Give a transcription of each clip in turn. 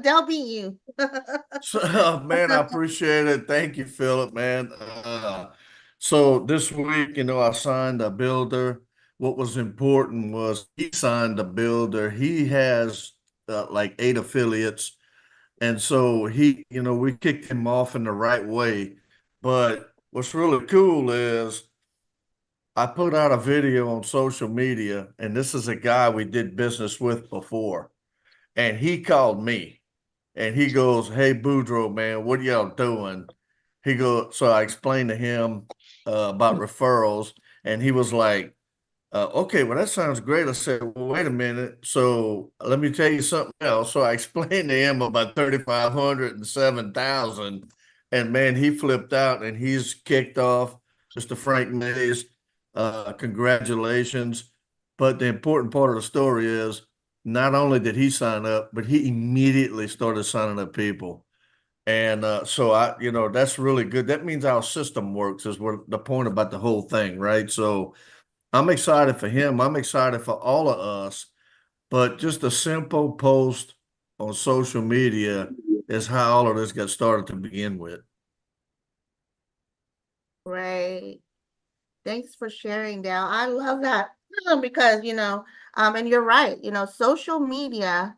They'll beat you. So, man, I appreciate it. Thank you, Philip, man. So this week, I signed a builder. What was important was he signed a builder. He has like 8 affiliates. And so we kicked him off in the right way. But what's really cool is I put out a video on social media, and this is a guy we did business with before. And he called me and he goes, "Hey, Boudreaux, man, what y'all doing?" So I explained to him about referrals, and he was like, "Okay, well, that sounds great." I said, "Well, wait a minute. So let me tell you something else." So I explained to him about 3,500 and 7,000, and man, he flipped out and he's kicked off. Mr. Frank Mays, congratulations. But the important part of the story is not only did he sign up, but he immediately started signing up people. And so that's really good. That means our system works, is what the point about the whole thing, right? So I'm excited for him. I'm excited for all of us. But just a simple post on social media is how all of this got started to begin with. Right. Thanks for sharing, Dale. I love that because, and you're right, social media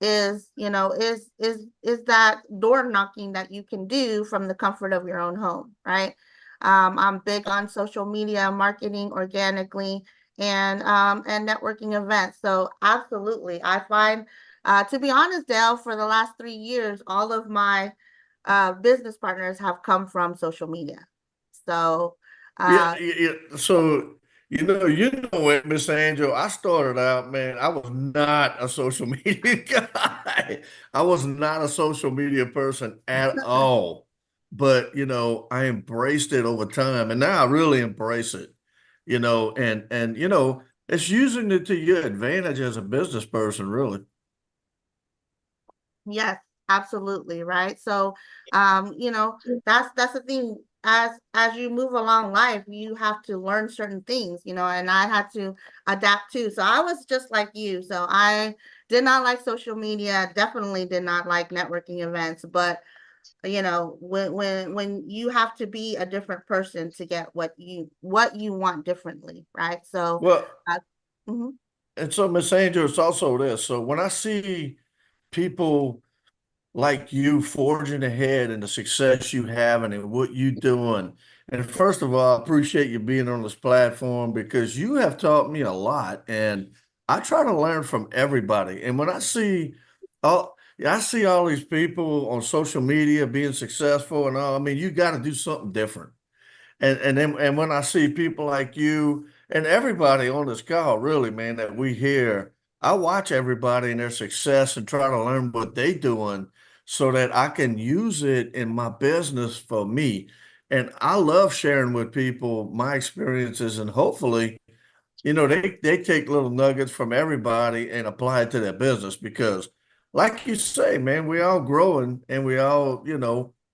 is that door knocking that you can do from the comfort of your own home, right? I'm big on social media marketing organically and networking events. So absolutely, I find, to be honest, Dale, for the last 3 years, all of my business partners have come from social media. So, Yeah, uh, yeah. So what, Miss Angel, I started out, man, I was not a social media guy. I was not a social media person at all. But I embraced it over time, and now I really embrace it. And it's using it to your advantage as a business person, really. Yes, absolutely, right? So, that's the thing. As you move along life, you have to learn certain things, and I had to adapt too. So I was just like you. So I did not like social media, definitely did not like networking events, but when you have to be a different person to get what you want differently, right? So, Well, uh, mhm. and so Miss Angel, it's also this. So when I see people like you forging ahead and the success you having and what you doing. And first of all, I appreciate you being on this platform because you have taught me a lot, and I try to learn from everybody. And when I see all these people on social media being successful and all, I mean, you got to do something different. And when I see people like you and everybody on this call, really, man, that we hear, I watch everybody and their success and try to learn what they doing so that I can use it in my business for me. And I love sharing with people my experiences, and hopefully, they take little nuggets from everybody and apply it to their business because, like you say, man, we all growing and we all,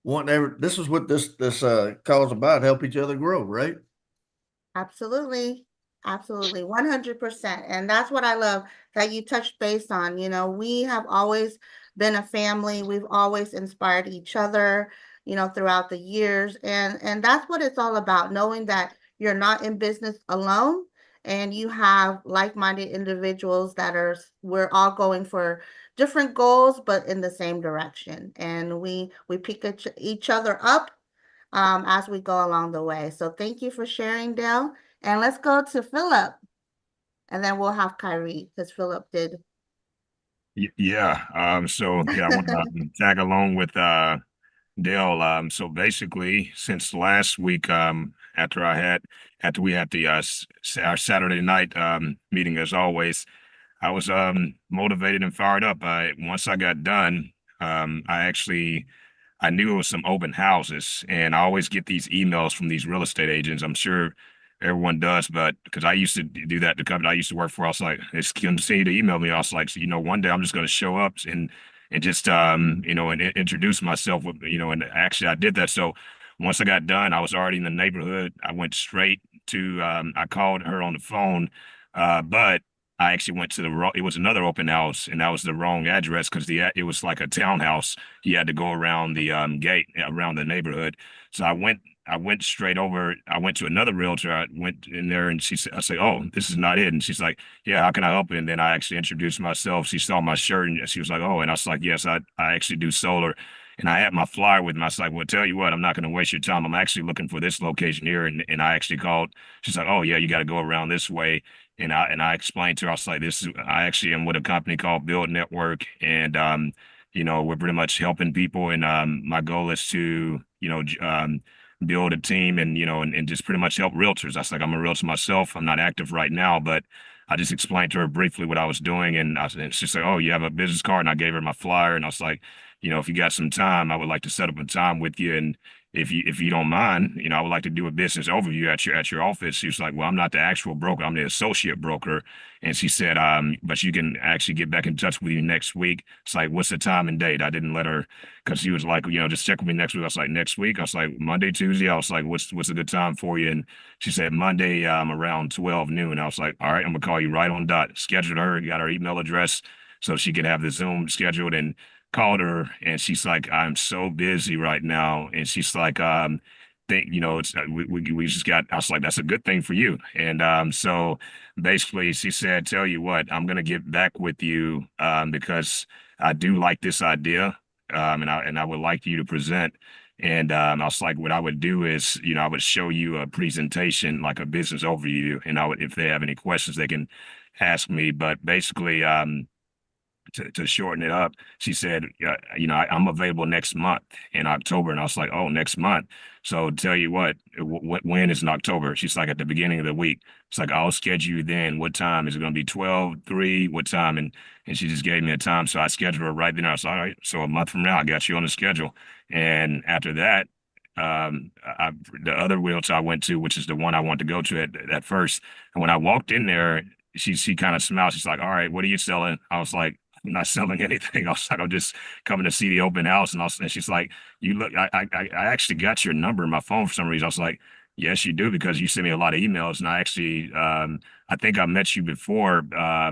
want this is what this call is about, help each other grow, right? Absolutely. Absolutely. 100%. And that's what I love that you touched base on. We have always been a family. We've always inspired each other, throughout the years. And that's what it's all about, knowing that you're not in business alone and you have like-minded individuals we're all going for different goals, but in the same direction. And we pick each other up as we go along the way. So thank you for sharing, Dale. And let's go to Philip, and then we'll have Kyrie because Philip did. Yeah. So yeah, I want to tag along with Dale. So basically, since last week, after we had the our Saturday night meeting as always, I was motivated and fired up. Once I got done, I knew it was some open houses, and I always get these emails from these real estate agents. I'm sure everyone does, but because I used to do that, the company I used to work for, I was like, it's continue to email me. I was like, so, one day I'm just going to show up and just and introduce myself with, and actually I did that. So once I got done, I was already in the neighborhood. I went straight to I called her on the phone, but I actually went to the wrong, it was another open house, and that was the wrong address because it was like a townhouse. You had to go around the gate around the neighborhood. So I went straight over. I went to another realtor. I went in there and she said, I said, "Oh, this is not it." And she's like, "Yeah, how can I help you?" And then I actually introduced myself. She saw my shirt and she was like, "Oh," and I was like, "Yes, I actually do solar." And I had my flyer with me. I was like, "Well, tell you what, I'm not going to waste your time. I'm actually looking for this location here." And I actually called. She's like, "Oh yeah, you got to go around this way." And I explained to her, I was like, I actually am with a company called Build Network, and we're pretty much helping people, and my goal is to, build a team and and just pretty much help realtors. I was like, I'm a realtor myself. I'm not active right now, but I just explained to her briefly what I was doing, and she's like, "Oh, you have a business card?" And I gave her my flyer, and I was like, if you got some time, I would like to set up a time with you, and if you don't mind, I would like to do a business overview at your office. She was like, "Well, I'm not the actual broker. I'm the associate broker." And she said, "But you can actually get back in touch with you next week." It's like, "What's the time and date?" I didn't let her because she was like, "Just check with me next week." I was like, "Next week?" I was like, "Monday, Tuesday." I was like, "What's a good time for you?" And she said, "Monday, around 12 noon." I was like, "All right, I'm gonna call you right on dot." Scheduled her, got her email address so she could have the Zoom scheduled, and called her, and she's like, "I'm so busy right now." And she's like, think, it's we just got, I was like, "That's a good thing for you." And so basically she said, "Tell you what, I'm gonna get back with you because I do like this idea, and I would like you to present." And I was like, "What I would do is, I would show you a presentation, like a business overview, and I would, if they have any questions, they can ask me." But basically, to shorten it up, she said, I'm available next month in October." And I was like, "Oh, next month." So tell you what, when is in October? She's like, "At the beginning of the week." It's like, "I'll schedule you then. What time? Is it going to be 12, 3? What time?" And she just gave me a time. So I scheduled her right then. I was like, "All right, so a month from now, I got you on the schedule." And after that, the other realtor I went to, which is the one I wanted to go to at first, and when I walked in there, she kind of smiled. She's like, "All right, what are you selling?" I was like, "I'm not selling anything." I was like, "I'm just coming to see the open house." And she's like, "You look, I actually got your number in my phone for some reason." I was like, "Yes, you do, because you send me a lot of emails." And I think I met you before. I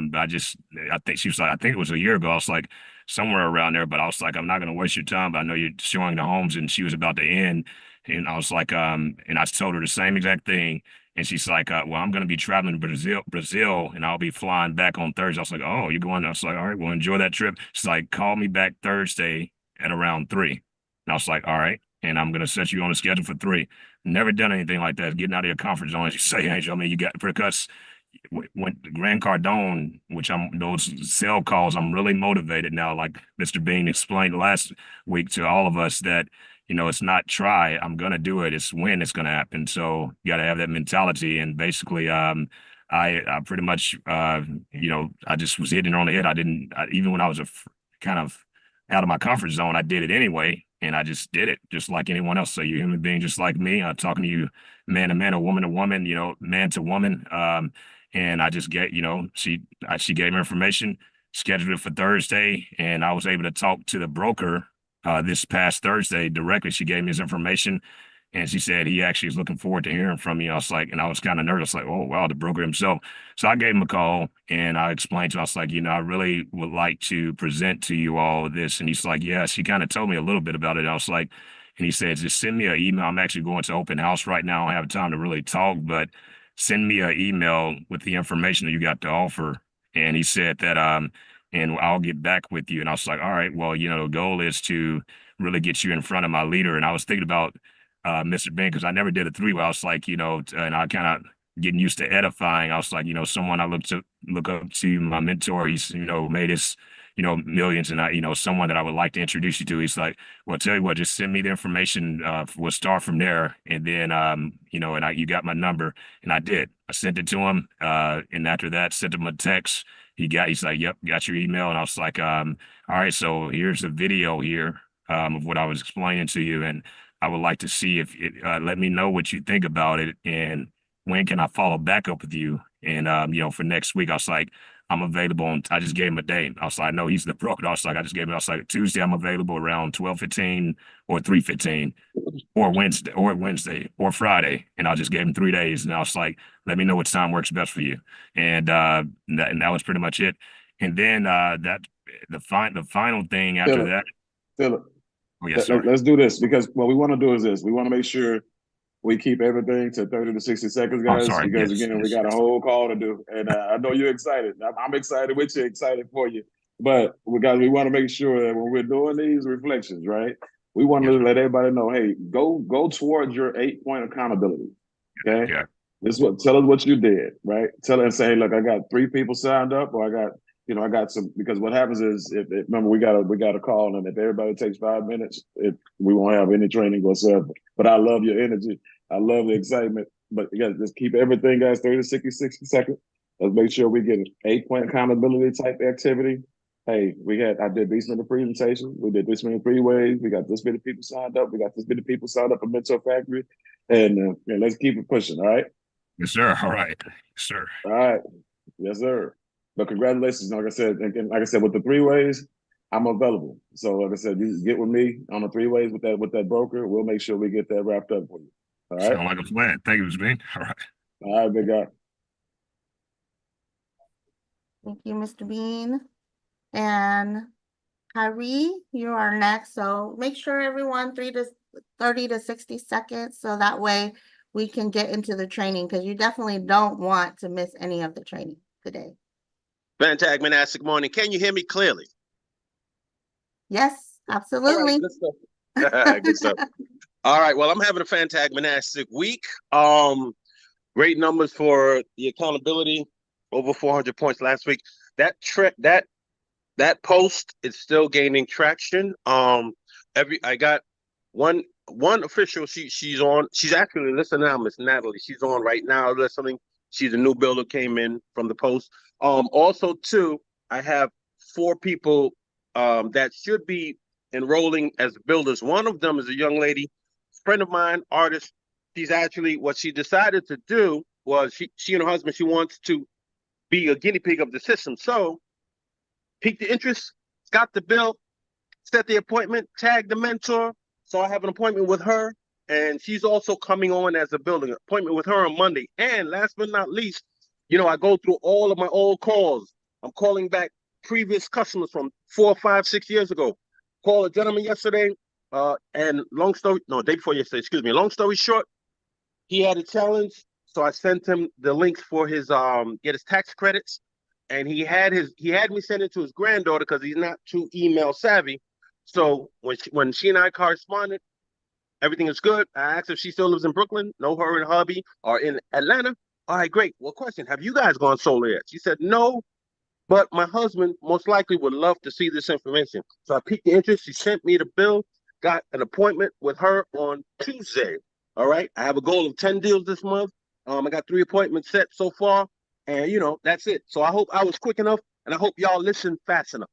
think she was like, "I think it was a year ago." I was like, "Somewhere around there." But I was like, "I'm not going to waste your time, but I know you're showing the homes." And she was about to end. And I was like, and I told her the same exact thing. And she's like, "Well, I'm going to be traveling to Brazil, and I'll be flying back on Thursday." I was like, "Oh, you're going?" I was like, "All right, well, enjoy that trip." She's like, "Call me back Thursday at around 3." And I was like, "All right." And I'm going to set you on a schedule for 3. Never done anything like that. Getting out of your comfort zone, as you say, Angel. I mean, you got, because when Grant Cardone, which I'm those sell calls, I'm really motivated now. Like Mr. Bean explained last week to all of us that, it's not try, I'm gonna do it. It's when it's gonna happen. So you got to have that mentality. And basically, I pretty much, I just was hitting it on the head. Even when I was kind of out of my comfort zone, I did it anyway. And I just did it just like anyone else. So you're a human being just like me. I'm talking to you man to man or woman to woman, man to woman. And I just she gave me information, scheduled it for Thursday, and I was able to talk to the broker this past Thursday directly. She gave me his information, and she said he actually is looking forward to hearing from me. I was like, and I was kind of nervous, like, "Oh wow, the broker himself." So I gave him a call and I explained to him, I was like, "I really would like to present to you all this." And he's like, "Yes." He kind of told me a little bit about it. I was like, and he said, "Just send me an email. I'm actually going to open house right now. I don't have time to really talk, but send me an email with the information that you got to offer." And he said that, and I'll get back with you. And I was like, "All right, well, the goal is to really get you in front of my leader." And I was thinking about Mr. Ben, because I never did a 3-way. I was like, and I kind of getting used to edifying. I was like, someone I look up to, my mentor. He's, made his, millions, and someone that I would like to introduce you to. He's like, "Well, tell you what, just send me the information. We'll start from there, and then, you got my number." And I did. I sent it to him, and after that, sent him a text. He's like, "Yep, got your email." And I was like, "All right, so here's a video here of what I was explaining to you, and I would like to see if let me know what you think about it, and when can I follow back up with you?" And for next week, I was like, I'm available on, I just gave him a day. I was like, no, he's the broker. I was like, I was like, Tuesday, I'm available around 12:15 or 3:15 or Wednesday or Friday. And I just gave him 3 days. And I was like, let me know what time works best for you. And that was pretty much it. And then the final thing after Philip, that. Philip, Oh, yes, sir. let's do this, because what we want to do is this. We want to make sure we keep everything to 30 to 60 seconds, I'm guys, sorry. because Yes, again, we yes. got a whole call to do. And I know you're excited. I'm excited with you, excited for you. But we want to make sure that when we're doing these reflections, right, we want to Yes, let everybody know, hey, go towards your 8-point accountability. Okay. yeah. This is what, tell us what you did, right? Tell us and say, hey, look, I got 3 people signed up, or I got some, because what happens is, remember, we got a call, and if everybody takes 5 minutes, we won't have any training whatsoever. But I love your energy. I love the excitement. But you guys just keep everything, guys, 30 to 60 seconds. Let's make sure we get an 8-point accountability type activity. Hey, I did these many presentations. We did this many 3-ways. We got this many people signed up. We got this many people signed up for Mentor Factory. And let's keep it pushing, all right? Yes, sir. All right. Yes, sir. All right. Yes, sir. But congratulations. Like I said, and like I said, with the 3-ways, I'm available. So like I said, you get with me on the 3-ways with that broker. We'll make sure we get that wrapped up for you. All right. Sound like a plan. Thank you, Mr. Bean. All right. All right, big guy. Thank you, Mr. Bean. And Kyrie, you are next. So make sure everyone 30 to 60 seconds. So that way we can get into the training, because you definitely don't want to miss any of the training today. Fantastic morning. Can you hear me clearly? Yes, absolutely. All right, good stuff. Good stuff. All right. Well, I'm having a fantastic week. Great numbers for the accountability. Over 400 points last week. That post is still gaining traction. I got one official. She's on. She's actually listening now, Miss Natalie. She's on right now listening. She's a new builder, came in from the post. Also, too, I have 4 people that should be enrolling as builders. One of them is a young lady, friend of mine, artist. She's actually, what she decided to do was she and her husband, she wants to be a guinea pig of the system. So piqued the interest, got the bill, set the appointment, tagged the mentor. So I have an appointment with her, and she's also coming on as a building appointment with her on Monday. And last but not least, I go through all of my old calls. I'm calling back previous customers from 4, 5, 6 years ago. Called a gentleman yesterday, and day before yesterday, excuse me. Long story short, he had a challenge, so I sent him the links for his get his tax credits, and he had me send it to his granddaughter because he's not too email savvy. So when she and I corresponded, everything is good. I asked if she still lives in Brooklyn. No, her and hubby are in Atlanta. All right, great. Well, question: have you guys gone solar yet? She said no, but my husband most likely would love to see this information. So I piqued the interest. She sent me the bill. Got an appointment with her on Tuesday. All right. I have a goal of 10 deals this month. I got 3 appointments set so far. And, that's it. So I hope I was quick enough, and I hope y'all listen fast enough.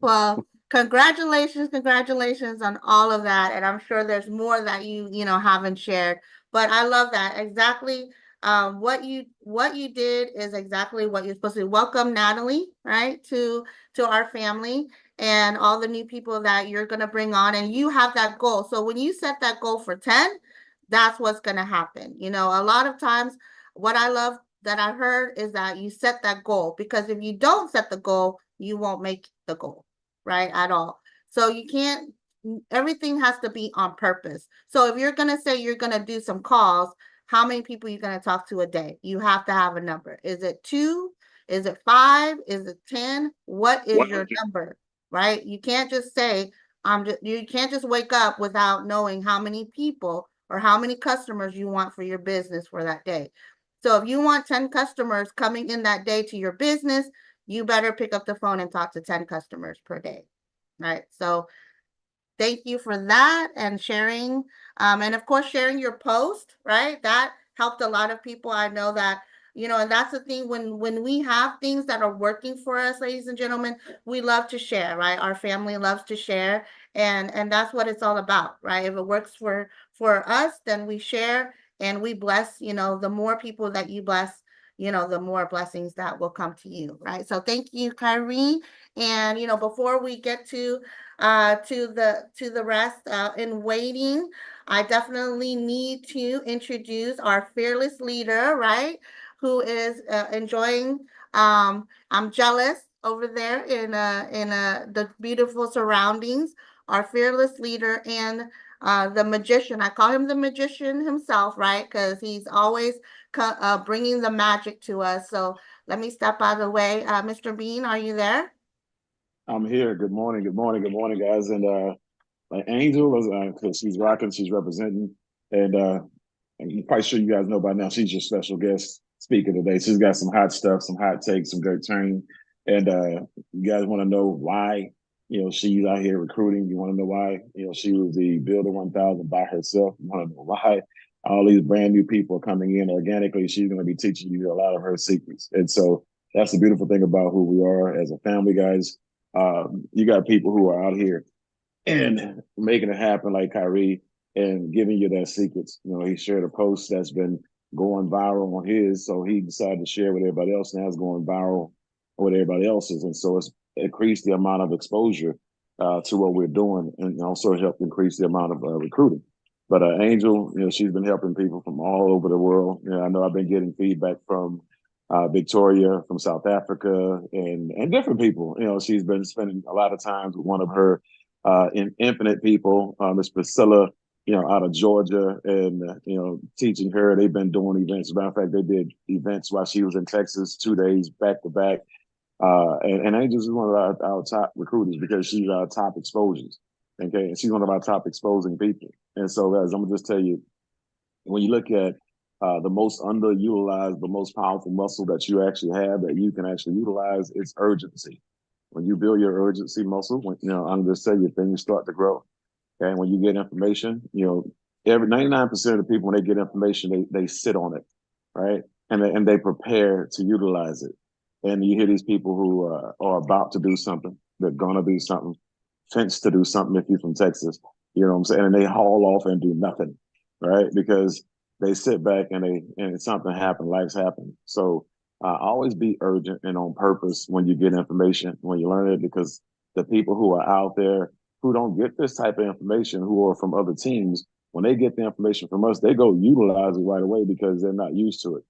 Well, congratulations on all of that. And I'm sure there's more that you haven't shared. But I love that. Exactly. What you did is exactly what you're supposed to do. Welcome, Natalie, right, to our family, and all the new people that you're going to bring on, and you have that goal. So when you set that goal for 10, that's what's going to happen. A lot of times what I love that I heard is that you set that goal, because if you don't set the goal, you won't make the goal, right, at all. So you can't, everything has to be on purpose. So if you're going to say you're going to do some calls, how many people are you going to talk to a day? You have to have a number. Is it 2? Is it 5? Is it 10? What is 100. your number, right? You can't just say, you can't just wake up without knowing how many people or how many customers you want for your business for that day. So if you want 10 customers coming in that day to your business, you better pick up the phone and talk to 10 customers per day, right? So thank you for that and sharing. And of course, sharing your post, right? That helped a lot of people. I know that, and that's the thing, when we have things that are working for us, ladies and gentlemen, we love to share, right? Our family loves to share. And that's what it's all about, right? If it works for us, then we share and we bless, the more people that you bless, the more blessings that will come to you, right? So thank you, Kyrie. And before we get to the rest in waiting, I definitely need to introduce our fearless leader, right? Who is enjoying. I'm jealous over there in the beautiful surroundings. Our fearless leader and the magician. I call him the magician himself, right? Because he's always bringing the magic to us. So let me step out of the way. Mr. Bean, are you there? I'm here. Good morning, guys. And like Angel is because she's rocking, she's representing, and I'm quite sure you guys know by now she's your special guest speaker today. She's got some hot stuff, some hot takes, some great training, and you guys want to know why she's out here recruiting. You want to know why she was the Builder 1000 by herself. You want to know why all these brand new people are coming in organically. She's going to be teaching you a lot of her secrets, and so that's the beautiful thing about who we are as a family, guys. You got people who are out here and making it happen like Kyrie and giving you that secrets. He shared a post that's been going viral on his, so he decided to share with everybody else. Now it's going viral with everybody else's. And so it's increased the amount of exposure to what we're doing and also helped increase the amount of recruiting. But Angel, she's been helping people from all over the world. I know I've been getting feedback from Victoria from South Africa and different people. She's been spending a lot of times with one of her infinite people, Miss Priscilla, out of Georgia, and teaching her. They've been doing events. As a matter of fact, they did events while she was in Texas, 2 days back to back. And Angels is one of our top recruiters because she's our top exposures. Okay, and she's one of our top exposing people. And so, guys, I'm gonna just tell you, when you look at the most underutilized, the most powerful muscle that you actually have that you can actually utilize, it's urgency. When you build your urgency muscle, I'm just telling you, things start to grow. Okay, when you get information, every 99% of the people when they get information, they sit on it, right? And they prepare to utilize it. And you hear these people who are about to do something, they're gonna do something, fence to do something if you're from Texas, you know what I'm saying? And they haul off and do nothing, right? Because they sit back and something happened, life's happened. So always be urgent and on purpose when you get information, when you learn it, because the people who are out there who don't get this type of information, who are from other teams, when they get the information from us, they go utilize it right away because they're not used to it.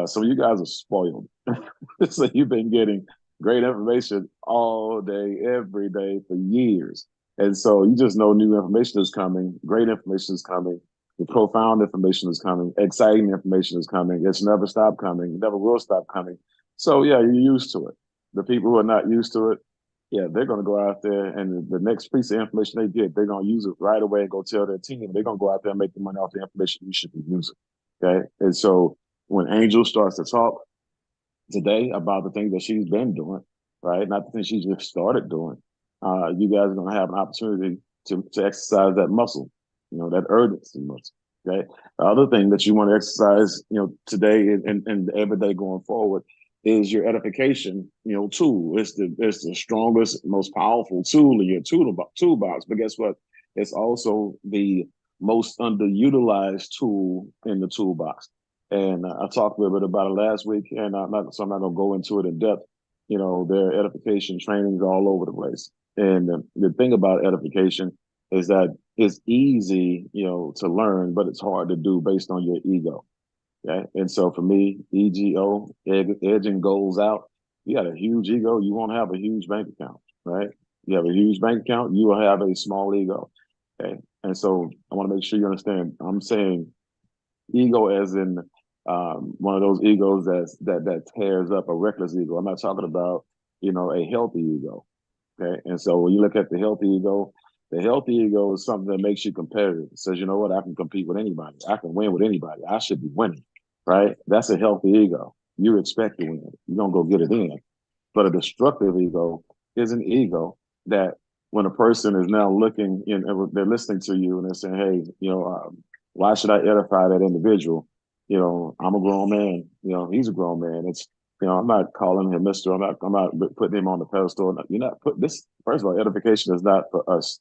So you guys are spoiled. So you've been getting great information all day, every day for years. And so you just know new information is coming, great information is coming, the profound information is coming, exciting information is coming. It's never stopped coming, it never will stop coming. So yeah, you're used to it. The people who are not used to it, yeah, they're going to go out there and the next piece of information they get, they're going to use it right away and go tell their team. They're going to go out there and make the money off the information you should be using. Okay. And so when Angel starts to talk today about the things that she's been doing, right? Not the things she just started doing, you guys are going to have an opportunity to exercise that muscle, that urgency muscle. Okay. The other thing that you want to exercise, today and every day going forward is your edification, tool. It's the strongest, most powerful tool in your toolbox. But guess what? It's also the most underutilized tool in the toolbox. And I talked a little bit about it last week, and so I'm not going to go into it in depth. Their edification trainings all over the place. And the thing about edification is that it's easy, to learn, but it's hard to do based on your ego. Okay. And so for me, EGO, edging goals out. You got a huge ego, you won't have a huge bank account, right? You have a huge bank account, you will have a small ego. Okay. And so I want to make sure you understand. I'm saying ego as in one of those egos that tears up a reckless ego. I'm not talking about, a healthy ego. Okay. And so when you look at the healthy ego is something that makes you competitive. It says, you know what, I can compete with anybody. I can win with anybody. I should be winning. Right? That's a healthy ego. You expect to win. You don't go get it in. But a destructive ego is an ego that when a person is now looking in, they're listening to you and they're saying, hey, why should I edify that individual? I'm a grown man. He's a grown man. It's, I'm not calling him Mister. I'm not putting him on the pedestal. You're not put this. First of all, edification is not for us.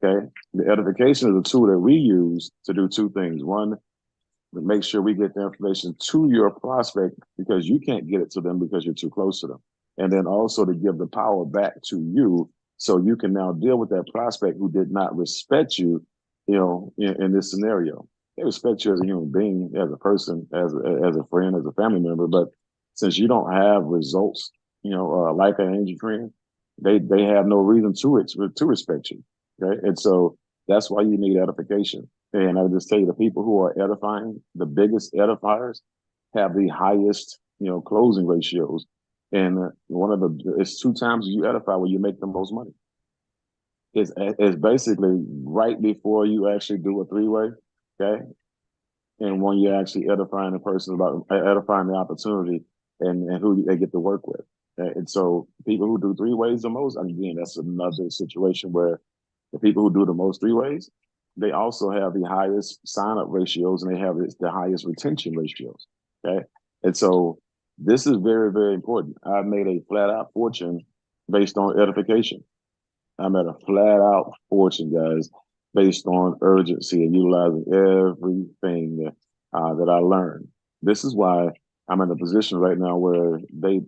Okay, the edification is a tool that we use to do two things. One, to make sure we get the information to your prospect because you can't get it to them because you're too close to them. And then also to give the power back to you so you can now deal with that prospect who did not respect you, in this scenario. They respect you as a human being, as a person, as a friend, as a family member. But since you don't have results, like an angel friend, they have no reason to respect you. Okay. And so that's why you need edification. And I would just tell you the people who are edifying, the biggest edifiers, have the highest, closing ratios. And it's 2 times you edify where you make the most money. It's basically right before you actually do a 3-way, okay? And when you're actually edifying the person about edifying the opportunity and who they get to work with. And so people who do 3-ways the most, again, that's another situation where the people who do the most 3-ways, they also have the highest sign-up ratios and they have the highest retention ratios, okay? And so this is very, very important. I made a flat-out fortune based on edification. I'm at a flat-out fortune, guys, based on urgency and utilizing everything that I learned. This is why I'm in a position right now where they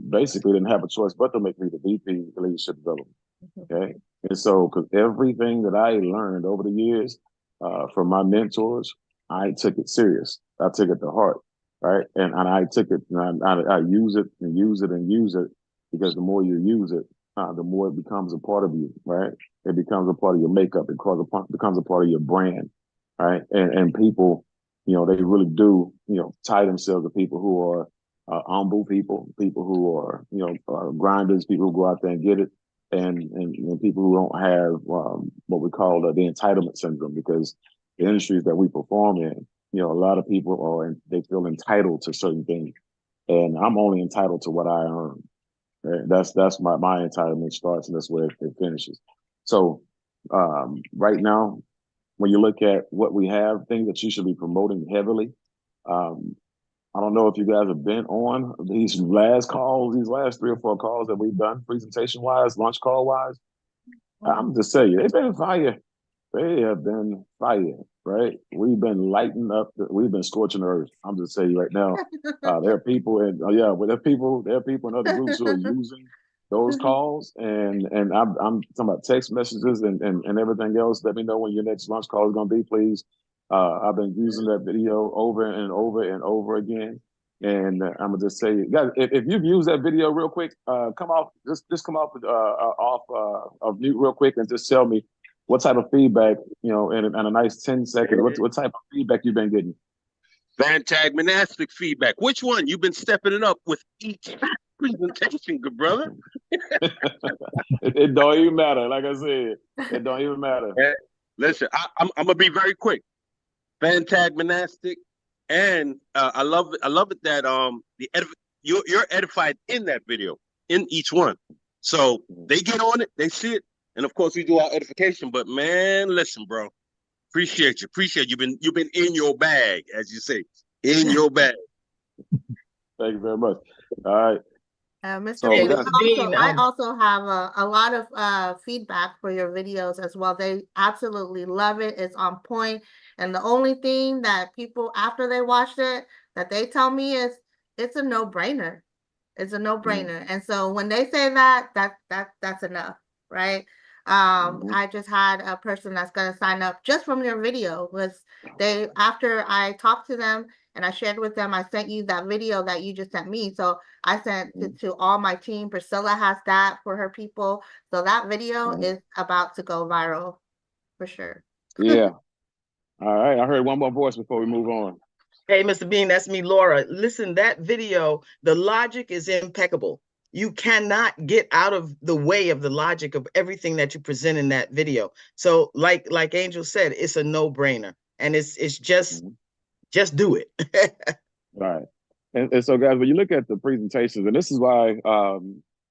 basically didn't have a choice but to make me the VP of Leadership Development. Okay, and so because everything that I learned over the years from my mentors, I took it serious. I took it to heart, right? And I took it and I use it and use it and use it because the more you use it, the more it becomes a part of you, right? It becomes a part of your makeup. It becomes a part of your brand, right? And people, they really do, tie themselves to people who are humble people who are, grinders, people who go out there and get it, and people who don't have what we call the entitlement syndrome, because the industries that we perform in, a lot of people they feel entitled to certain things, and I'm only entitled to what I earn. Right? That's my entitlement starts, and that's where it finishes. So right now, when you look at what we have, things that you should be promoting heavily. I don't know if you guys have been on these last 3 or 4 calls that we've done, presentation wise, lunch call wise. I'm just saying, they've been fire. They have been fire, right? We've been lighting up. We've been scorching the earth. I'm just saying right now, there are people there are people in other groups who are using those calls, and I'm talking about text messages and everything else. Let me know when your next lunch call is going to be, please. I've been using that video over and over and over again. And I'm gonna just say, guys, if you've used that video real quick, come off, just come off of mute real quick and just tell me what type of feedback, in a nice 10 seconds, what type of feedback you've been getting? Fantastic feedback. Which one? You've been stepping it up with each presentation, good brother. It don't even matter. Like I said, it don't even matter. Listen, I'm gonna be very quick. Fantastic, and I love it that you're edified in that video, in each one. So they get on it, they see it, and of course we do our edification. But man, listen, bro, appreciate you. You've been in your bag, as you say, in your bag. Thank you very much. All right. Mr. So, Bean, guys, I also have a lot of feedback for your videos as well. They absolutely love it. It's on point. And the only thing that people, after they watched it, that they tell me is it's a no-brainer. It's a no-brainer. And so when they say that's enough, right? I just had a person that's going to sign up just from your video, was after I talked to them and I shared with them, I sent you that video that you just sent me. So I sent it to all my team. Priscilla has that for her people. So that video is about to go viral for sure. Yeah. All right. I heard one more voice before we move on. Hey, Mr. Bean, that's me, Laura. Listen, that video, the logic is impeccable. You cannot get out of the way of the logic of everything that you present in that video. So like Angel said, it's a no-brainer. And it's just do it. Right. And so, guys, when you look at the presentations, and this is why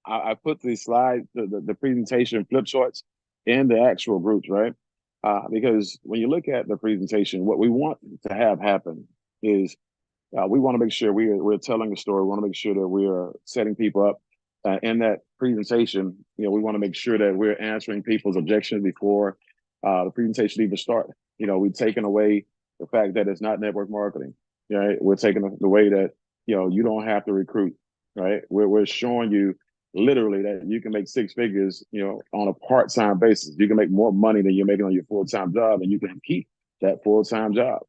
I put the slide, the presentation flip charts in the actual groups, right? Because when you look at the presentation, what we want to have happen is we want to make sure we're telling a story. We want to make sure that we are setting people up in that presentation. We want to make sure that we're answering people's objections before the presentation even starts. We've taken away The fact that it's not network marketing, right? We're taking the way that, you don't have to recruit, right? We're showing you literally that you can make six figures, on a part-time basis. You can make more money than you're making on your full-time job, and you can keep that full-time job.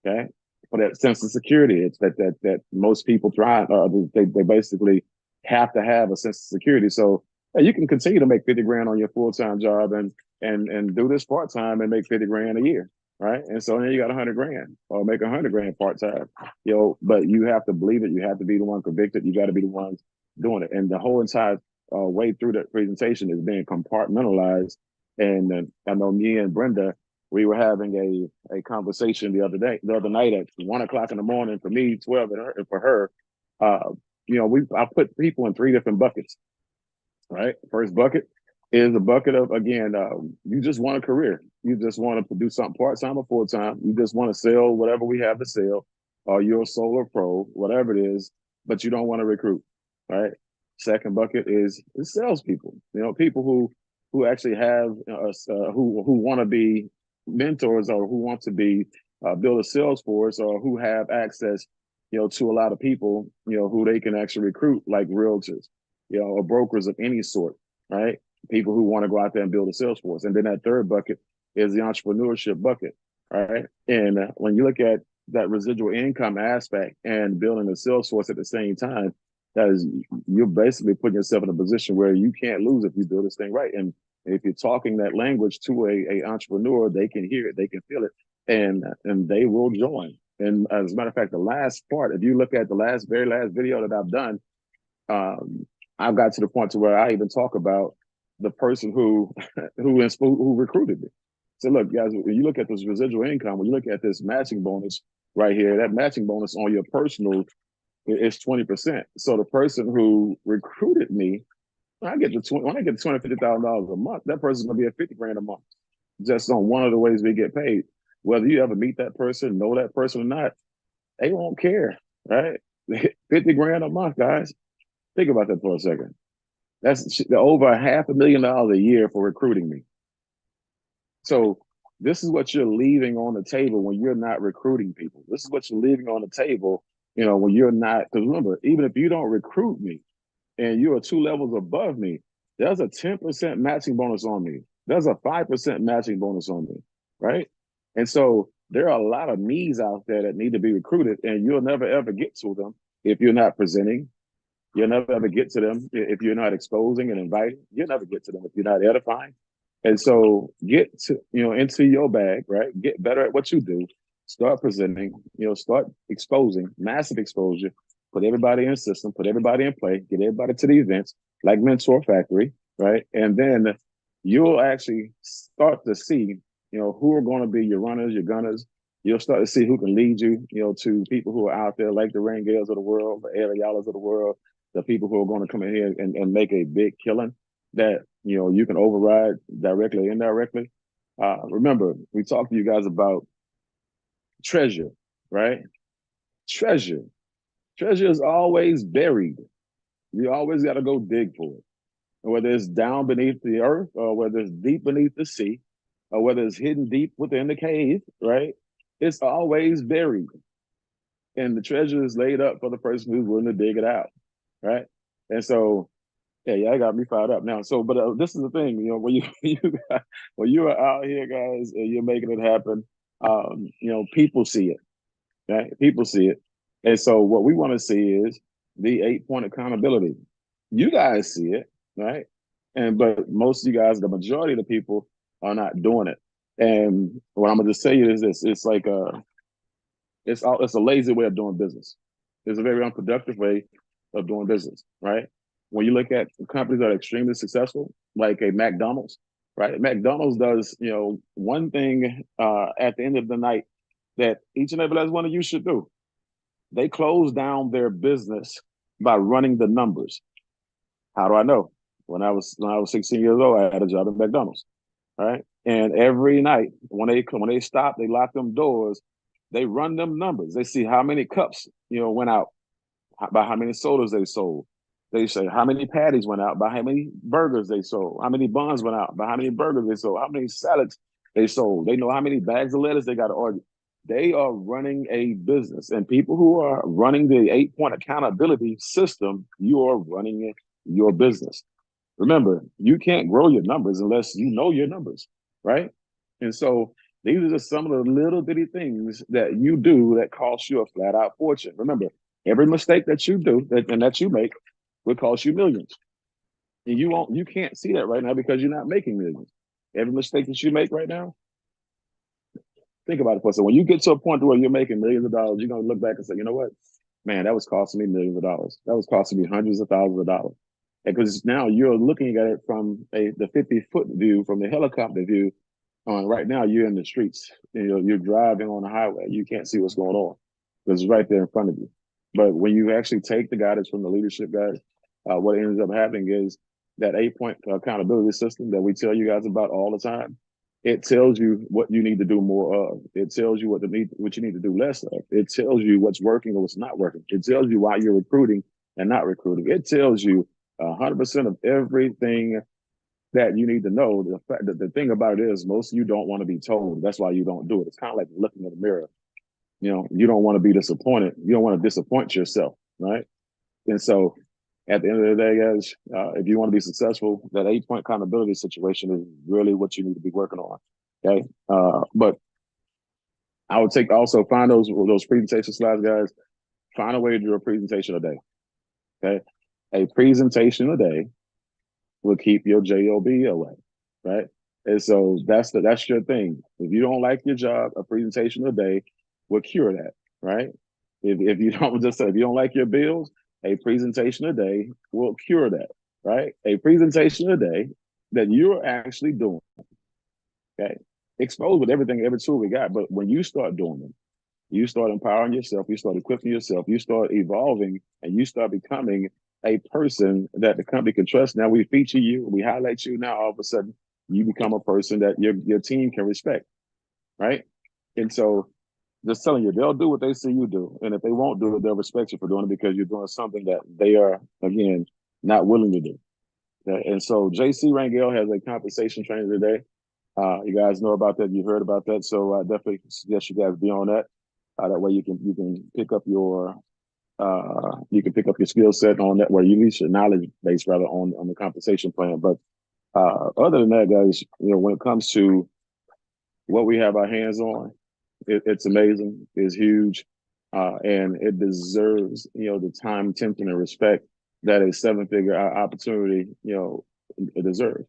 Okay. For that sense of security, it's that most people thrive. They basically have to have a sense of security. So you can continue to make 50 grand on your full-time job and do this part-time and make 50 grand a year. Right. And so then you got 100 grand or make 100 grand part-time, but you have to believe it. You have to be the one convicted. You got to be the one doing it. And the whole entire way through that presentation is being compartmentalized. And I know me and Brenda, we were having a conversation the other night at 1 o'clock in the morning for me, 12 for her. I put people in three different buckets. Right. First bucket is a bucket of, again, you just want a career. You just want to do something part-time or full-time. You just want to sell whatever we have to sell, or you're a solar pro, whatever it is, but you don't want to recruit. Right. Second bucket is salespeople. People who actually have who want to be mentors, or who want to be build a sales force, or who have access, to a lot of people, who they can actually recruit, like realtors, or brokers of any sort, right? People who want to go out there and build a sales force. And then that third bucket is the entrepreneurship bucket, right? And when you look at that residual income aspect and building a sales force at the same time, that is, you're basically putting yourself in a position where you can't lose if you build this thing right. And if you're talking that language to a entrepreneur, they can hear it, they can feel it, and they will join. And as a matter of fact, the last part, if you look at the very last video that I've done, I've got to the point to where I even talk about the person who recruited me. So look, guys, when you look at this residual income, when you look at this matching bonus right here, that matching bonus on your personal is 20%. So the person who recruited me, when I get $250,000 a month, that person's gonna be at 50 grand a month, just on one of the ways we get paid. Whether you ever meet that person, know that person or not, they won't care, right? 50 grand a month, guys. Think about that for a second. That's over $500,000 a year for recruiting me. So this is what you're leaving on the table when you're not recruiting people. This is what you're leaving on the table, when you're not, because remember, even if you don't recruit me and you are 2 levels above me, there's a 10% matching bonus on me. There's a 5% matching bonus on me, right? And so there are a lot of needs out there that need to be recruited, and you'll never ever get to them if you're not presenting. You'll never ever get to them if you're not exposing and inviting. You'll never get to them if you're not edifying. And so get to, into your bag, right? Get better at what you do. Start presenting, start exposing, massive exposure, put everybody in the system, put everybody in play, get everybody to the events like Mentor Factory, right? And then you'll actually start to see, who are going to be your runners, your gunners. You'll start to see who can lead you, to people who are out there like the Rangels of the world, the Arialas of the world, the people who are going to come in here and make a big killing that, you can override directly or indirectly. Remember, we talked to you guys about treasure, right? Treasure is always buried. You always got to go dig for it. Whether it's down beneath the earth, or whether it's deep beneath the sea, or whether it's hidden deep within the cave, right? It's always buried. And the treasure is laid up for the person who's willing to dig it out, right? And so, yeah, I got me fired up now. So, but this is the thing, when when you are out here, guys, and you're making it happen, people see it, right? People see it. And so what we want to see is the 8-point accountability. You guys see it, right? But most of you guys, the majority of the people are not doing it. And what I'm gonna just say is this: it's like it's a lazy way of doing business. It's a very unproductive way of doing business, right? When you look at companies that are extremely successful, like a McDonald's, right? McDonald's does, one thing at the end of the night that each and every last one of you should do. They close down their business by running the numbers. How do I know? When I was 16 years old, I had a job at McDonald's, right? And every night when they stop, they lock them doors. They run them numbers. They see how many cups went out by how many sodas they sold. They say how many patties went out by how many burgers they sold. How many buns went out by how many burgers they sold. How many salads they sold. They know how many bags of lettuce they got to order. They are running a business, and people who are running the 8-point accountability system, you are running your business. Remember, you can't grow your numbers unless you know your numbers, right? And so these are just some of the little bitty things that you do that cost you a flat out fortune. Remember, every mistake that you do and that you make will cost you millions. And you can't see that right now because you're not making millions. Every mistake that you make right now, think about it for a second. When you get to a point where you're making millions of dollars, you're gonna look back and say, you know what? Man, that was costing me millions of dollars. That was costing me hundreds of thousands of dollars. Because now you're looking at it from the 50-foot view, from the helicopter view. Right now, you're in the streets. You're driving on the highway. You can't see what's going on because it's right there in front of you. But when you actually take the guidance from the leadership guys, what ends up happening is that 8-point accountability system that we tell you guys about all the time. It tells you what you need to do more of. It tells you what you need to do less of. It tells you what's working or what's not working. It tells you why you're recruiting and not recruiting. It tells you 100% of everything that you need to know. The fact that the thing about it is most of you don't want to be told. That's why you don't do it. It's kind of like looking in the mirror. You don't want to be disappointed. You don't want to disappoint yourself, right? And so at the end of the day, guys, if you want to be successful, that 8-point accountability situation is really what you need to be working on. Okay. But I would also find those presentation slides, guys. Find a way to do a presentation a day. Okay. A presentation a day will keep your job away, right? And so that's your thing. If you don't like your job, a presentation a day will cure that, right? If you don't if you don't like your bills, a presentation a day will cure that, right? A presentation a day that you're actually doing, okay? Exposed with every tool we got, but when you start doing them, you start empowering yourself, you start equipping yourself, you start evolving, and you start becoming a person that the company can trust. Now we feature you, we highlight you. Now all of a sudden, you become a person that your team can respect, right? And so, just telling you, they'll do what they see you do, and if they won't do it, they'll respect you for doing it because you're doing something that they are again not willing to do. Okay? And so, JC Rangel has a compensation training today. You guys know about that. You heard about that. So I definitely suggest you guys be on that. That way you can pick up your skill set on that, where you reach your knowledge base rather on the compensation plan. But other than that, guys, when it comes to what we have our hands on, it's amazing. It's huge, and it deserves the time, attention, and respect that a 7-figure opportunity it deserves.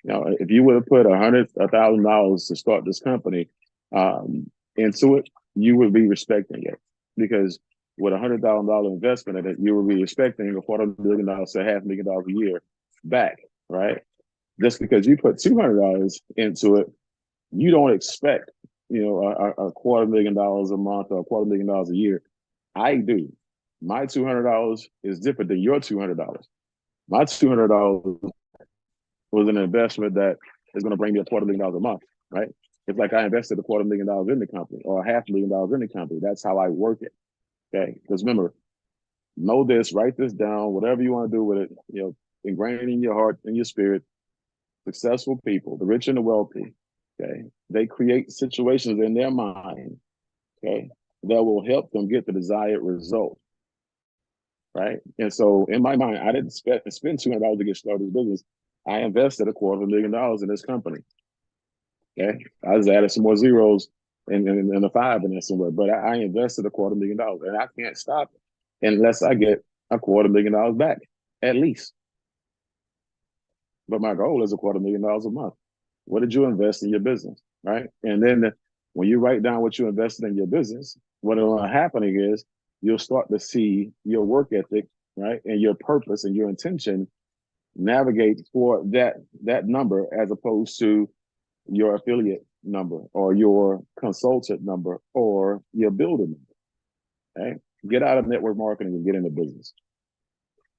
If you would have put $100,000 to start this company into it, you would be respecting it, because with $100,000 investment in it, you would be expecting $250,000 to $500,000 a year back, right? Just because you put $200 into it, you don't expect $250,000 a month or $250,000 a year. I do. My $200 is different than your $200. My $200 was an investment that is going to bring me $250,000 a month, right? It's like I invested $250,000 in the company or $500,000 in the company. That's how I work it. Okay. Because remember, know this, write this down, whatever you want to do with it, ingrain in your heart and your spirit. Successful people, the rich and the wealthy, okay, they create situations in their mind, okay, that will help them get the desired result. Right. And so in my mind, I didn't spend $200 to get started in business. I invested $250,000 in this company. Okay. I just added some more zeros and a 5 in there somewhere, but I invested $250,000, and I can't stop it unless I get $250,000 back, at least. But my goal is $250,000 a month. What did you invest in your business? Right. And then when you write down what you invested in your business, what will happening is you'll start to see your work ethic, right, and your purpose and your intention navigate for that number, as opposed to your affiliate number or your consultant number or your builder number. Okay. Get out of network marketing and get into business.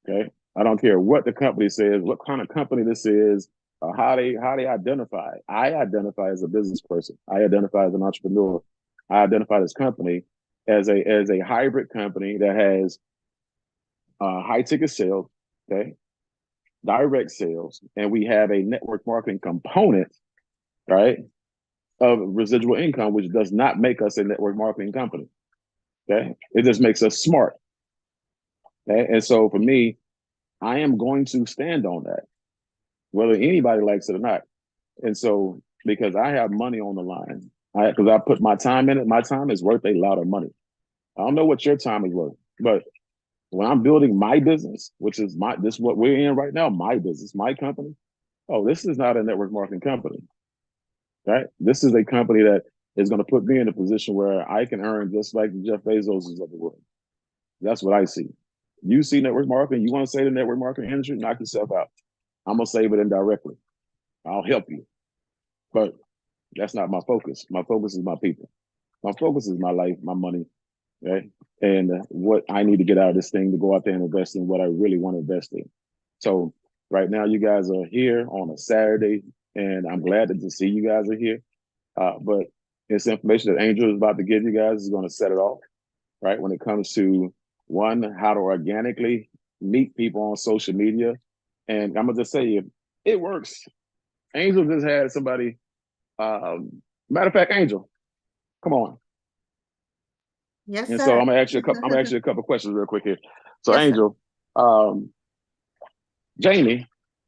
Okay. I don't care what the company says, what kind of company this is, how they identify. I identify as a business person. I identify as an entrepreneur. I identify this company as a hybrid company that has high ticket sales, okay, direct sales, and we have a network marketing component, right, of residual income, which does not make us a network marketing company. Okay. It just makes us smart. Okay. And so for me, I am going to stand on that, whether anybody likes it or not. And so, because I have money on the line, because I put my time in it, my time is worth a lot of money. I don't know what your time is worth, but when I'm building my business, which is this is what we're in right now, my business, my company. Oh, this is not a network marketing company, right? This is a company that is going to put me in a position where I can earn just like Jeff Bezos of the world. That's what I see. You see network marketing, you want to say the network marketing industry, knock yourself out. I'm going to save it indirectly. I'll help you. But that's not my focus. My focus is my people. My focus is my life, my money, right? And what I need to get out of this thing to go out there and invest in what I really want to invest in. So right now, you guys are here on a Saturday, and I'm glad to see you guys are here. But this information that Angel is about to give you guys is going to set it off, right? When it comes to one, how to organically meet people on social media. And I'm going to just say, it works. Angel just had somebody, matter of fact, Angel, come on. Yes, And sir. so I'm gonna ask you a couple questions real quick here. So Yes, Angel, Jamie,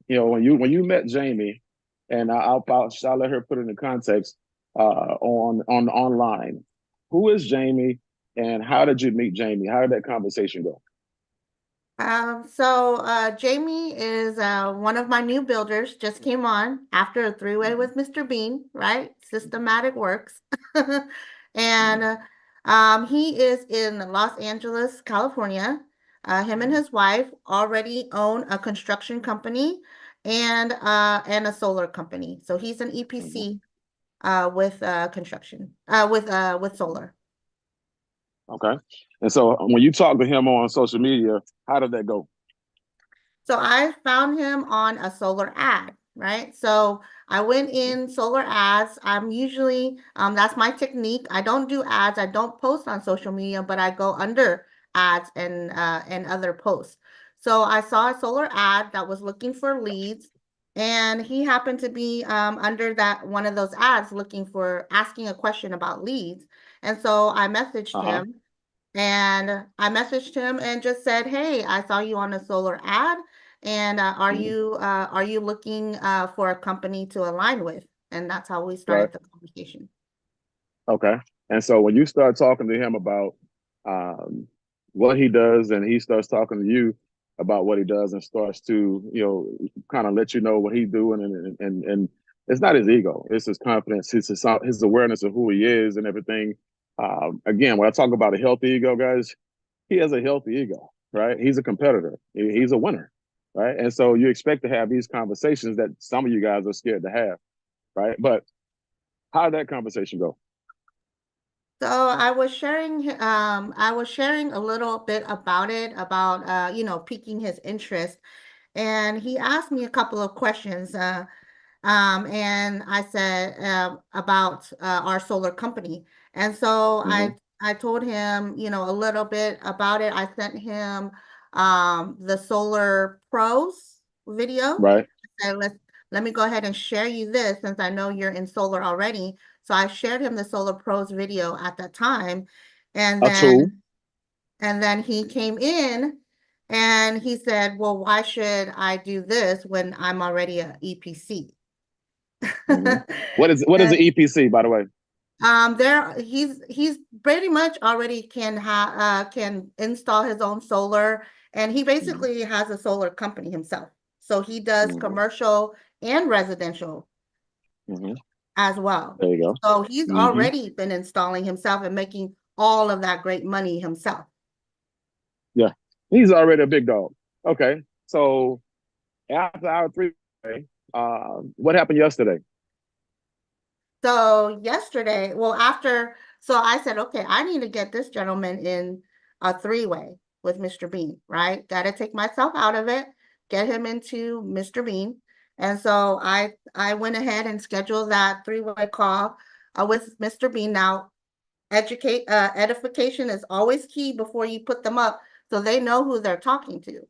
when you met Jamie, and I'll let her put it in context online. Who is Jamie, and how did you meet Jamie? How did that conversation go? Jamie is one of my new builders, just came on after a three-way with Mr. Bean, right? Systematic works. And he is in Los Angeles, California. Him and his wife already own a construction company and a solar company. So he's an EPC with construction with solar. Okay. And so when you talk to him on social media, how did that go? So I found him on a solar ad, right? So I went in solar ads. I'm usually, that's my technique. I don't do ads. I don't post on social media, but I go under ads and other posts. So I saw a solar ad that was looking for leads, and he happened to be under that one of those ads asking a question about leads. And so I messaged him. And I messaged him and just said, "Hey, I saw you on a solar ad, and are you looking for a company to align with?" And that's how we Right. started the conversation. Okay. And so when you start talking to him about what he does, and he starts talking to you about what he does, and starts to kind of let you know what he's doing, and it's not his ego, it's his confidence, his awareness of who he is and everything. Again, when I talk about a healthy ego, guys, he has a healthy ego, right? He's a competitor. He's a winner, right? And so you expect to have these conversations that some of you guys are scared to have, right? But how did that conversation go? So I was sharing a little bit about it, about piquing his interest, and he asked me a couple of questions. And I said about our solar company. And so Mm-hmm. I told him, a little bit about it. I sent him the Solar Pros video. Right. I said, let me go ahead and share you this, since I know you're in solar already. So I shared him the Solar Pros video at that time. And A tool. then he came in and he said, "Well, why should I do this when I'm already a EPC?" Mm-hmm. What is an EPC, by the way? He's pretty much already can install his own solar, and he basically has a solar company himself. So he does Mm-hmm. commercial and residential Mm-hmm. as well. There you go. So he's Mm-hmm. already been installing himself and making all of that great money himself. Yeah, he's already a big dog. Okay, so after our three-way, what happened yesterday? So yesterday, so I said, okay, I need to get this gentleman in a three-way with Mr. Bean, right? Got to take myself out of it, get him into Mr. Bean. And so I went ahead and scheduled that three-way call with Mr. Bean. Now, edification is always key before you put them up, so they know who they're talking to,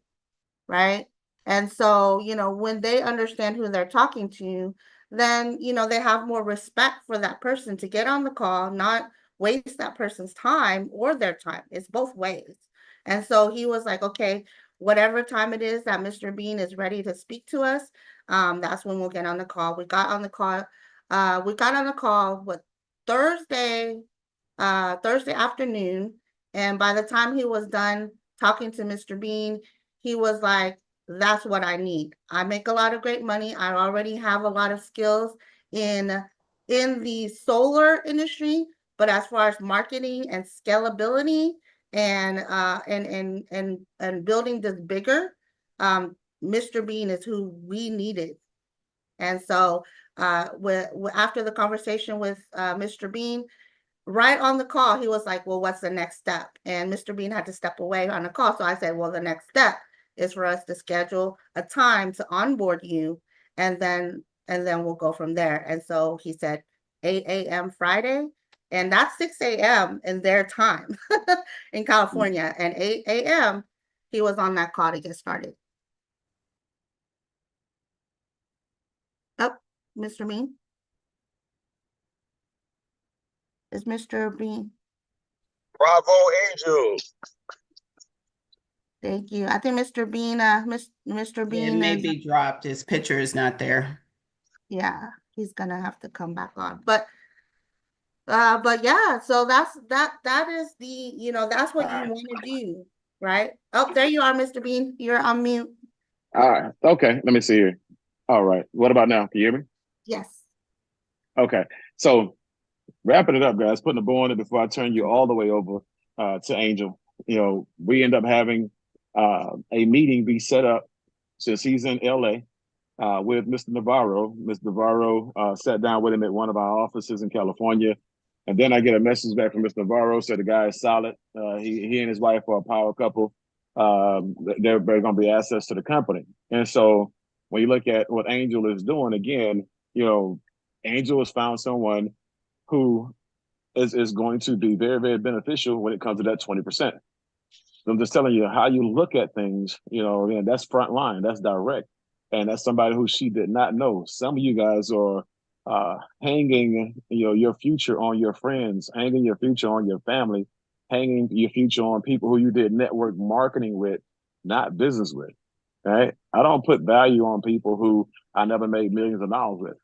right? And so, you know, when they understand who they're talking to, then, you know, they have more respect for that person to get on the call, not waste that person's time or their time. It's both ways. And so he was like, okay, whatever time it is that Mr. Bean is ready to speak to us, that's when we'll get on the call. We got on the call with Thursday afternoon. And by the time he was done talking to Mr. Bean, he was like, that's what I need. I make a lot of great money. I already have a lot of skills in the solar industry, but as far as marketing and scalability and building this bigger, Mr. Bean is who we needed. And so after the conversation with Mr. Bean, right on the call, he was like, well, what's the next step? And Mr. Bean had to step away on the call. So I said, well, the next step is for us to schedule a time to onboard you, and then we'll go from there. And so he said 8 a.m. Friday, and that's 6 a.m. in their time in California. And 8 a.m. he was on that call to get started. Oh, Mr. Bean? Is Mr. Bean? Bravo, Angel. Thank you. I think Mr. Bean, Mr. Bean It may is, be dropped. His picture is not there. yeah, he's gonna have to come back on. But yeah, so that is the, you know, that's what you want to do, right? Oh, there you are, Mr. Bean. You're on mute. All right. Okay. Let me see here. All right. What about now? Can you hear me? Yes. Okay. So wrapping it up, guys, putting a bow on it before I turn you all the way over to Angel. You know, we end up having a meeting be set up since he's in LA with Mr. Navarro. Mr. Navarro sat down with him at one of our offices in California. And then I get a message back from Mr. Navarro, said the guy is solid. He and his wife are a power couple. They're going to be assets to the company. And so when you look at what Angel is doing, again, you know, Angel has found someone who is going to be very, very beneficial when it comes to that 20%. So I'm just telling you how you look at things, you know, again, that's front line, that's direct. And that's somebody who she did not know. Some of you guys are hanging, you know, your future on your friends, hanging your future on your family, hanging your future on people who you did network marketing with, not business with. Right? I don't put value on people who I never made millions of dollars with.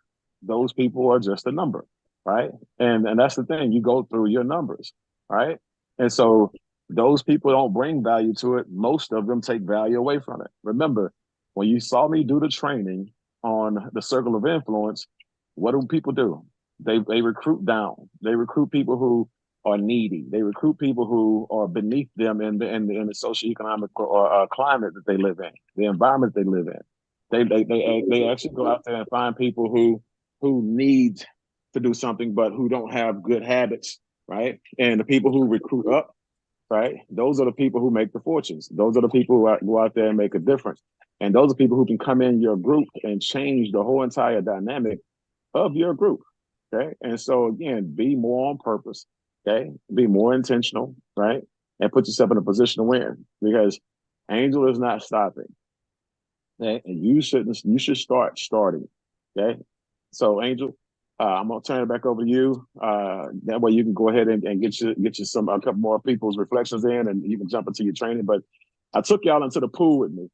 Those people are just a number, right? And that's the thing. You go through your numbers, right? And so those people don't bring value to it. Most of them take value away from it. Remember, when you saw me do the training on the circle of influence, what do people do? They recruit down. They recruit people who are needy. They recruit people who are beneath them in the socioeconomic climate that they live in, the environment they live in. They actually go out there and find people who need to do something but who don't have good habits, right? And the people who recruit up, right? Those are the people who make the fortunes. Those are the people who go out there and make a difference. And those are people who can come in your group and change the whole entire dynamic of your group. Okay. And so again, be more on purpose. Okay. Be more intentional, right? And put yourself in a position to win, because Angel is not stopping. Okay. And you should start starting. Okay. So Angel, I'm gonna turn it back over to you. That way you can go ahead and get you a couple more people's reflections in, and you can jump into your training. But I took y'all into the pool with me.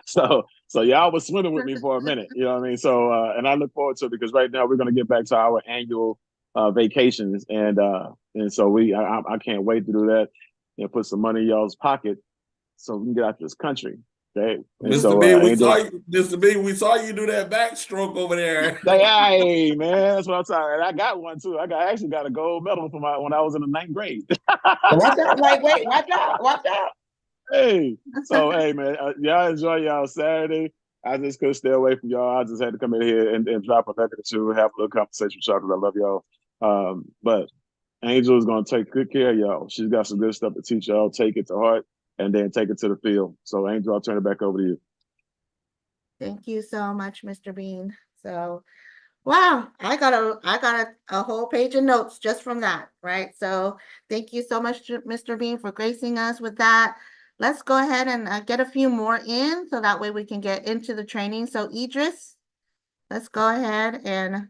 so y'all was swimming with me for a minute, you know what I mean? So and I look forward to it, because right now we're going to get back to our annual vacations, and so I can't wait to do that and put some money in y'all's pocket so we can get out of this country. Okay. And Mr. so, B, we saw you do that backstroke over there. hey man, that's what I'm talking about. I got one too. I actually got a gold medal from when I was in the 9th grade. Watch out, lightweight. Watch out. Hey, so hey man, y'all enjoy y'all Saturday. I just couldn't stay away from y'all. I just had to come in here and drop a nugget or two, have a little conversation with y'all, because I love y'all. But Angel is gonna take good care of y'all. She's got some good stuff to teach y'all. Take it to heart and then take it to the field. So Angel, I'll turn it back over to you. Thank you so much, Mr. Bean. So, wow, I got a whole page of notes just from that, right? So thank you so much, Mr. Bean, for gracing us with that. let's go ahead and get a few more in so that way we can get into the training. So Idris, let's go ahead and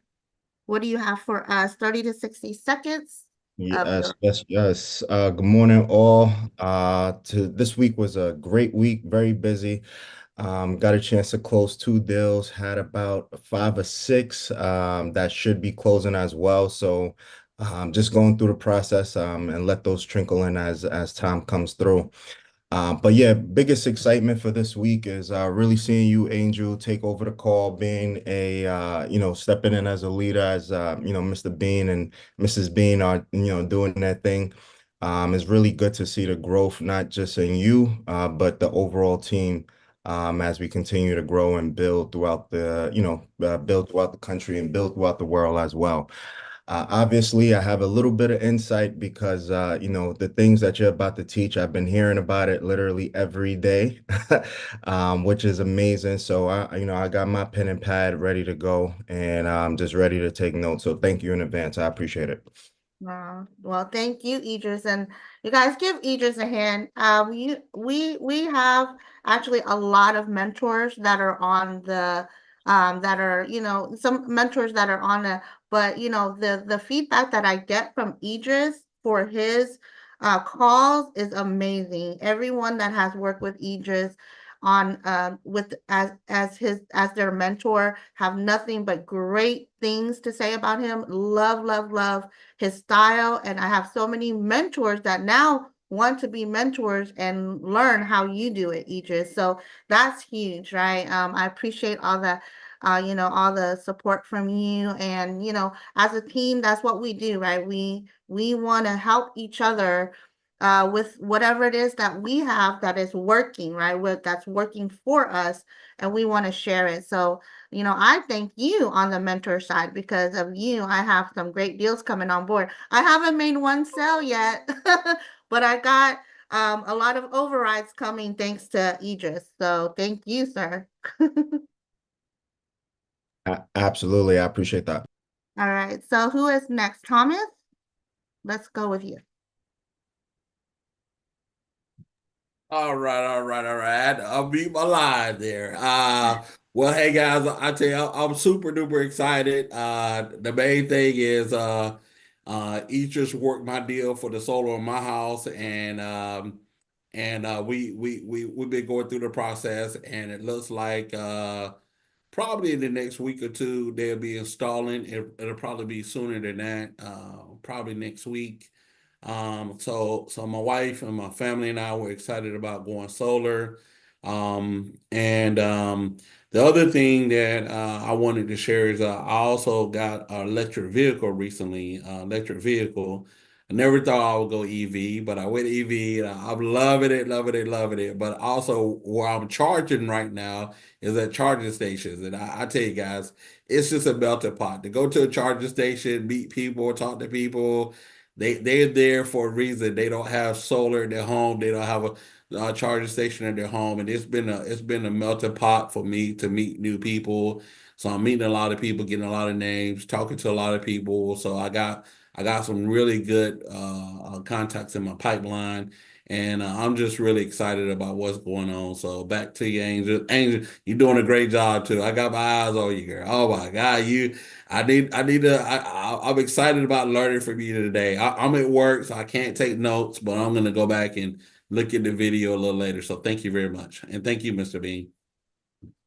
what do you have for us? 30 to 60 seconds of Yes, your yes, yes. Good morning, all. This week was a great week, very busy. Got a chance to close 2 deals, had about 5 or 6 that should be closing as well. So just going through the process and let those trickle in as time comes through. But yeah, biggest excitement for this week is really seeing you, Angel, take over the call, being stepping in as a leader, as Mr. Bean and Mrs. Bean are, doing their thing. It's really good to see the growth, not just in you, but the overall team, as we continue to grow and build throughout build throughout the country and build throughout the world as well. Obviously, I have a little bit of insight because, the things that you're about to teach, I've been hearing about it literally every day, which is amazing. So, I got my pen and pad ready to go and I'm just ready to take notes. So thank you in advance. I appreciate it. Well, thank you, Idris, and you guys give Idris a hand. We have actually a lot of mentors that are on the that are some mentors that are on it, but the feedback that I get from Idris for his calls is amazing. Everyone that has worked with Idris on with as their mentor have nothing but great things to say about him. Love his style, and I have so many mentors that now want to be mentors and learn how you do it, Idris. So that's huge, right? I appreciate all the all the support from you, and as a team, that's what we do, right? We want to help each other with whatever it is that we have that is working, right? That's working for us, and we want to share it. So I thank you on the mentor side. Because of you, I have some great deals coming on board. I haven't made one sale yet, but I got a lot of overrides coming thanks to Idris. So thank you, sir. Absolutely. I appreciate that. All right. So who is next? Thomas? Let's go with you. All right, all right, all right. I'll beat my line there. Well, hey guys, I tell you, I'm super duper excited. The main thing is each just worked my deal for the solar in my house, and we've been going through the process, and it looks like probably in the next week or two they'll be installing. It'll probably be sooner than that, probably next week. So my wife and my family and I were excited about going solar. And the other thing that I wanted to share is I also got an electric vehicle recently, electric vehicle. I never thought I would go EV, but I went EV and I'm loving it, loving it, loving it. But also where I'm charging right now is at charging stations. And I tell you guys, it's just a melting pot to go to a charging station, meet people, talk to people. They're there for a reason. They don't have solar in their home. They don't have a charging station in their home, and it's been a melting pot for me to meet new people. So I'm meeting a lot of people, getting a lot of names, talking to a lot of people. So I got some really good contacts in my pipeline, and I'm just really excited about what's going on. So back to you, Angel. Angel, you're doing a great job too. I got my eyes on you, girl. Oh my God, you. I'm excited about learning from you today. I'm at work, so I can't take notes, but I'm gonna go back and look at the video a little later. So thank you very much, and thank you, Mr. Bean.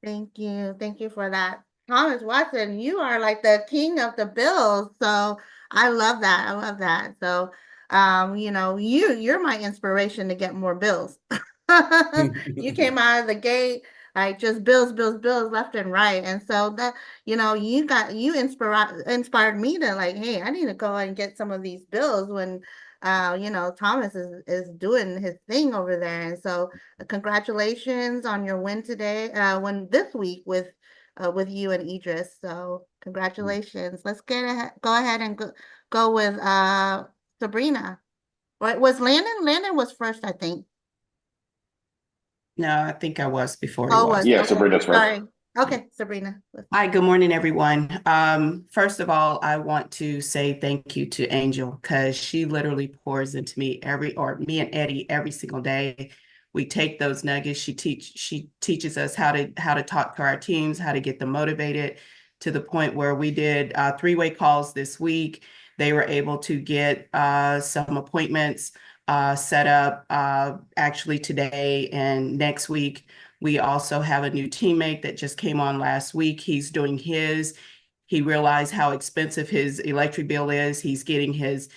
Thank you. Thank you for that. Thomas Watson, you are like the king of the bills. So I love that. I love that. So you're my inspiration to get more bills. You came out of the gate like just bills, bills, bills left and right. And so that, you inspired me to like, hey, I need to go and get some of these bills when Thomas is doing his thing over there. And so congratulations on your win today, win this week with you and Idris. So congratulations. Let's go ahead and go with Sabrina. Right? Was Landon? Landon was first, I think. No, I think I was before he Oh, was. Yeah, okay. Sabrina's first. Sorry. Okay, Sabrina. Hi, good morning, everyone. First of all, I want to say thank you to Angel because she literally pours into me me and Eddie every single day. We take those nuggets. She teaches us how to talk to our teams, how to get them motivated, to the point where we did 3-way calls this week. They were able to get some appointments set up actually today and next week. We also have a new teammate that just came on last week. He's doing his. He realized how expensive his electric bill is. He's getting his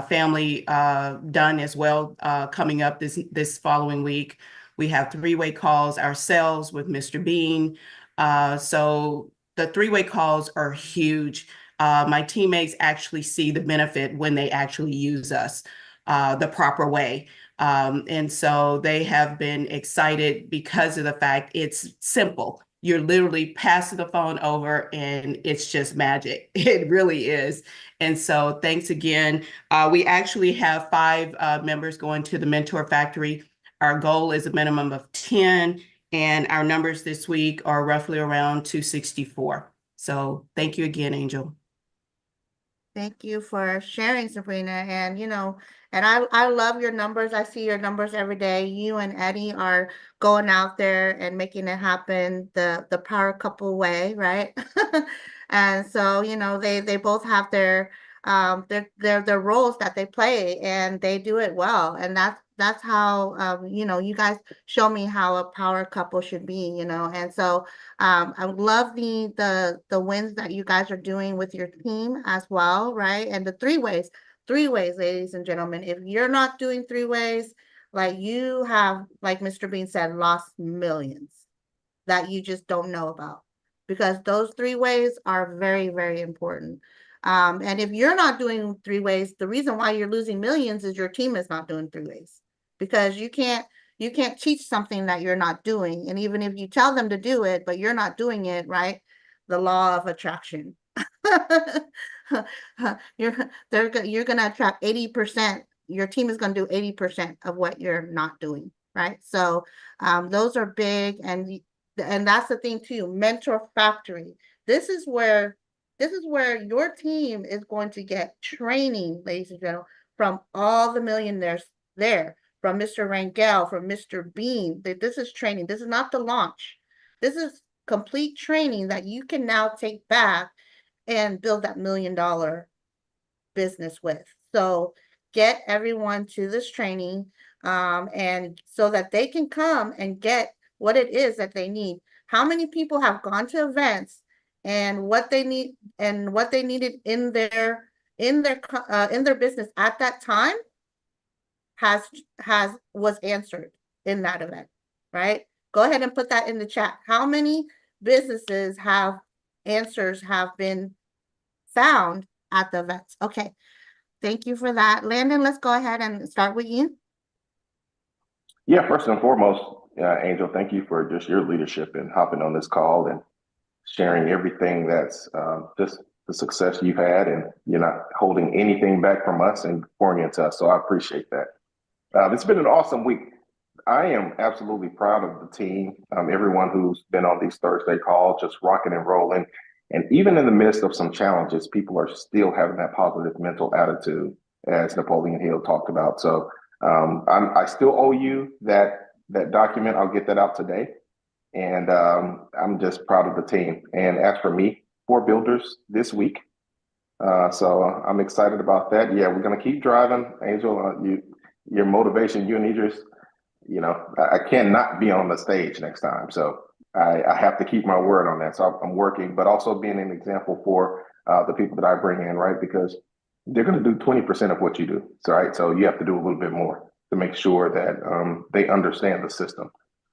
family done as well coming up this following week. We have 3-way calls ourselves with Mr. Bean. So the 3-way calls are huge. My teammates actually see the benefit when they actually use us the proper way. And so they have been excited because of the fact it's simple. You're literally passing the phone over and it's just magic. It really is. And so thanks again. We actually have 5 members going to the Mentor Factory. Our goal is a minimum of 10, and our numbers this week are roughly around 264. So thank you again, Angel. Thank you for sharing, Sabrina. And, and I love your numbers. I see your numbers every day. You and Eddie are going out there and making it happen the power couple way, right? And so, they both have their roles that they play, and they do it well. And that's how you guys show me how a power couple should be, and so I love the wins that you guys are doing with your team as well, right? And the 3-ways, ladies and gentlemen. If you're not doing 3-ways, like you have, like Mr. Bean said, lost millions that you just don't know about, because those 3-ways are very, very important. And if you're not doing 3-ways, the reason why you're losing millions is your team is not doing 3-ways, because you can't teach something that you're not doing. And even if you tell them to do it, but you're not doing it, right? The law of attraction. you're going to attract 80%. Your team is going to do 80% of what you're not doing, right? So those are big. And that's the thing too, Mentor Factory. This is where your team is going to get training, ladies and gentlemen, from all the millionaires there, from Mr. Rangel, from Mr. Bean. This is training. This is not the launch. This is complete training that you can now take back and build that $1 million business with. So get everyone to this training, and so that they can come and get what it is that they need. How many people have gone to events and what they need and what they needed in their business at that time was answered in that event, right? Go ahead and put that in the chat. How many businesses have answers have been found at the events? Okay, thank you for that. Landon, let's go ahead and start with you. Yeah, first and foremost, Angel, thank you for just your leadership and hopping on this call and sharing everything that's just the success you've had, and you're not holding anything back from us and pouring into us. So I appreciate that. It's been an awesome week. I am absolutely proud of the team, everyone who's been on these Thursday calls, just rocking and rolling. And even in the midst of some challenges, people are still having that positive mental attitude, as Napoleon Hill talked about. So I still owe you that document. I'll get that out today. And I'm just proud of the team. And as for me, 4 builders this week. So I'm excited about that. Yeah, we're going to keep driving. Angel, your motivation, you and Idris, I cannot be on the stage next time. So I have to keep my word on that. So I'm working, but also being an example for the people that I bring in, right? Because they're going to do 20% of what you do. So, right. So you have to do a little bit more to make sure that they understand the system.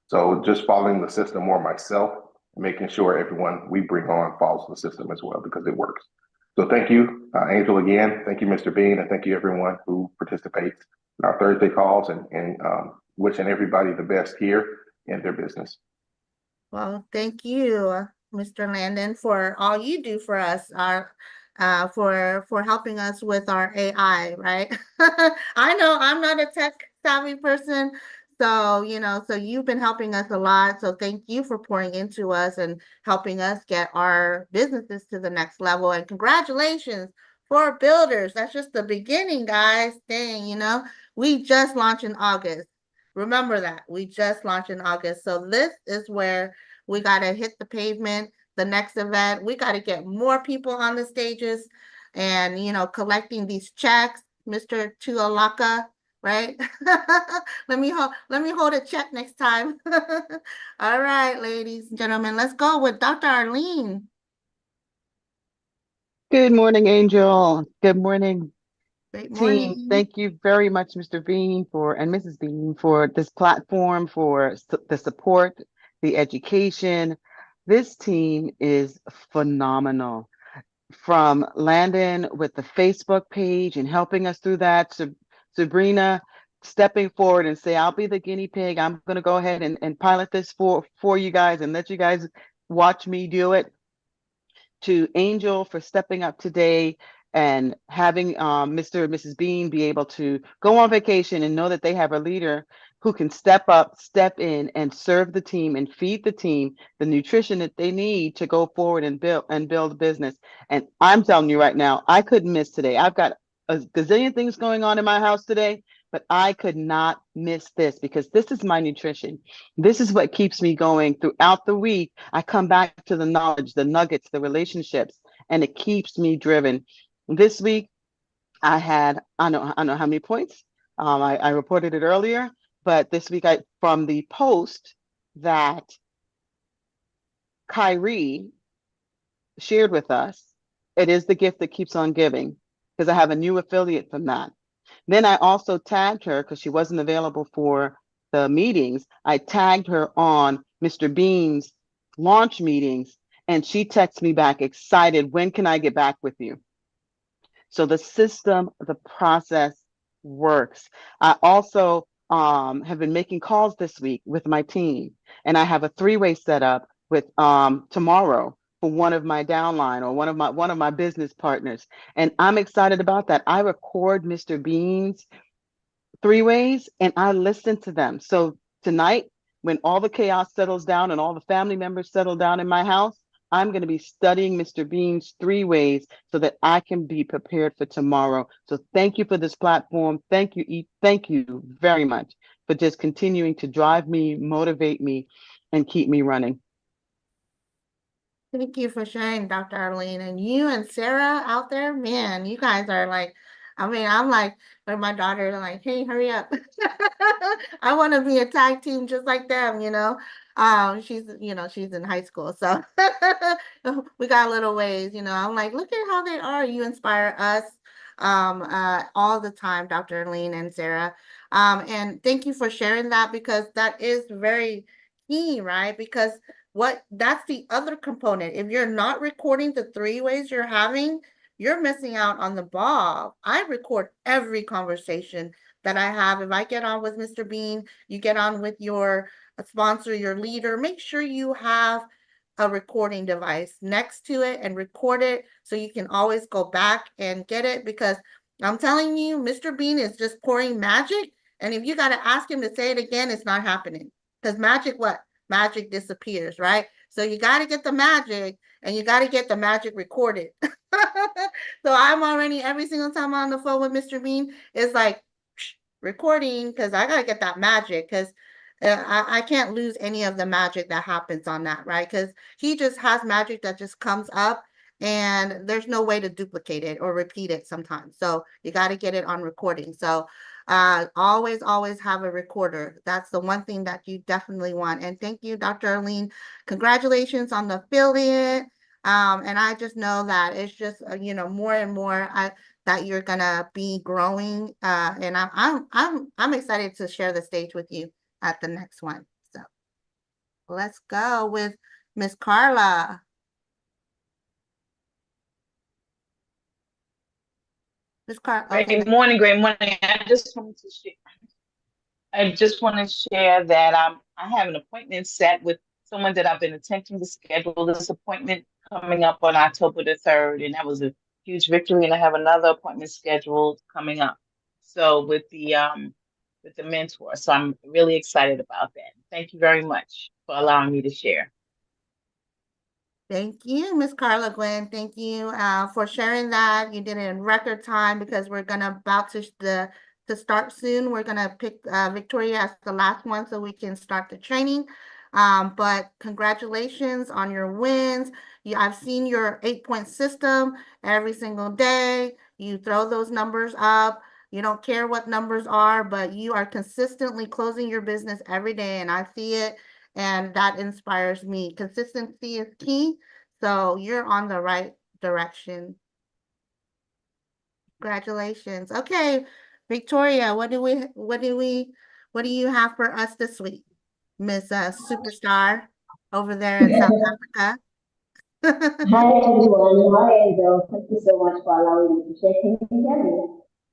So just following the system more myself, making sure everyone we bring on follows the system as well, because it works. So thank you, Angel, again. Thank you, Mr. Bean, and thank you everyone who participates in our Thursday calls, and wishing everybody the best here in their business. Well, thank you, Mr. Landon, for all you do for us, for helping us with our AI, right? I know I'm not a tech savvy person, so so you've been helping us a lot. So thank you for pouring into us and helping us get our businesses to the next level. And congratulations for builders. That's just the beginning, guys. Dang, we just launched in August. Remember that. We just launched in August. So this is where we got to hit the pavement. The next event, we got to get more people on the stages and, collecting these checks, Mr. Tualaka, right? Let me hold a check next time. All right, ladies and gentlemen, let's go with Dr. Arlene. Good morning, Angel. Good morning, Great team. morning. Thank you very much, Mr. Bean and Mrs. Bean for this platform, for the support, the education. This team is phenomenal. From Landon with the Facebook page and helping us through that, to Sabrina stepping forward and say, I'll be the guinea pig. I'm going to go ahead and pilot this for you guys and let you guys watch me do it. To Angel for stepping up today and having Mr. and Mrs. Bean be able to go on vacation and know that they have a leader who can step up, step in, and serve the team and feed the team the nutrition that they need to go forward and build a business. And I'm telling you right now, I couldn't miss today. I've got a gazillion things going on in my house today, but I could not miss this because this is my nutrition. This is what keeps me going throughout the week. I come back to the knowledge, the nuggets, the relationships, and it keeps me driven. This week, I had, I don't know how many points. I reported it earlier, but this week, from the post that Kyrie shared with us, it is the gift that keeps on giving, because I have a new affiliate from that. Then I also tagged her because she wasn't available for the meetings. I tagged her on Mr. Bean's launch meetings, and she texted me back excited, when can I get back with you? So the system, the process works. I also have been making calls this week with my team, and I have a 3-way set up with tomorrow for one of my downline or one of my business partners. And I'm excited about that. I record Mr. Bean's 3-ways and I listen to them. So tonight, when all the chaos settles down and all the family members settle down in my house, I'm going to be studying Mr. Bean's 3-ways so that I can be prepared for tomorrow. So thank you for this platform. Thank you very much for just continuing to drive me, motivate me, and keep me running. Thank you for sharing, Dr. Arlene. And you and Sarah out there, man, you guys are like, I'm like, with my daughter, like, hey, hurry up. I want to be a tag team just like them, she's in high school. So we got a little ways, I'm like, look at how they are. You inspire us all the time, Dr. Arlene and Sarah. And thank you for sharing that, because that is very key, right? Because that's the other component. If you're not recording the 3-ways you're having, you're missing out on the ball. I record every conversation that I have. If I get on with Mr. Bean, you get on with your sponsor, your leader, make sure you have a recording device next to it and record it so you can always go back and get it, because I'm telling you, Mr. Bean is just pouring magic. And if you got to ask him to say it again, it's not happening, because magic disappears, right? So you got to get the magic, and you got to get the magic recorded. So I'm already, every single time I'm on the phone with Mr. Bean, it's like recording, because I got to get that magic, because I can't lose any of the magic that happens on that, right? Because he just has magic that just comes up, and there's no way to duplicate it or repeat it sometimes. So you got to get it on recording. So always have a recorder. That's the one thing that you definitely want. And thank you, Dr. Arlene. Congratulations on the affiliate. And I just know that it's just more and more that you're gonna be growing. And I'm excited to share the stage with you at the next one. So let's go with Miss Carla. Miss Carla. Okay. Great morning, great morning. I just want to share that I have an appointment set with someone that I've been attempting to schedule this appointment coming up on October the 3rd, and that was a huge victory. And I have another appointment scheduled coming up. So with the mentor. So I'm really excited about that. Thank you very much for allowing me to share. Thank you, Miss Carla Gwen. Thank you for sharing that. You did it in record time, because we're about to to start soon. We're gonna pick Victoria as the last one so we can start the training. But congratulations on your wins. I've seen your 8-point system every single day. You throw those numbers up. You don't care what numbers are, but you are consistently closing your business every day, and I see it, and that inspires me. Consistency is key, so you're on the right direction. Congratulations. Okay, Victoria, what do you have for us this week, Miss Superstar over there in South Africa? Hi everyone. Hi Angel. Thank you so much for allowing me to share. Can you hear me?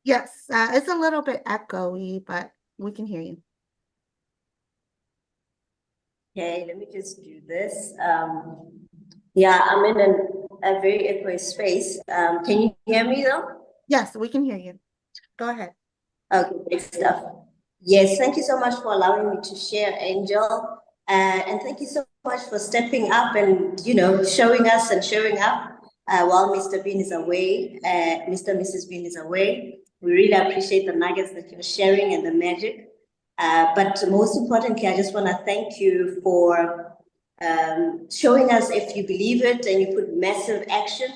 Yes, it's a little bit echoey, but we can hear you. Okay, let me just do this. Yeah, I'm in a very echoey space. Can you hear me though? Yes, we can hear you. Go ahead. Okay, great stuff. Yes, thank you so much for allowing me to share, Angel. And thank you so much for stepping up and, showing us and showing up while Mr. Bean is away, Mr. and Mrs. Bean is away. We really appreciate the nuggets that you're sharing and the magic. But most importantly, I just want to thank you for showing us if you believe it and you put massive action,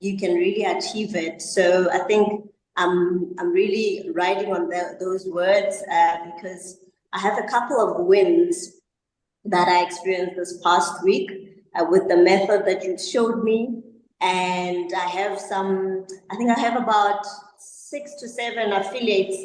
you can really achieve it. So I think I'm really riding on those words because I have a couple of wins that I experienced this past week with the method that you showed me. And I have I think I have about 6 to 7 affiliates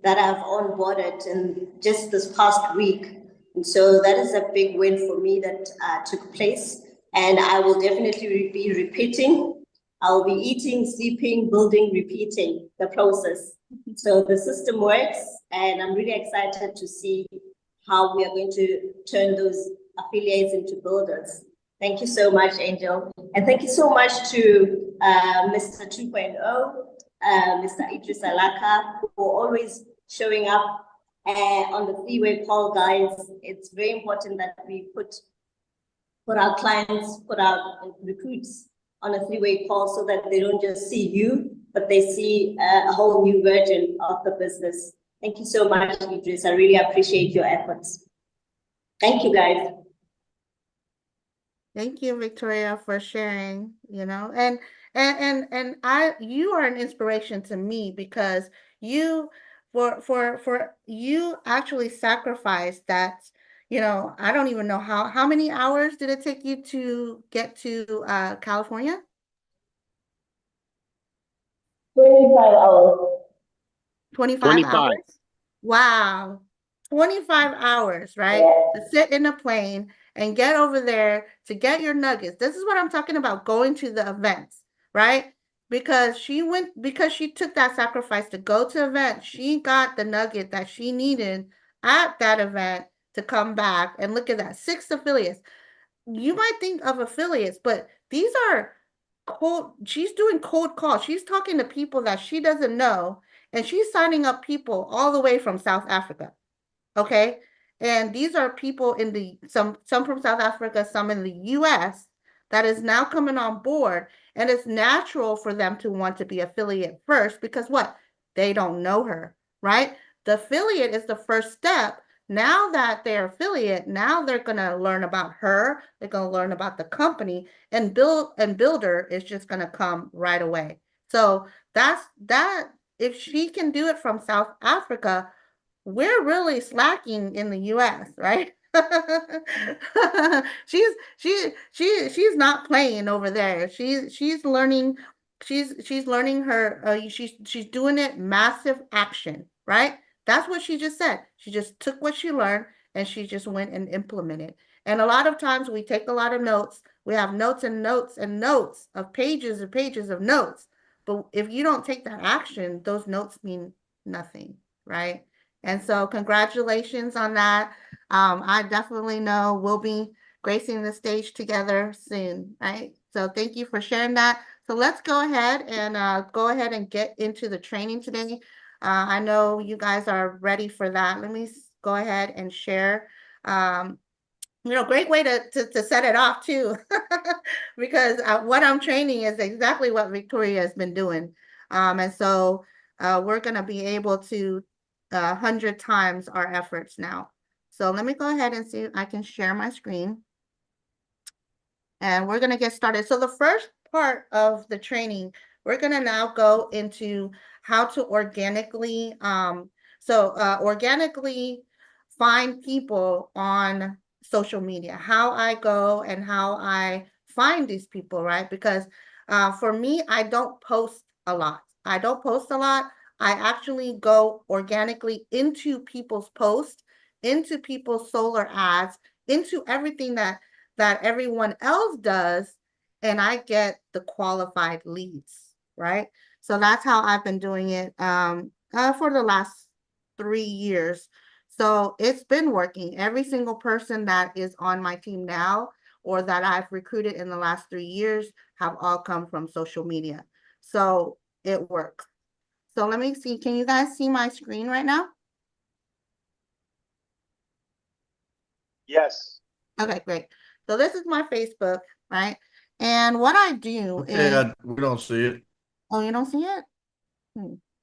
that I've onboarded in just this past week. And so that is a big win for me that took place. And I will definitely be repeating. I'll be eating, sleeping, building, repeating the process. So the system works, and I'm really excited to see how we are going to turn those affiliates into builders. Thank you so much, Angel. And thank you so much to Mr. 2.0, Mr. Idris Alaka, for always showing up on the three-way call, guys. It's very important that we put our clients, put our recruits on a three-way call so that they don't just see you, but they see a whole new version of the business. Thank you so much, Idris. I really appreciate your efforts. Thank you, guys. Thank you, Victoria, for sharing, and you are an inspiration to me because you for you actually sacrificed that, I don't even know how many hours did it take you to get to California? 25 hours. 25 hours? Wow. 25 hours, right? Yeah. To sit in a plane and get over there to get your nuggets. This is what I'm talking about, going to the events, right? Because she took that sacrifice to go to event. She got the nugget that she needed at that event to come back. And look at that, 6 affiliates. You might think of affiliates, but these are she's doing cold calls. She's talking to people that she doesn't know, and she's signing up people all the way from South Africa. Okay. And these are people in some from South Africa, some in the US that is now coming on board. And it's natural for them to want to be affiliate first because what? They don't know her, right? The affiliate is the first step. Now that they're affiliate, now they're going to learn about her. They're going to learn about the company, and builder is just going to come right away. So that's that. If she can do it from South Africa, we're really slacking in the US, right? she's not playing over there. She's learning she's doing it massive action, right? That's what she just said. She just took what she learned and she just went and implemented. And a lot of times we take a lot of notes. We have notes and notes and notes of pages and pages of notes. But if you don't take that action, those notes mean nothing, right? And so congratulations on that. I definitely know we'll be gracing the stage together soon, right? So thank you for sharing that. So let's go ahead and get into the training today. I know you guys are ready for that. Let me go ahead and share. Great way to set it off too, because what I'm training is exactly what Victoria has been doing. And so we're going to be able to 100 times our efforts now. So let me go ahead and see if I can share my screen. And we're going to get started. So the first part of the training, we're going to now go into how to organically, organically find people on social media, how I go and how I find these people, right? Because for me, I don't post a lot. I don't post a lot. I actually go organically into people's posts, into people's solar ads, into everything that everyone else does, and I get the qualified leads, right? So that's how I've been doing it for the last 3 years. So it's been working. Every single person that is on my team now or that I've recruited in the last 3 years have all come from social media. So it works. So let me see. Can you guys see my screen right now? Yes. Okay, great. So this is my Facebook, right? And what I do is, Okay, we don't see it. oh, you don't see it?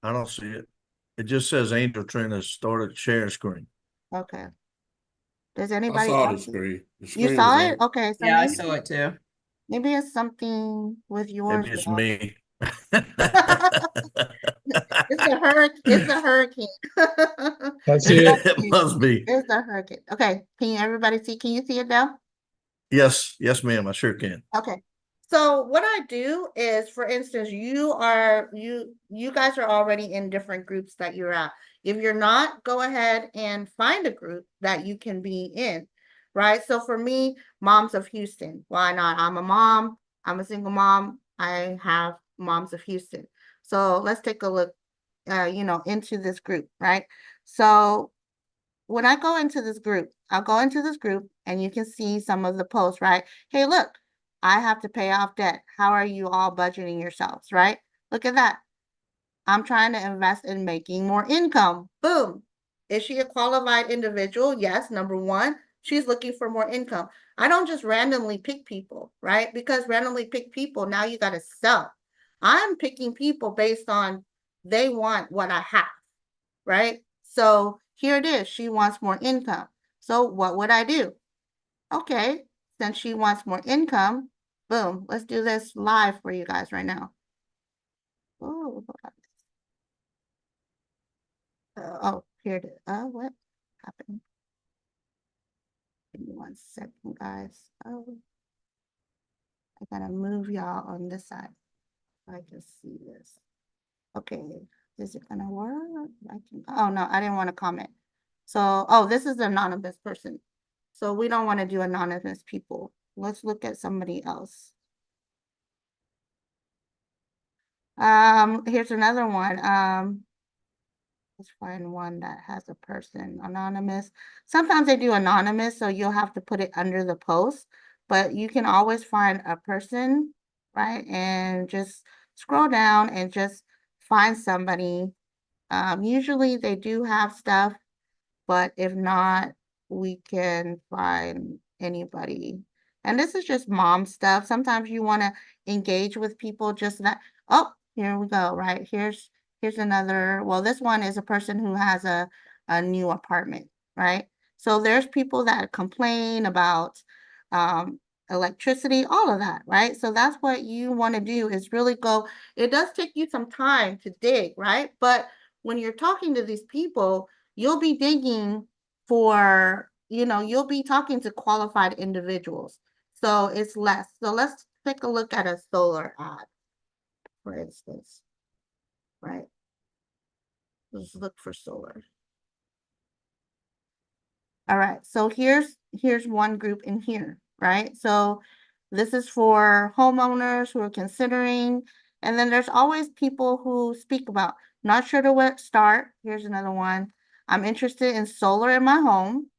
I don't see it. It just says Angel Trina started sharing screen. Okay. Does I anybody saw the else? screen. The You screen was saw it? up. Okay, so Yeah, I saw it too. maybe it's something with yours. Maybe it's Bill. me. It's the hurricane. That's it. It must be. It's the hurricane. Okay, can everybody see? Can you see it now? Yes, ma'am. I sure can. Okay. So what I do is, for instance, you guys are already in different groups that you're at. If you're not, go ahead and find a group that you can be in, right? So for me, Moms of Houston, why not? I'm a mom, I'm a single mom, I have Moms of Houston. So let's take a look, into this group, right? So when I go into this group, I'll go into this group and you can see some of the posts, right? Hey, look, I have to pay off debt. How are you all budgeting yourselves, right? Look at that. I'm trying to invest in making more income. Boom. Is she a qualified individual? Yes, number one. She's looking for more income. I don't just randomly pick people, right? Because randomly pick people, now you got to sell. I'm picking people based on they want what I have, right? So here it is. She wants more income. So what would I do? Okay, since she wants more income, boom, let's do this live for you guys right now. Oh, here it is. What happened? Give me 1 second, guys. Oh, I gotta move y'all on this side so I can see this. Okay, is it gonna work? Oh no, I didn't want to comment. So, this is an anonymous person. So we don't want to do anonymous people. Let's look at somebody else. Here's another one. Let's find one that has a person anonymous. Sometimes they do anonymous, so you'll have to put it under the post, but you can always find a person, right? And just scroll down and just find somebody. Usually they do have stuff, but if not, we can find anybody. And this is just mom stuff. Sometimes you want to engage with people just that. Oh, here we go, right? Here's another. Well, this one is a person who has a new apartment, right? So there's people that complain about electricity, all of that, right? So that's what you want to do is really go. It does take you some time to dig, right? But when you're talking to these people, you'll be digging for, you'll be talking to qualified individuals. So it's less. So let's take a look at a solar ad, for instance, right? Let's look for solar. All right, so here's one group in here, right? So this is for homeowners who are considering, and then there's always people who speak about, not sure to where to start. Here's another one. I'm interested in solar in my home,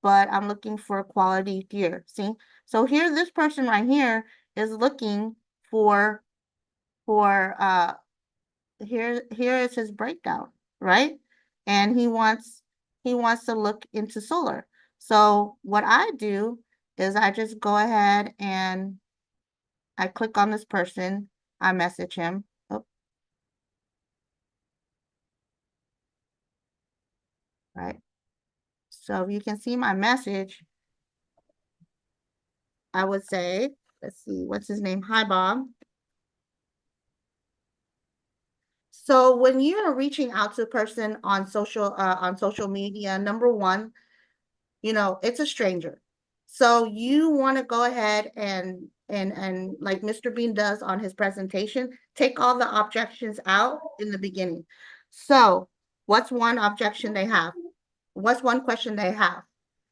but I'm looking for quality gear. See? So here, this person right here is looking for here is his breakdown, right? And he wants to look into solar. So what I do is I just go ahead and I click on this person, I message him. Oh. right? So if you can see my message, I would say, let's see, what's his name? Hi, Bob. So when you're reaching out to a person on social media, number one, you know, it's a stranger. So you want to go ahead and like Mr. Bean does on his presentation, take all the objections out in the beginning. So what's one objection they have? What's one question they have?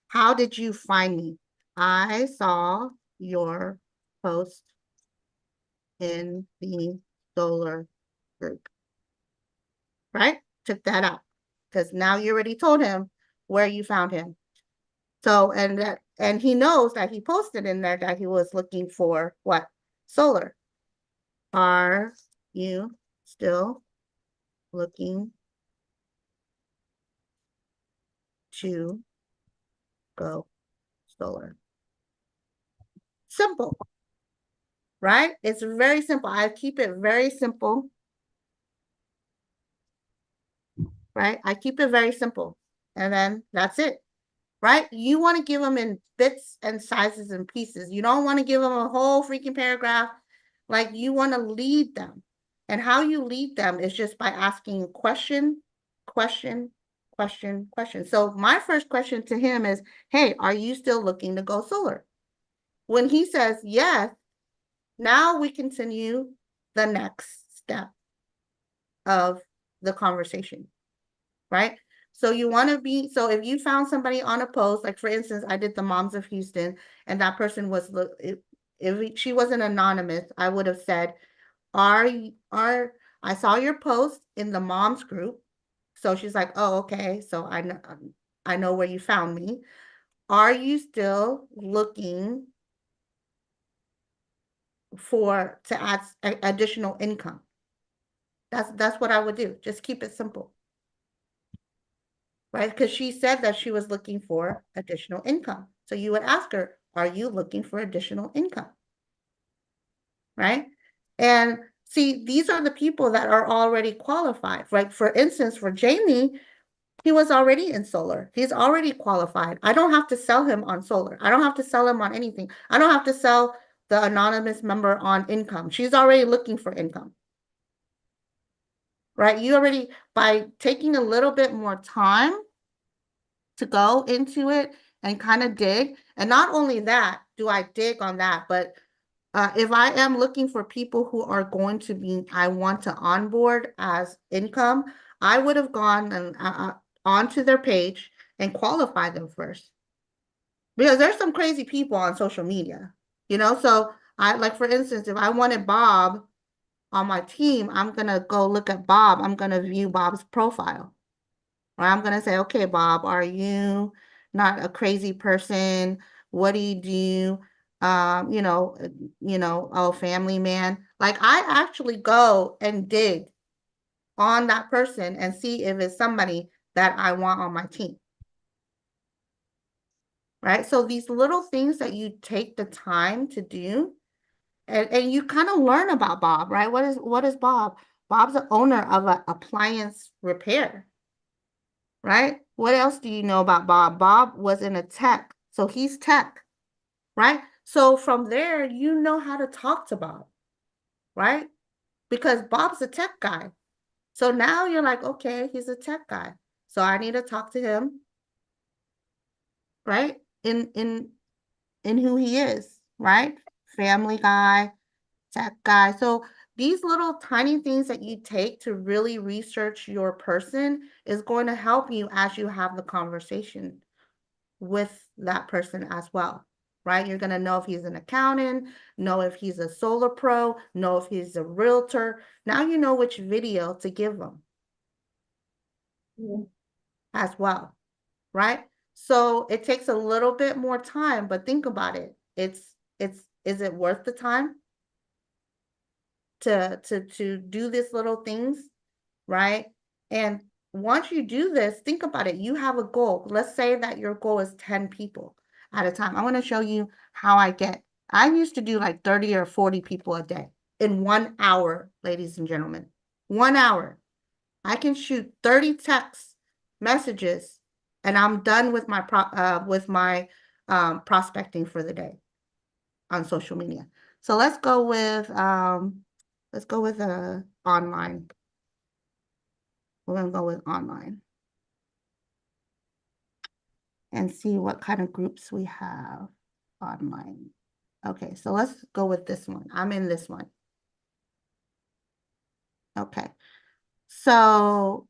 How did you find me? I saw your post in the solar group, right? Took that out because now you already told him where you found him. So, and he knows that he posted in there that he was looking for what? Solar. Are you still looking to go solar? Simple, right? It's very simple. I keep it very simple, right? I keep it very simple. And then that's it, right? You want to give them in bits and sizes and pieces. You don't want to give them a whole freaking paragraph. Like you want to lead them. And how you lead them is just by asking question, question, question, question. So my first question to him is, hey, are you still looking to go solar? When he says yes, now we continue the next step of the conversation, right? So you want to be, so if you found somebody on a post, like for instance, I did the Moms of Houston, and that person was, if she wasn't anonymous, I would have said, I saw your post in the moms group. So she's like, oh, okay. So I know where you found me. Are you still looking to add additional income? That's what I would do. Just keep it simple. Right? Because she said that she was looking for additional income. So you would ask her, are you looking for additional income? Right? And see, these are the people that are already qualified. Right? For instance, for Jamie, he was already in solar. He's already qualified. I don't have to sell him on solar. I don't have to sell him on anything. I don't have to sell the anonymous member on income. She's already looking for income. Right? You already, by taking a little bit more time to go into it and kind of dig. And not only that, do I dig on that, but if I am looking for people who are going to be, I want to onboard as income, I would have gone and onto their page and qualify them first. Because there's some crazy people on social media, you know? So I, like, for instance, if I wanted Bob on my team, I'm going to go look at Bob. I'm going to view Bob's profile. Or I'm going to say, okay, Bob, are you not a crazy person? What do you do? Oh, family man. Like I actually go and dig on that person and see if it's somebody that I want on my team. Right? So these little things that you take the time to do, and you kind of learn about Bob, right? What is Bob? Bob's the owner of an appliance repair. Right? What else do you know about Bob? Bob was in a tech, so he's tech, right? So from there, you know how to talk to Bob, right? Because Bob's a tech guy. So now you're like, okay, he's a tech guy. So I need to talk to him, right? In who he is, right? Family guy, tech guy. So these little tiny things that you take to really research your person is going to help you as you have the conversation with that person as well, right? You're going to know if he's an accountant, know if he's a solar pro, know if he's a realtor. Now you know which video to give them as well, right? So it takes a little bit more time, but think about it. Is it worth the time to do these little things, right? And once you do this, think about it. You have a goal. Let's say that your goal is 10 people at a time. I want to show you how I used to do like 30 or 40 people a day in 1 hour, ladies and gentlemen. 1 hour. I can shoot 30 text messages And I'm done with my prospecting for the day on social media. So let's go with online. We're gonna go with online and see what kind of groups we have online. Okay, so let's go with this one. I'm in this one. Okay, so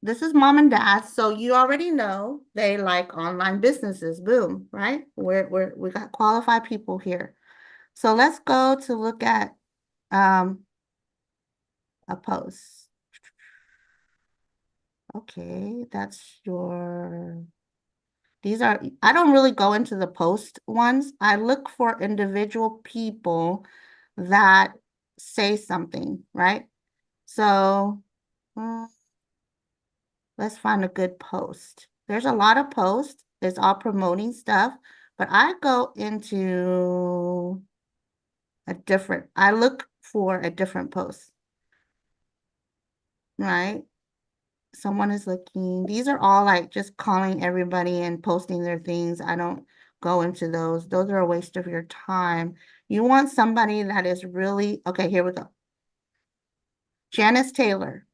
this is mom and dad. So you already know they like online businesses. Boom, right? We got qualified people here. So let's go to look at a post. Okay, that's your, these are, I don't really go into the post ones. I look for individual people that say something, right? So let's find a good post. There's a lot of posts. It's all promoting stuff, but I go into I look for a different post, right? Someone is looking, these are all like just calling everybody and posting their things. I don't go into those. Those are a waste of your time. You want somebody that is really, okay, here we go. Janice Tyler,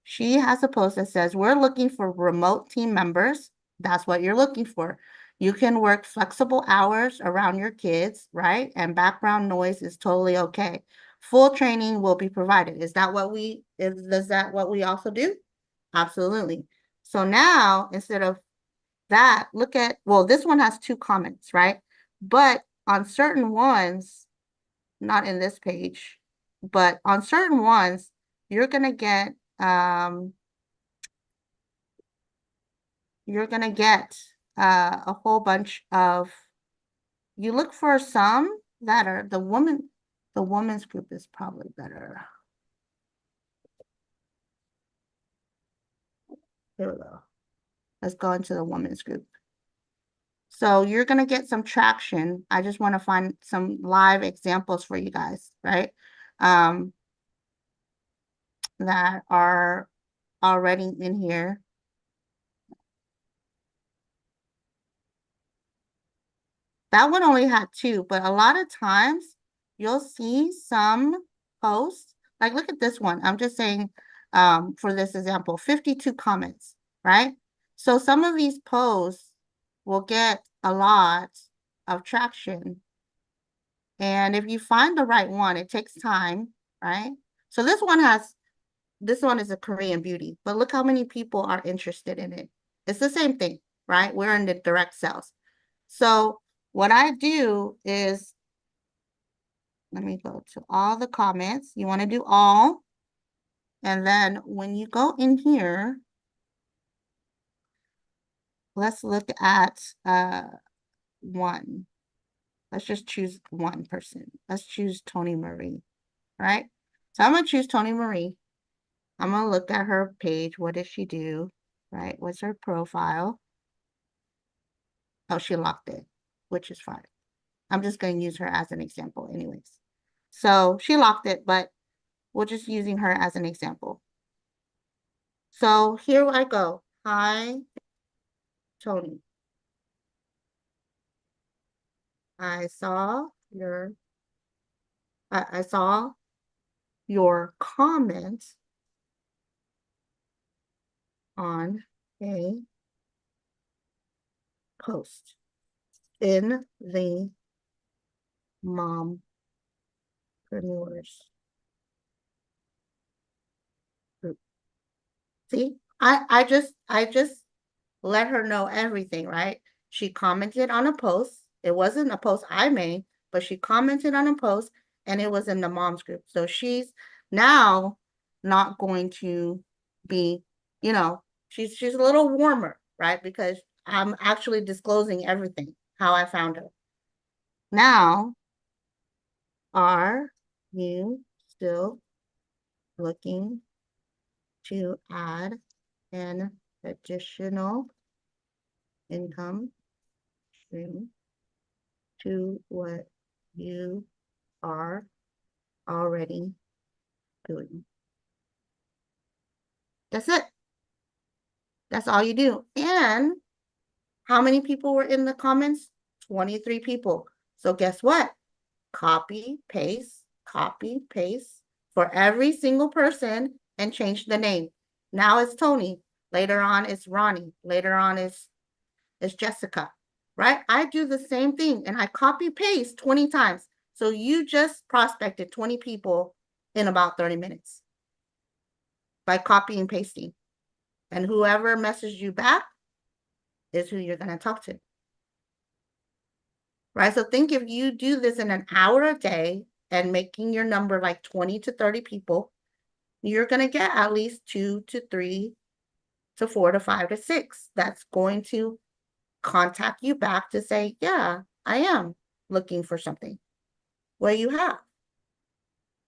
she has a post that says, we're looking for remote team members. That's what you're looking for. You can work flexible hours around your kids, right? And background noise is totally okay. Full training will be provided. Is that what we also do? Absolutely. So now, instead of that, look at, well, this one has 2 comments, right? But on certain ones, not in this page, but on certain ones, you're gonna get a whole bunch of, you look for some that are the women's group is probably better. Here we go. Let's go into the women's group. So you're gonna get some traction. I just want to find some live examples for you guys, right? That are already in here. That one only had 2, but a lot of times you'll see some posts, like look at this one. I'm just saying, for this example, 52 comments, right? So some of these posts will get a lot of traction. And if you find the right one, it takes time, right? So this one is a Korean beauty, but look how many people are interested in it. It's the same thing, right? We're in the direct sales. So what I do is, let me go to all the comments. You want to do all. And then when you go in here, let's look at one. Let's just choose one person. Let's choose Tony Marie, right? So I'm going to choose Tony Marie. I'm going to look at her page. What does she do, right? What's her profile? Oh, she locked it, which is fine. I'm just going to use her as an example anyways. So she locked it, but we're just using her as an example. So here I go. Hi, Tony. I saw your comment on a post in the mompreneurs group. See, I just let her know everything, right? She commented on a post. It wasn't a post I made, but she commented on a post and it was in the mom's group. So she's now not going to be, she's a little warmer, right? Because I'm actually disclosing everything, how I found her. Now, are you still looking to add an additional income stream to what you are already doing? That's it. That's all you do. And how many people were in the comments? 23 people. So guess what? Copy, paste for every single person and change the name. Now it's Tony. Later on, it's Ronnie. Later on, it's Jessica, right? I do the same thing and I copy paste 20 times. So you just prospected 20 people in about 30 minutes by copying and pasting. And whoever messaged you back is who you're going to talk to. Right? So think if you do this in an hour a day and making your number like 20 to 30 people, you're going to get at least 2 to 3 to 4 to 5 to 6 that's going to contact you back to say, yeah, I am looking for something. Well, you have.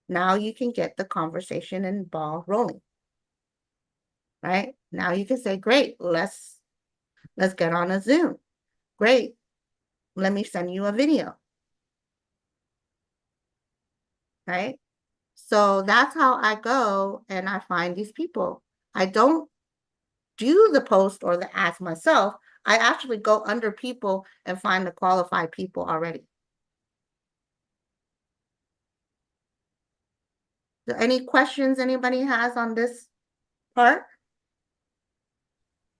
Now you can get the conversation and ball rolling. Right? Now you can say, great, let's get on a Zoom. Great. Let me send you a video. Right? So that's how I go and I find these people. I don't do the post or the ads myself. I actually go under people and find the qualified people already. So any questions anybody has on this part?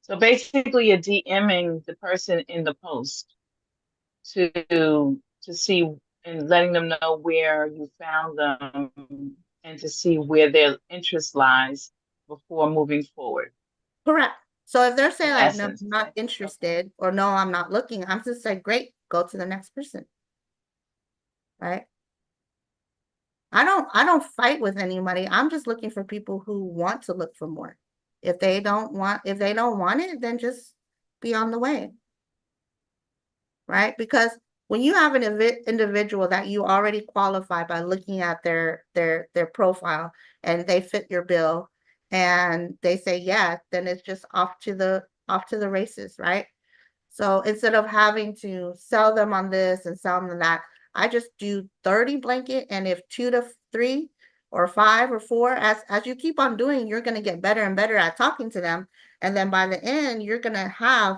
So basically, you're DMing the person in the post to see and letting them know where you found them and to see where their interest lies before moving forward. Correct. So if they're saying In like, no, I'm essence. not interested, or no, I'm not looking, I'm just like, great, go to the next person. Right? I don't fight with anybody. I'm just looking for people who want to look for more. If they don't want it, then just be on the way. Right? Because when you have an individual that you already qualify by looking at their profile and they fit your bill and they say yeah, then it's just off to the races, right? So instead of having to sell them on this and sell them on that, I just do 30 blanket, and if 2 to 3 or 5 or 4, as you keep on doing, you're going to get better and better at talking to them, and then by the end, you're going to have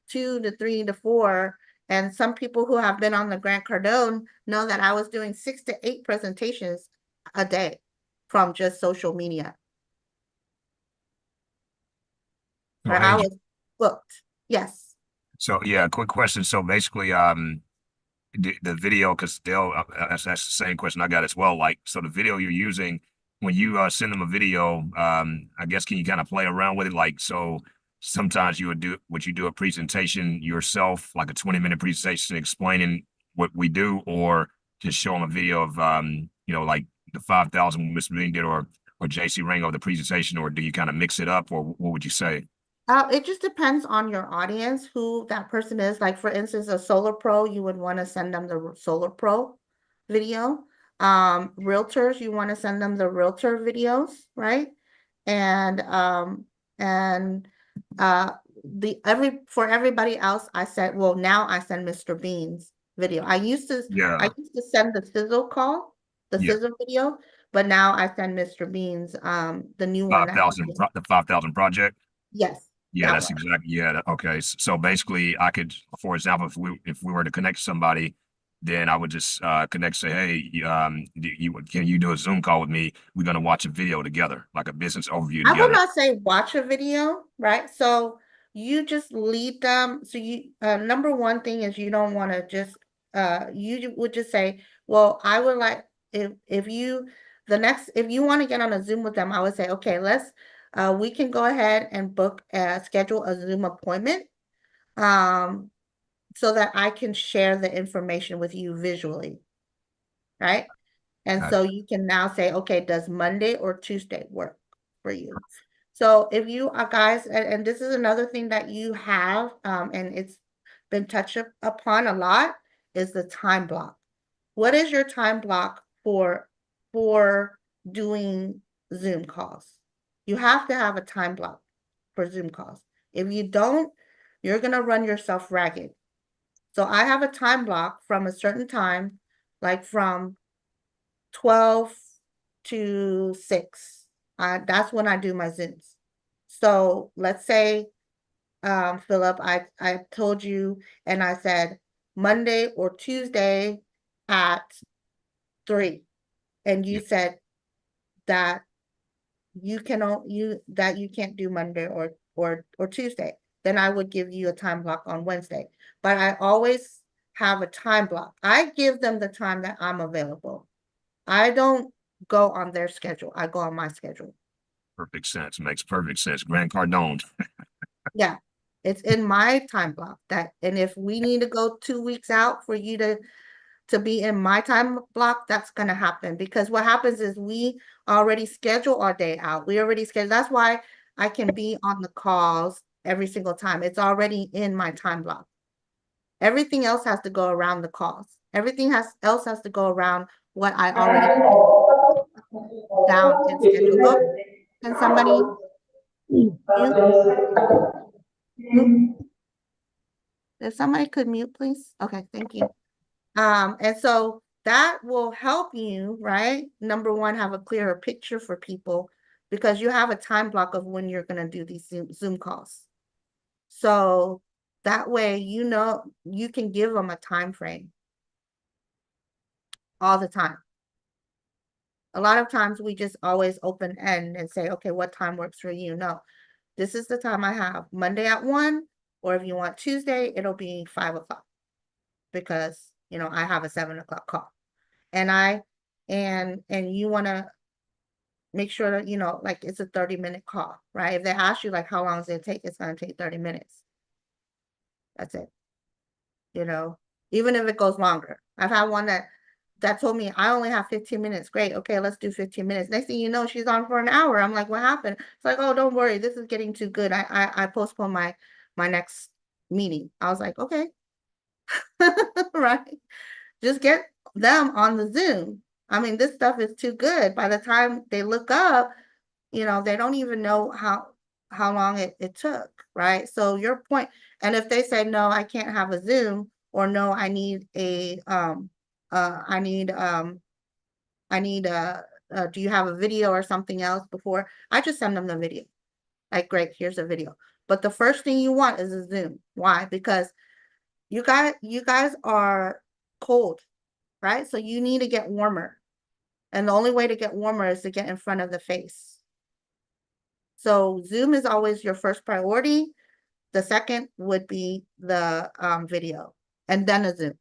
2 to 3 to 4. And some people who have been on the Grant Cardone know that I was doing 6 to 8 presentations a day from just social media. Well, Or I was booked. Yes. So yeah, quick question. So basically, the video, because they'll that's the same question I got as well. Like, so the video you're using when you send them a video, I guess can you kind of play around with it? Like, so sometimes would you do a presentation yourself, like a 20-minute presentation explaining what we do, or just show them a video of like the 5,000 Mr. Bean did, or JC Rango the presentation, or do you kind of mix it up, or what would you say? It just depends on your audience, who that person is. Like, for instance, a solar pro, you would want to send them the solar pro video. Realtors, you want to send them the realtor videos, right? And for everybody else, I said, well, now I send Mr. Bean's video. I used to send the sizzle call, the sizzle video, but now I send Mr. Bean's the new one. 5,000, the 5,000 project. Yes. Yeah, that's exactly. Okay. So basically, I could, for example, if we were to connect somebody, then I would just connect, say, hey, can you do a Zoom call with me? We're gonna watch a video together, like a business overview I would together. not say watch a video, right? So you just lead them. So you number one thing is you don't want to just you would just say, well, I would like if you want to get on a Zoom with them, I would say, okay, we can go ahead and schedule a Zoom appointment so that I can share the information with you visually, right? And so you can now say, okay, does Monday or Tuesday work for you? So if you are guys, and this is another thing that you have, and it's been touched upon a lot, is the time block. What is your time block for doing Zoom calls? You have to have a time block for Zoom calls. If you don't, you're going to run yourself ragged. So I have a time block from a certain time, like from 12 to 6. That's when I do my Zooms. So let's say Philip, I told you, and I said Monday or Tuesday at 3, and you Yep. said that you can't do Monday or Tuesday. Then I would give you a time block on Wednesday. But I always have a time block. I give them the time that I'm available. I don't go on their schedule. I go on my schedule. Perfect sense. Makes perfect sense. Grant Cardone. Yeah. It's in my time block that, and if we need to go 2 weeks out for you to be in my time block, that's going to happen, because what happens is we already schedule our day out. We already schedule. That's why I can be on the calls every single time. It's already in my time block. Everything else has to go around the calls. Everything else has to go around what I already down and schedule. Oh, can somebody mute? If somebody could mute, please. Okay, thank you. And so that will help you, right? Number one, have a clearer picture for people, because you have a time block of when you're going to do these Zoom calls. So that way, you know, you can give them a time frame all the time. A lot of times we just always open end and say, okay, what time works for you? No, this is the time I have, Monday at 1, or if you want Tuesday, it'll be 5 o'clock, because, you know, I have a 7 o'clock call. And you want to make sure that, you know, like it's a 30-minute call, right? If they ask you like, how long does it take? It's going to take 30 minutes. That's it. You know, even if it goes longer. I've had one that told me I only have 15 minutes. Great. Okay, let's do 15 minutes. Next thing you know, she's on for an hour. I'm like, what happened? It's like, oh, don't worry. This is getting too good. I postponed my next meeting. I was like, okay. Right. Just get them on the Zoom. I mean, this stuff is too good. By the time they look up, you know, they don't even know how long it took, right? So your point, and if they say, no, I can't have a Zoom, or no, I need do you have a video or something else before? I just send them the video. Like, great, here's a video. But the first thing you want is a Zoom. Why? Because you guys are cold, right? So you need to get warmer. And the only way to get warmer is to get in front of the face. So Zoom is always your first priority. The second would be the video, and then a Zoom.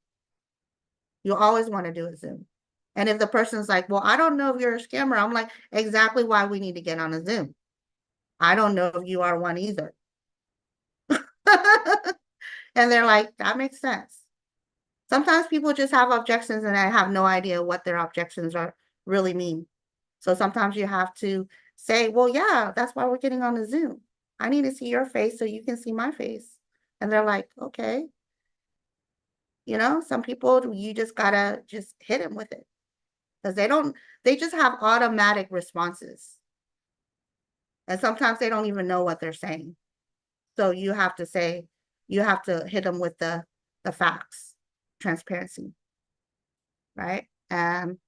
You always want to do a Zoom. And if the person's like, well, I don't know if you're a scammer, I'm like, exactly why we need to get on a Zoom. I don't know if you are one either. And they're like, that makes sense. Sometimes people just have objections and I have no idea what their objections are really mean. So sometimes you have to say, well, yeah, that's why we're getting on the Zoom. I need to see your face so you can see my face. And they're like, okay. You know, some people, you just gotta just hit them with it, because they just have automatic responses. And sometimes they don't even know what they're saying. So you have to hit them with the facts, transparency, right? And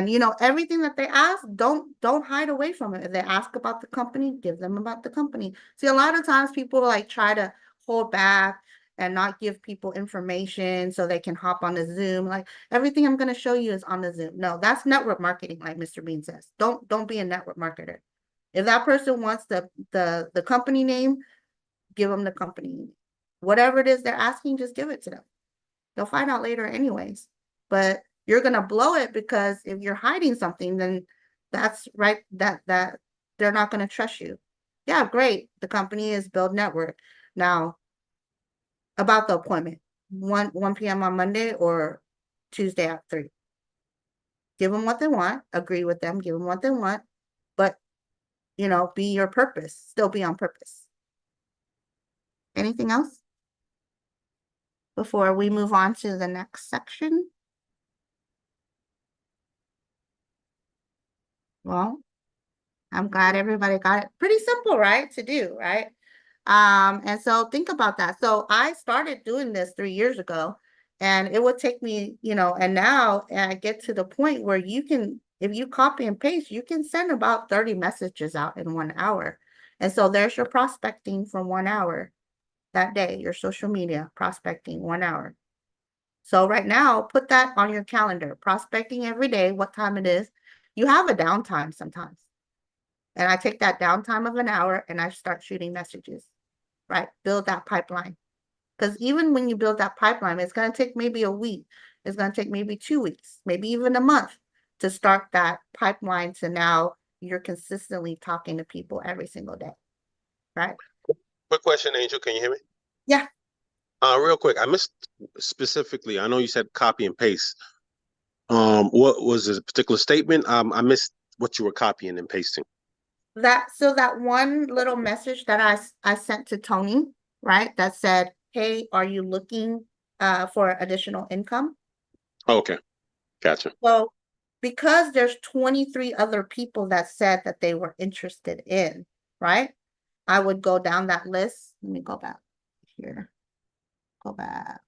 you know, everything that they ask, don't hide away from it. If they ask about the company, give them about the company. See, a lot of times people like try to hold back and not give people information so they can hop on the Zoom. Like, everything I'm going to show you is on the Zoom. No, that's network marketing, like Mr. Bean says. Don't be a network marketer. If that person wants the company name, give them the company name. Whatever it is they're asking, just give it to them. They'll find out later anyways. But you're gonna blow it, because if you're hiding something, then that's right, that they're not gonna trust you. Yeah, great. The company is Build Network. Now, about the appointment, 1 p.m. on Monday or Tuesday at 3. Give them what they want, agree with them, give them what they want, but you know, be your purpose, still be on purpose. Anything else before we move on to the next section? Well, I'm glad everybody got it. Pretty simple, right? To do, right? And so think about that. So I started doing this 3 years ago, and it would take me, you know, and now I get to the point where you can, if you copy and paste, you can send about 30 messages out in 1 hour. And so there's your prospecting from 1 hour. that day, your social media prospecting 1 hour. So right now, put that on your calendar, prospecting every day, what time it is. You have a downtime sometimes. And I take that downtime of an hour and I start shooting messages, right? Build that pipeline. Because even when you build that pipeline, it's going to take maybe a week. It's going to take maybe 2 weeks, maybe even a month to start that pipeline to now you're consistently talking to people every single day, right? Quick question, Angel. Can you hear me? Yeah. Real quick, I missed specifically. I know you said copy and paste. What was this particular statement? I missed what you were copying and pasting. So that one little message that I sent to Tony, right? That said, hey, are you looking for additional income? Okay, gotcha. So because there's 23 other people that said that they were interested in, right? I would go down that list. Let me go back here. Go back.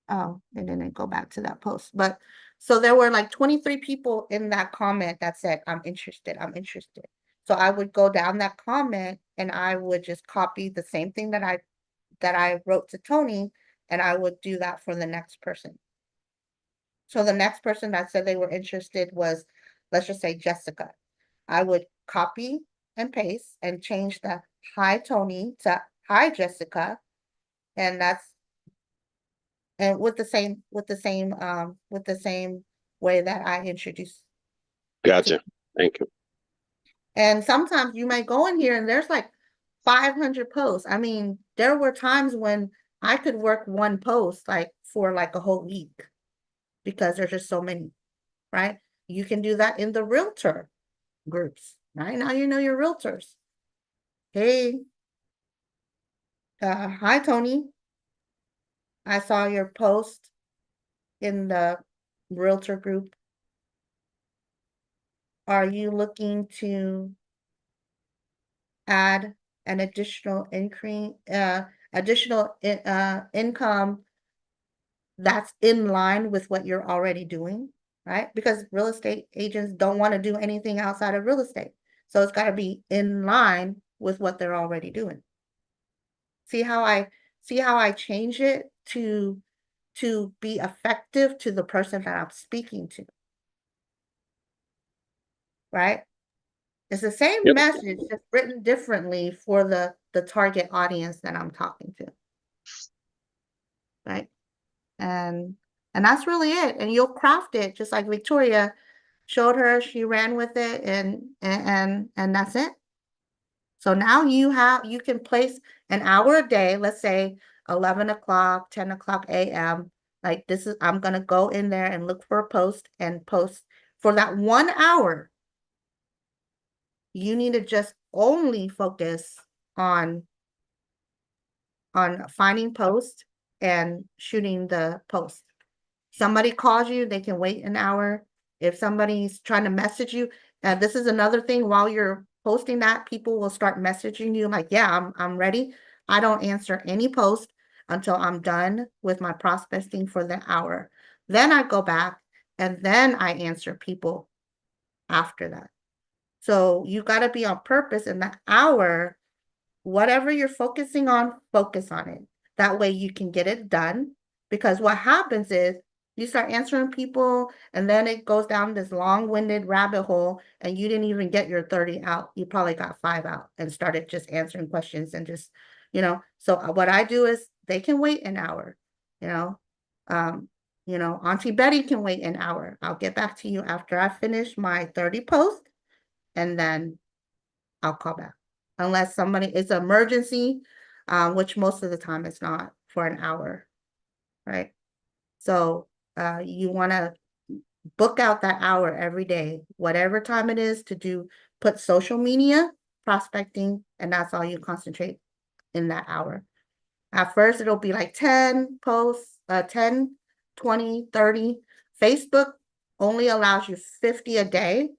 Oh, and then I go back to that post. But so there were like 23 people in that comment that said, I'm interested, I'm interested. So I would go down that comment and I would just copy the same thing that I wrote to Tony, and I would do that for the next person. So the next person that said they were interested was, let's just say Jessica. I would copy and paste and change the hi Tony to hi Jessica. And with the same way that I introduced. Gotcha. Thank you. And sometimes you might go in here and there's like 500 posts. I mean, there were times when I could work one post like for like a whole week because there's just so many, right? You can do that in the realtor groups, right? Now you know your realtors. Hey, hi Tony. I saw your post in the realtor group. Are you looking to add an additional income that's in line with what you're already doing, right? Because real estate agents don't want to do anything outside of real estate. So it's got to be in line with what they're already doing. See how I change it to be effective to the person that I'm speaking to, right? It's the same Yep. message, just written differently for the target audience that I'm talking to, right? And that's really it. And you'll craft it just like Victoria showed her. She ran with it, and that's it. So now you can place an hour a day, let's say 11 o'clock, 10 o'clock a.m. Like I'm gonna go in there and look for a post and post for that 1 hour. You need to just only focus on finding posts and shooting the post. Somebody calls you, they can wait an hour. If somebody's trying to message you, this is another thing, while you're posting that, people will start messaging you like, yeah, I'm ready. I don't answer any post until I'm done with my prospecting for the hour. Then I go back and then I answer people after that. So you got to be on purpose in that hour. Whatever you're focusing on, focus on it. That way you can get it done. Because what happens is you start answering people and then it goes down this long-winded rabbit hole and you didn't even get your 30 out. You probably got 5 out and started just answering questions and just, so what I do is they can wait an hour, Auntie Betty can wait an hour. I'll get back to you after I finish my 30 posts and then I'll call back. Unless somebody, it's an emergency, which most of the time it's not for an hour, right? So you want to book out that hour every day, whatever time it is to put social media, prospecting, and that's all you concentrate in that hour. At first, it'll be like 10 posts, 10, 20, 30. Facebook only allows you 50 a day.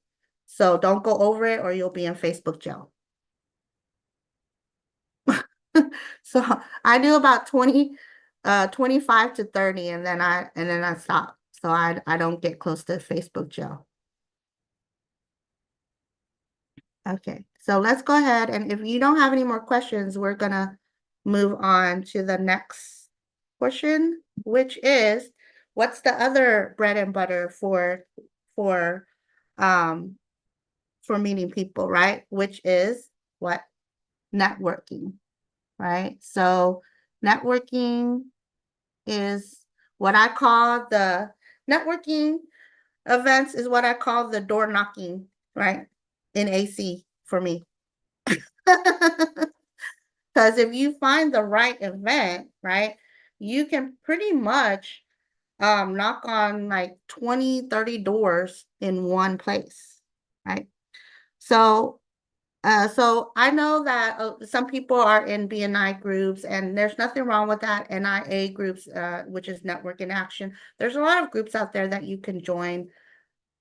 So don't go over it or you'll be in Facebook jail. So I do about 25 to 30 and then I stop. So I don't get close to Facebook jail. Okay. So let's go ahead, and if you don't have any more questions, we're gonna move on to the next portion, which is what's the other bread and butter for um for meeting people, right? Which is what? Networking, right? So networking is what I call the networking events is what I call the door knocking, right? In AC for me. Because if you find the right event, right, you can pretty much knock on like 20, 30 doors in one place, right? So so I know that some people are in BNI groups, and there's nothing wrong with that. NIA groups, which is Network in Action. There's a lot of groups out there that you can join.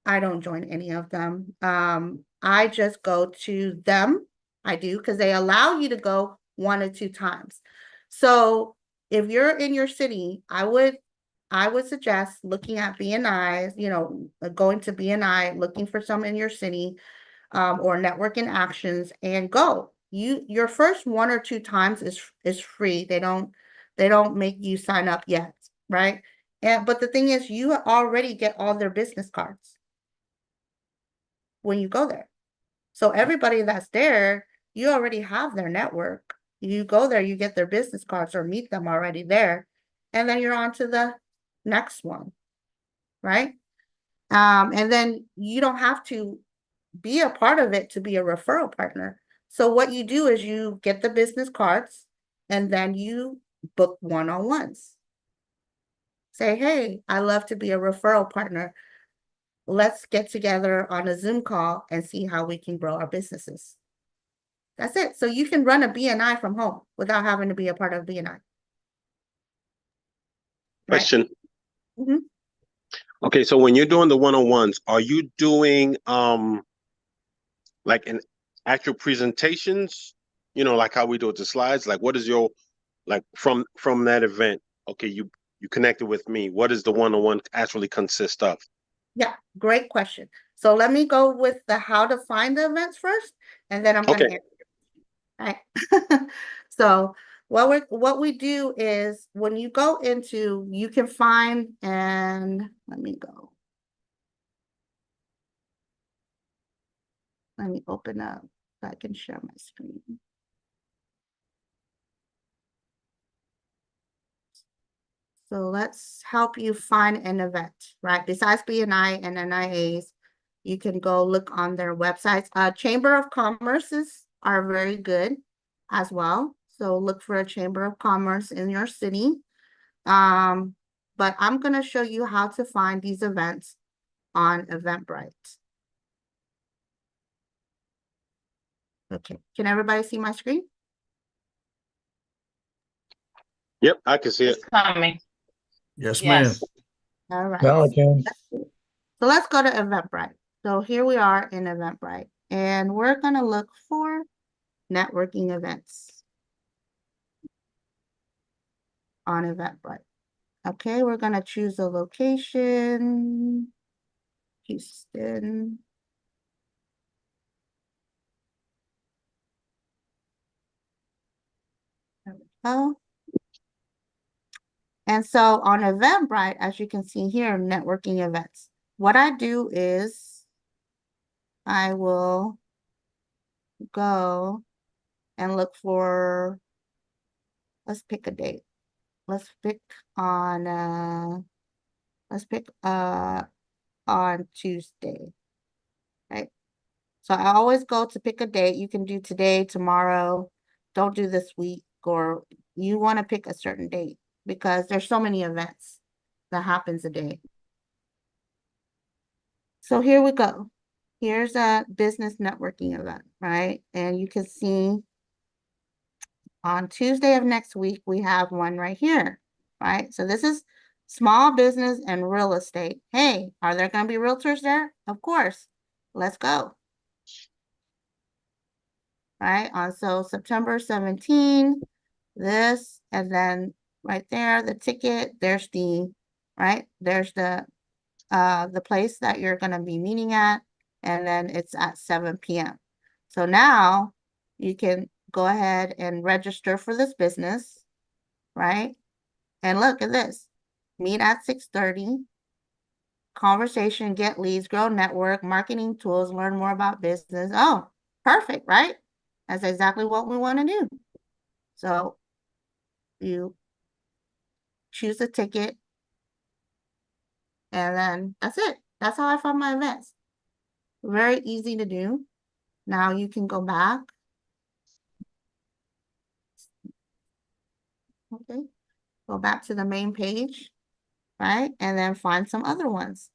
I don't join any of them. I just go to them. I do because they allow you to go 1 or 2 times. So if you're in your city, I would suggest looking at BNIs, you know, going to BNI, looking for some in your city, or networking actions, and go. Your first 1 or 2 times is free. They don't make you sign up yet, right? But the thing is, you already get all their business cards when you go there. So everybody that's there, you already have their network. You go there, you get their business cards or meet them already there, and then you're on to the next one, right? And then you don't have to be a part of it to be a referral partner. So what you do is you get the business cards and then you book one-on-ones. Say, hey, I love to be a referral partner. Let's get together on a Zoom call and see how we can grow our businesses. That's it. So you can run a BNI from home without having to be a part of BNI. Right? Question. Mhm. Okay, so when you're doing the one-on-ones, are you doing like an actual presentations? You know, like how we do it, the slides. Like, what is your like from that event? Okay, you connected with me. What does the one-on-one actually consist of? Yeah, great question. So let me go with the how to find the events first, and then I'm going to Okay. answer. Right. So what we do is when you go into, you can find, and let me go. Let me open up so I can share my screen. So let's help you find an event, right? Besides BNI and NIAs, you can go look on their websites. Chamber of Commerces are very good as well. So look for a Chamber of Commerce in your city. But I'm going to show you how to find these events on Eventbrite. Okay, can everybody see my screen? Yep, I can see it. It's coming. Yes, Yes. ma'am. All right. Now I can. So let's go to Eventbrite. So here we are in Eventbrite, and we're going to look for networking events on Eventbrite. Okay, we're going to choose a location, Houston. There we go. And so on Eventbrite, as you can see here, networking events. What I do is I will go and look for, let's pick a date. Let's pick on on Tuesday. Right. So I always go to pick a date. You can do today, tomorrow. Don't do this week, or you want to pick a certain date because there's so many events that happens a day. So here we go. Here's a business networking event, right? And you can see on Tuesday of next week, we have one right here, right? So this is small business and real estate. Hey, are there going to be realtors there? Of course. Let's go. Right? On so September 17, this, and then right there, the ticket, there's the, right? There's the place that you're going to be meeting at, and then it's at 7 p.m. So now you can go ahead and register for this business, right? And look at this. Meet at 6:30. Conversation, get leads, grow network, marketing tools, learn more about business. Oh, perfect, right? That's exactly what we want to do. So you choose a ticket, and then that's it. That's how I fund my events. Very easy to do. Now you can go back. Okay. Go back to the main page, right? And then find some other ones.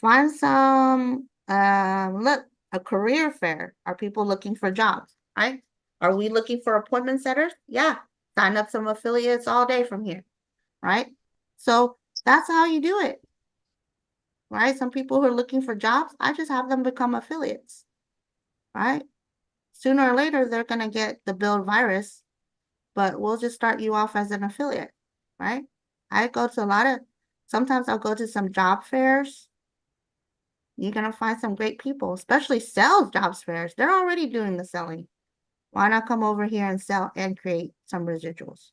Find some, look, a career fair. Are people looking for jobs, right? Are we looking for appointment setters? Yeah. Sign up some affiliates all day from here, right? So that's how you do it, right? Some people who are looking for jobs, I just have them become affiliates, right? Sooner or later, they're going to get the build virus, but we'll just start you off as an affiliate, right? I go to sometimes I'll go to some job fairs. You're going to find some great people, especially sales jobs fairs. They're already doing the selling. Why not come over here and sell and create some residuals,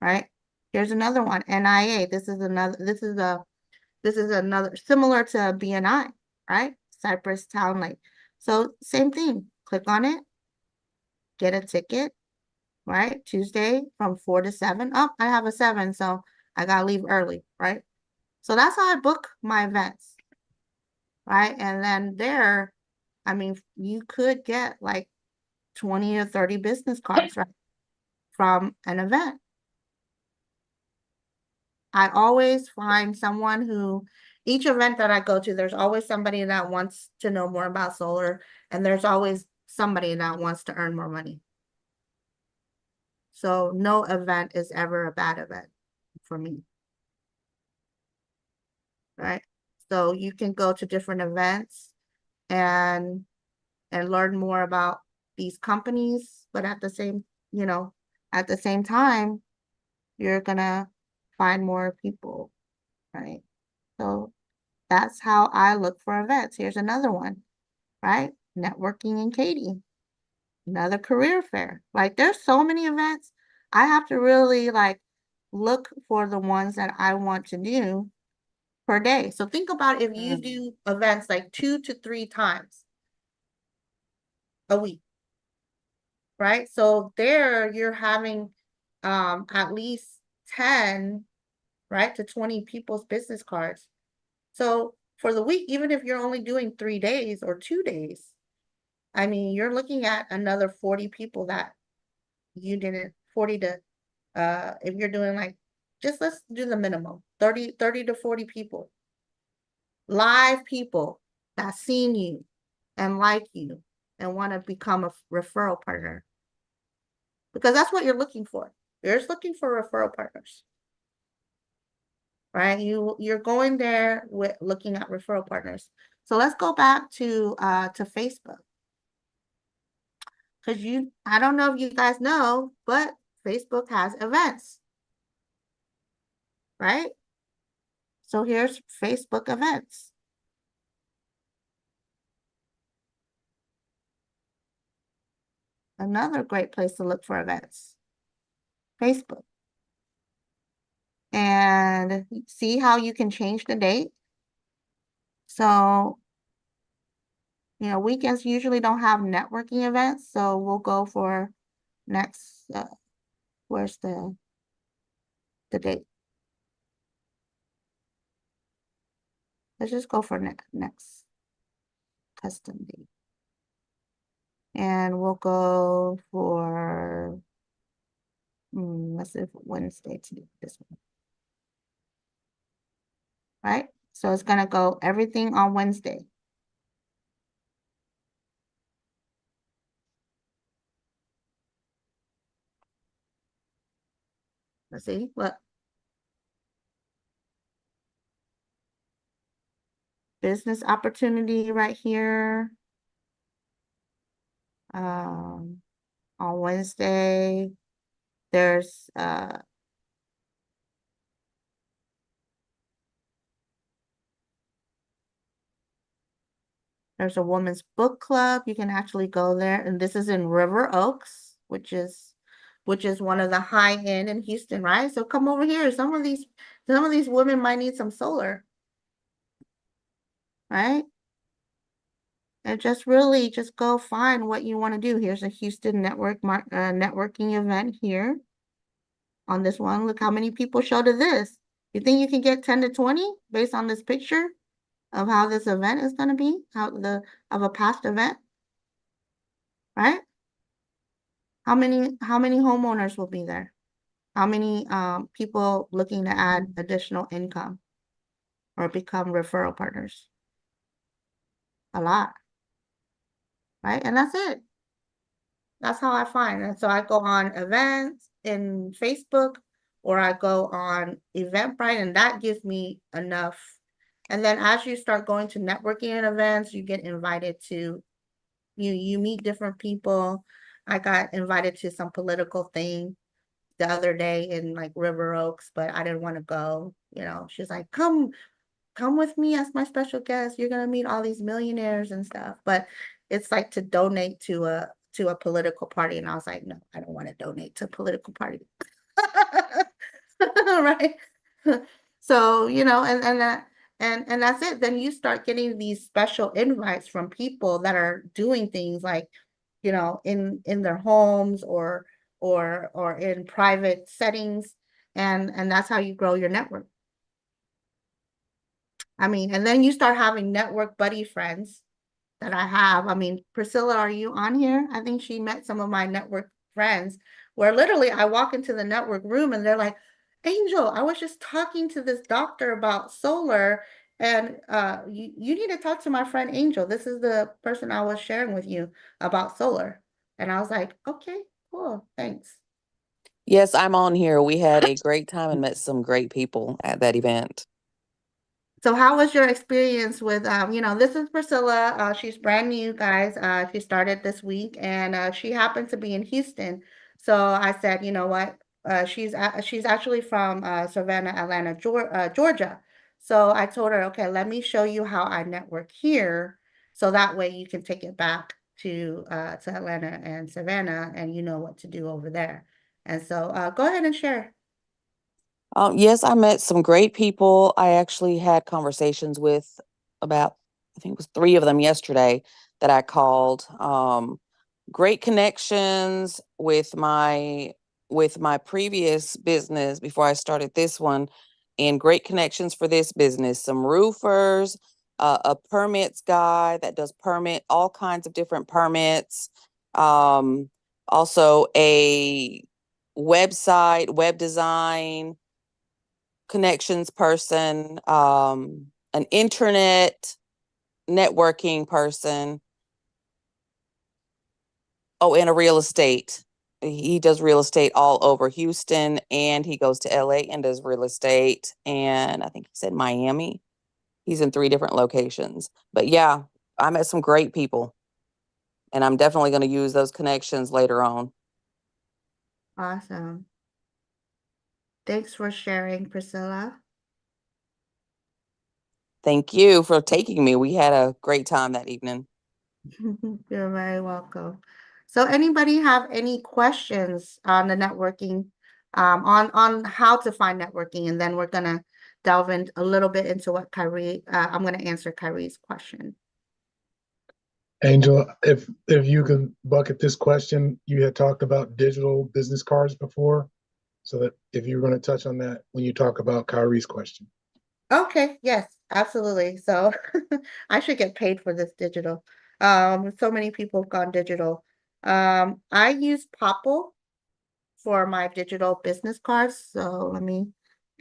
right? Here's another one, NIA. This is another similar to BNI, right? Cypress Town Lake. So same thing. Click on it, get a ticket, right? Tuesday from 4 to 7. Oh, I have a 7, so I gotta leave early, right? So that's how I book my events, right? And then there, I mean, you could get like 20 or 30 business cards, right, from an event. I always find someone who, each event that I go to, there's always somebody that wants to know more about solar, and there's always somebody that wants to earn more money. So no event is ever a bad event for me, right? So you can go to different events and learn more about these companies, but at the same, at the same time, you're gonna find more people, right? So that's how I look for events. Here's another one, right? Networking in Katy, another career fair. Like there's so many events. I have to really like look for the ones that I want to do per day. So think about if you do events like 2 to 3 times a week, right? So there you're having at least 10, right, to 20 people's business cards. So for the week, even if you're only doing 3 days or 2 days, I mean, you're looking at another 40 people that you didn't, 40 to, if you're doing like, just let's do the minimum, 30 to 40 people, live people that seen you and like you and want to become a referral partner. Because that's what you're looking for. You're just looking for referral partners, right? You're going there with looking at referral partners. So let's go back to Facebook. Because I don't know if you guys know, but Facebook has events, right? So here's Facebook events. Another great place to look for events, Facebook. And see how you can change the date. So, weekends usually don't have networking events. So we'll go for next, where's the date? Let's just go for next custom date. And we'll go for, let's see, Wednesday to do this one. Right? So it's going to go everything on Wednesday. Let's see, look. Business opportunity right here. On Wednesday, there's There's a women's book club. You can actually go there. And this is in River Oaks, which is one of the high end in Houston, right? So come over here. Some of these women might need some solar, right? And just really just go find what you want to do. Here's a Houston networking event here on this one. Look how many people showed to this. You think you can get 10 to 20 based on this picture of how this event is going to be, of a past event, right? How many homeowners will be there? How many people looking to add additional income or become referral partners? A lot, right? And that's it. That's how I find. And so I go on events in Facebook, or I go on Eventbrite, and that gives me enough. And then as you start going to networking events, you get invited to, you meet different people. I got invited to some political thing the other day in like River Oaks, but I didn't want to go. You know, she's like, come with me as my special guest. You're gonna meet all these millionaires and stuff. But it's like to donate to a political party. And I was like, no, I don't want to donate to a political party. Right. So, you know, and that's it. Then you start getting these special invites from people that are doing things like, you know, in their homes or in private settings. And that's how you grow your network. I mean, and then you start having network buddy friends that I have. I mean, Priscilla, are you on here? I think she met some of my network friends where literally I walk into the network room and they're like, Angel, I was just talking to this doctor about solar, and you need to talk to my friend Angel. This is the person I was sharing with you about solar. And I was like, okay, cool, thanks. Yes, I'm on here. We had a great time and met some great people at that event. So how was your experience with, you know, this is Priscilla. She's brand new, guys. She started this week, and she happened to be in Houston. So I said, you know what? She's actually from Savannah, Atlanta, Georgia. So I told her, okay, let me show you how I network here, so that way you can take it back to Atlanta and Savannah, and you know what to do over there. And so go ahead and share. Yes, I met some great people. I actually had conversations with about, I think it was 3 of them yesterday that I called. Great connections with my previous business before I started this one, and great connections for this business. Some roofers, a permits guy that does all kinds of different permits. Also a website, web design connections person, an internet networking person. Oh, and a real estate. He does real estate all over Houston, and he goes to LA and does real estate. And I think he said Miami. He's in 3 different locations. But yeah, I met some great people, and I'm definitely going to use those connections later on. Awesome. Thanks for sharing, Priscilla. Thank you for taking me. We had a great time that evening. You're very welcome. So anybody have any questions on the networking, on how to find networking? And then we're gonna delve in a little bit into what Kyrie, I'm gonna answer Kyrie's question. Angel, if you can bucket this question, you had talked about digital business cards before, so that if you're going to touch on that when you talk about Kyrie's question. Okay, yes, absolutely. So I should get paid for this digital. So many people have gone digital. I use Popple for my digital business cards. So let me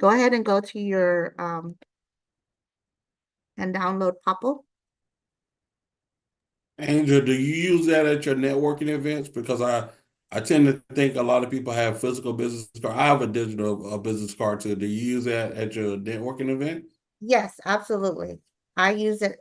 go ahead and go to your and download Popple. Angel, do you use that at your networking events? Because I tend to think a lot of people have physical business card. I have a digital business card too. Do you use that at your networking event? Yes, absolutely. I use it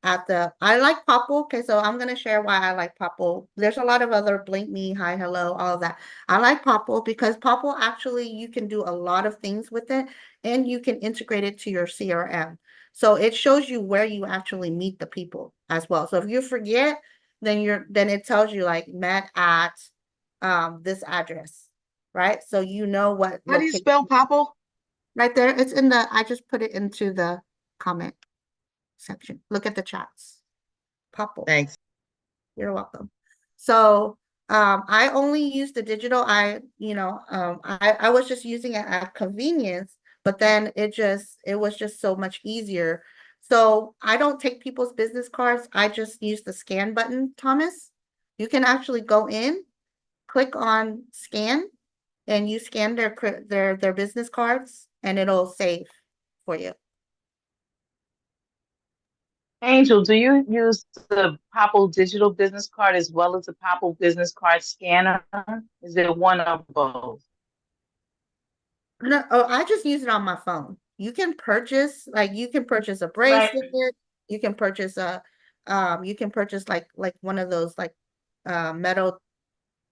I like Popple. Okay, so I'm gonna share why I like Popple. There's a lot of other Blink Me, Hi, Hello, all of that. I like Popple because Popple actually, you can do a lot of things with it, and you can integrate it to your CRM. So it shows you where you actually meet the people as well. So if you forget, then it tells you like met at this address, right? So you know what How do you location. spell Popple? Right there. It's in the, I just put it into the comment section. Look at the chats. Popple. Thanks. You're welcome. So I only use the digital. I was just using it at convenience, but then it was just so much easier. So I don't take people's business cards. I just use the scan button, Thomas. You can actually go in, click on scan, and you scan their business cards, and it'll save for you. Angel, do you use the Popple digital business card as well as the Popple business card scanner? Is it one or both? No, oh, I just use it on my phone. You can purchase a Right. bracelet, you can purchase like one of those like metal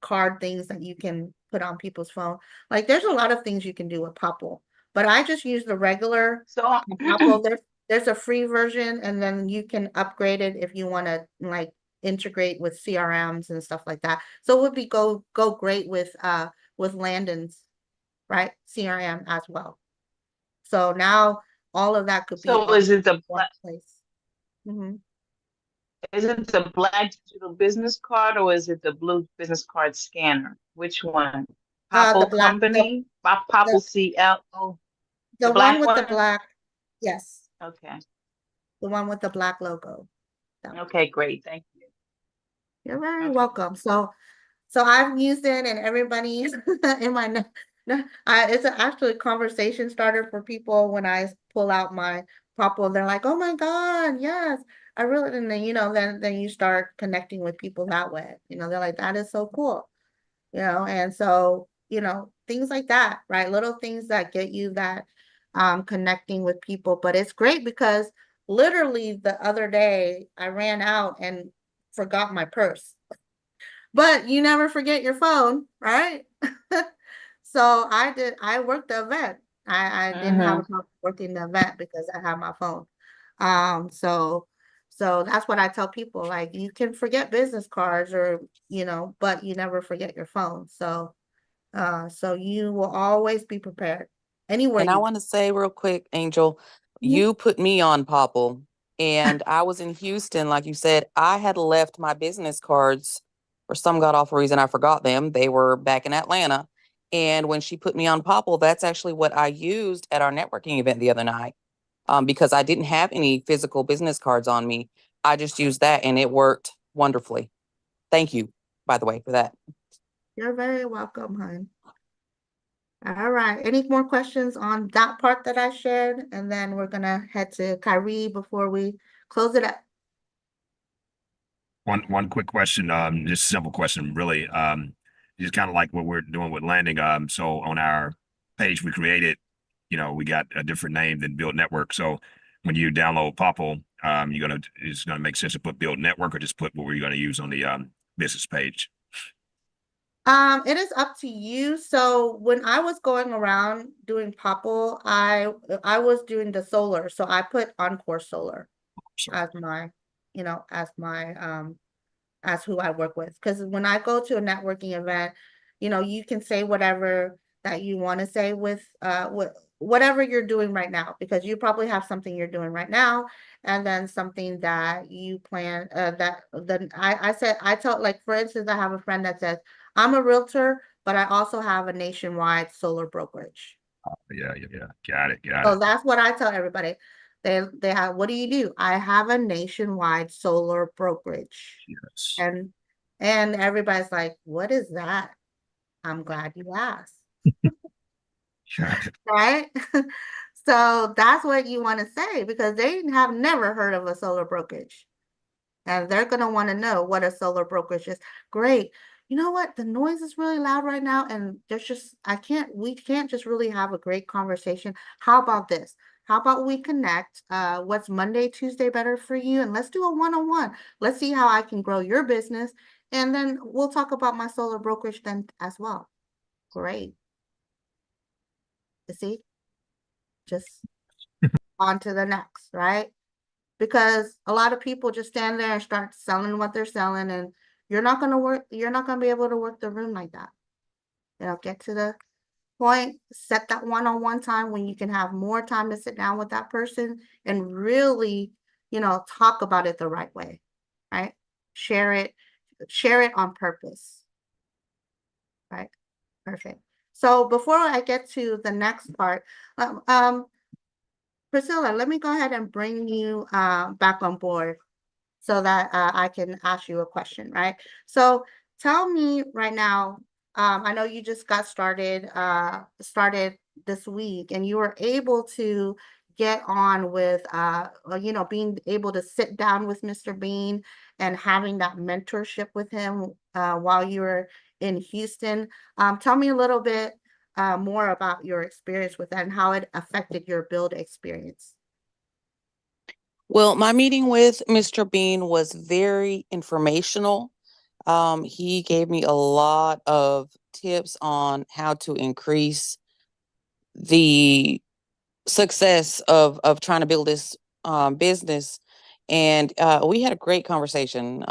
card things that you can put on people's phone. Like there's a lot of things you can do with Popple, but I just use the regular So Popple. There's a free version, and then you can upgrade it if you want to like integrate with CRMs and stuff like that. So it would be go great with Landon's, right? CRM as well. So now all of that could be so on is it the one place. Mm-hmm. Is it the black digital business card or is it the blue business card scanner? Which one? The Popple black, Company? Popple the CL? Oh, the one black with the one? black, yes, Okay. the one with the black logo. Okay, great. Thank you. You're very Okay. welcome. So I've used it, and everybody in my it's actually a conversation starter for people when I pull out my Popple. They're like, "Oh my God, yes, I really." And then you start connecting with people that way. They're like, "That is so cool," and so things like that, right? Little things that get you that connecting with people. But it's great because literally the other day I ran out and forgot my purse. But you never forget your phone, right? So I worked the event. I didn't have a problem working the event because I have my phone. So that's what I tell people, like you can forget business cards or but you never forget your phone. So you will always be prepared anywhere And I you want to say real quick, Angel, Mhm. you put me on Popple, and I was in Houston, like you said. I had left my business cards for some god awful reason. I forgot them. They were back in Atlanta. And when she put me on Popple, that's actually what I used at our networking event the other night. Because I didn't have any physical business cards on me. I just used that and it worked wonderfully. Thank you, by the way, for that. You're very welcome, hon. All right. Any more questions on that part that I shared? And then we're gonna head to Kyrie before we close it up. One quick question, just a simple question, really. Just kind of like what we're doing with landing. So on our page we created, we got a different name than Build Network. So when you download Popple, it's gonna make sense to put Build Network or just put what we're gonna use on the business page. It is up to you. So when I was going around doing Popple, I was doing the solar. So I put Encore Solar as my, as who I work with. Because when I go to a networking event, you can say whatever that you want to say with whatever you're doing right now, because you probably have something you're doing right now, and then something that you plan that then I tell, like, for instance, I have a friend that says, I'm a realtor, but I also have a nationwide solar brokerage. Yeah. Got it. So that's what I tell everybody. They have, what do you do? I have a nationwide solar brokerage. Yes. And everybody's like, what is that? I'm glad you asked. Got it. Right? So that's what you want to say, because they have never heard of a solar brokerage. And they're going to want to know what a solar brokerage is. Great. You know what? The noise is really loud right now. And we can't just really have a great conversation. How about this? How about we connect? What's Monday, Tuesday better for you? And let's do a one-on-one. Let's see how I can grow your business. And then we'll talk about my solar brokerage then as well. Great. You see? Just on to the next, right? Because a lot of people just stand there and start selling what they're selling, and you're not going to be able to work the room like that. Get to the point, set that one-on-one time when you can have more time to sit down with that person and really, talk about it the right way, right? Share it on purpose, right? Perfect. So before I get to the next part, Priscilla, let me go ahead and bring you back on board so that I can ask you a question, right? So tell me right now, I know you just got started this week, and you were able to get on with, being able to sit down with Mr. Bean and having that mentorship with him while you were in Houston. Tell me a little bit more about your experience with that and how it affected your build experience. Well, my meeting with Mr. Bean was very informational. He gave me a lot of tips on how to increase the success of trying to build this business. And we had a great conversation.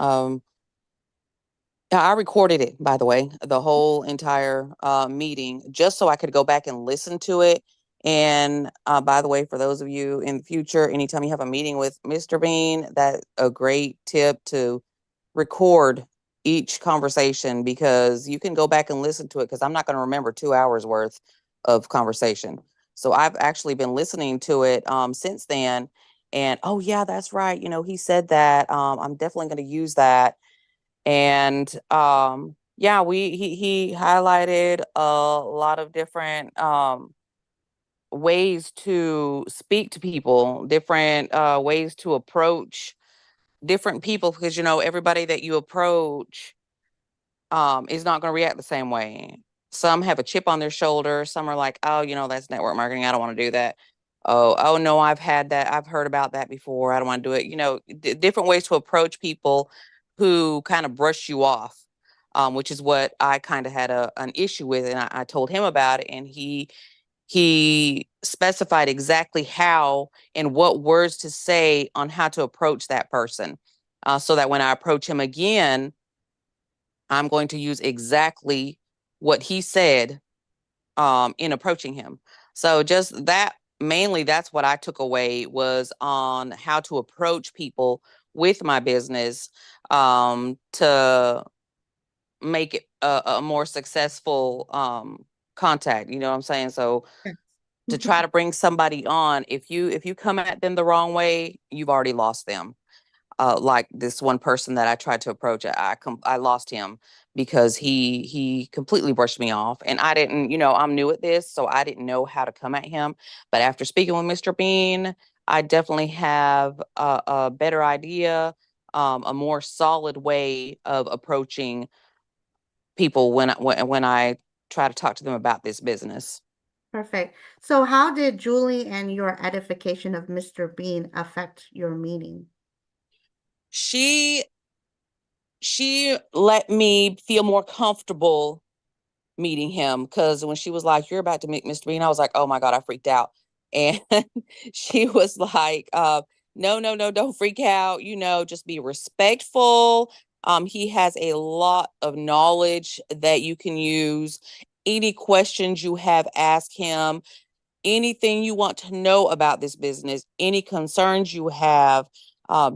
I recorded it, by the way, the whole entire meeting, just so I could go back and listen to it. And by the way, for those of you in the future, anytime you have a meeting with Mr. Bean, that's a great tip to record each conversation, because you can go back and listen to it, because I'm not going to remember 2 hours worth of conversation. So I've actually been listening to it since then. And oh yeah, that's right. He said that. I'm definitely going to use that. And yeah, he highlighted a lot of different ways to speak to people, different ways to approach different people, because everybody that you approach is not going to react the same way. Some have a chip on their shoulder. Some are like, oh, that's network marketing. I don't want to do that. Oh no, I've had that. I've heard about that before. I don't want to do it. Different ways to approach people who kind of brush you off, which is what I kind of had an issue with. And I told him about it, and he specified exactly how and what words to say on how to approach that person, so that when I approach him again, I'm going to use exactly what he said in approaching him. So just that, mainly that's what I took away, was on how to approach people with my business to make it a more successful contact. You know what I'm saying? So to try to bring somebody on, if you come at them the wrong way, you've already lost them. Like this one person that I tried to approach, I lost him because he completely brushed me off, and I didn't, I'm new at this, so I didn't know how to come at him. But after speaking with Mr. Bean, I definitely have a better idea, a more solid way of approaching people when I try to talk to them about this business. Perfect. So how did Julie and your edification of Mr. Bean affect your meeting? She let me feel more comfortable meeting him, because when she was like, you're about to meet Mr. Bean, I was like, oh my God, I freaked out. And she was like, no, don't freak out, just be respectful. He has a lot of knowledge that you can use. Any questions you have, ask him. Anything you want to know about this business, any concerns you have,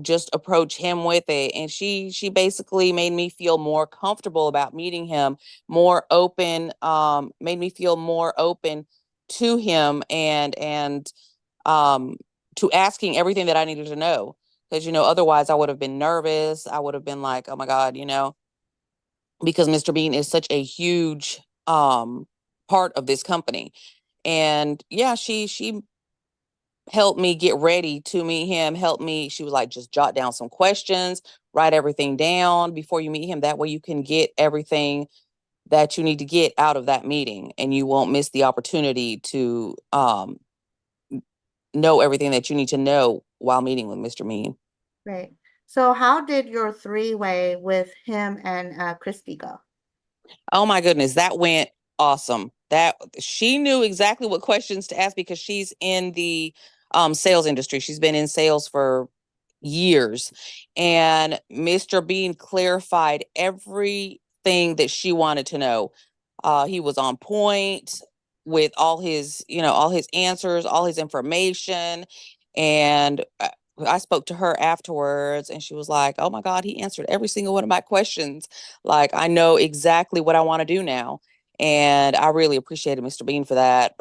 just approach him with it. And she basically made me feel more comfortable about meeting him, more open, made me feel more open to him, and to asking everything that I needed to know. Because otherwise I would have been nervous. I would have been like, oh my God, because Mr. Bean is such a huge part of this company. And yeah, she helped me get ready to meet him, she was like, just jot down some questions, write everything down before you meet him. That way you can get everything that you need to get out of that meeting, and you won't miss the opportunity to know everything that you need to know while meeting with Mr. Bean. Right. So how did your three-way with him and Christy go? Oh my goodness, that went awesome. That she knew exactly what questions to ask, because she's in the sales industry. She's been in sales for years. And Mr. Bean clarified everything that she wanted to know. He was on point with all his, all his answers, all his information. And I spoke to her afterwards and she was like, oh my God, he answered every single one of my questions. Like, I know exactly what I want to do now. And I really appreciated Mr. Bean for that,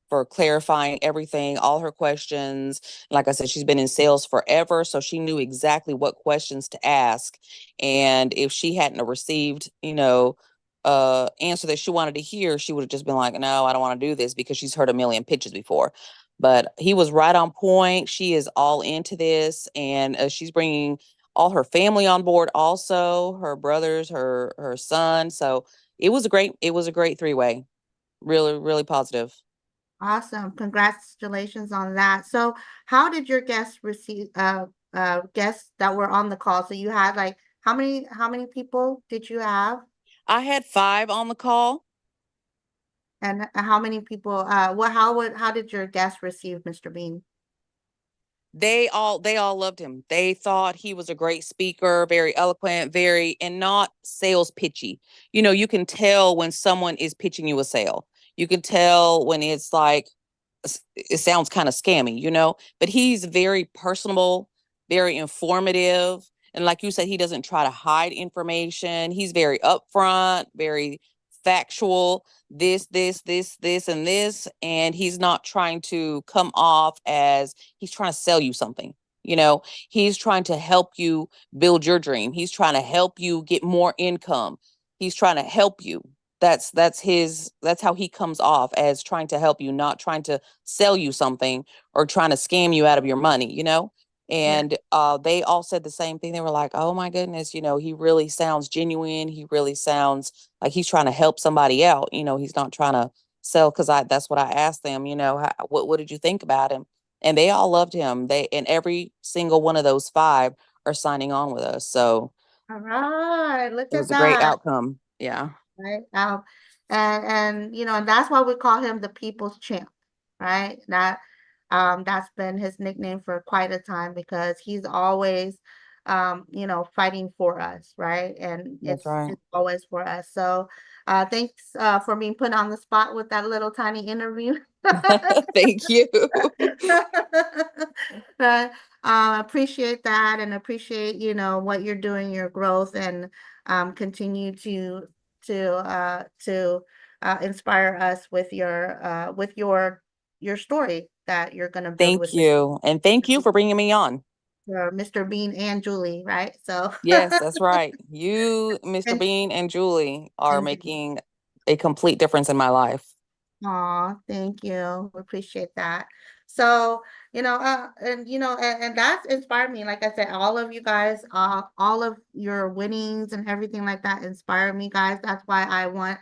for clarifying everything, all her questions. Like I said, she's been in sales forever, so she knew exactly what questions to ask. And if she hadn't received, answer that she wanted to hear, she would have just been like, no, I don't want to do this, because she's heard a million pitches before. But he was right on point. She is all into this, and she's bringing all her family on board, also her brothers, her son. So it was a great three-way. Really, really positive. Awesome. Congratulations on that. So how did your guests receive guests that were on the call? So you had like how many people did you have? I had 5 on the call. And how many people how did your guests receive Mr. Bean? They all loved him. They thought he was a great speaker, very eloquent, and not sales pitchy. You can tell when someone is pitching you a sale. You can tell when it's like, it sounds kind of scammy, but he's very personable, very informative. And like you said, he doesn't try to hide information. He's very upfront, very factual, this, and this. And he's not trying to come off as he's trying to sell you something. He's trying to help you build your dream. He's trying to help you get more income. He's trying to help you. That's how he comes off, as trying to help you, not trying to sell you something or trying to scam you out of your money. And they all said the same thing. They were like, oh my goodness, he really sounds genuine. He really sounds like he's trying to help somebody out. He's not trying to sell. Because that's what I asked them, what did you think about him? And they all loved him. And every single one of those 5 are signing on with us. So All right, look it at was a great that. outcome. Yeah. Right. And and that's why we call him the people's champ, right? That's been his nickname for quite a time, because he's always fighting for us, right? And That's right. it's always for us. So thanks for being put on the spot with that little tiny interview. Thank you. But appreciate that, and appreciate what you're doing, your growth, and continue to inspire us with your story that you're going to build Thank with you. And thank you for bringing me on. Mr. Bean and Julie, right? So Yes, that's right. You, Mr. and, Bean, and Julie are and making a complete difference in my life. Aw, thank you. We appreciate that. So, and that's inspired me. Like I said, all of you guys, all of your winnings and everything like that inspire me, guys. That's why I want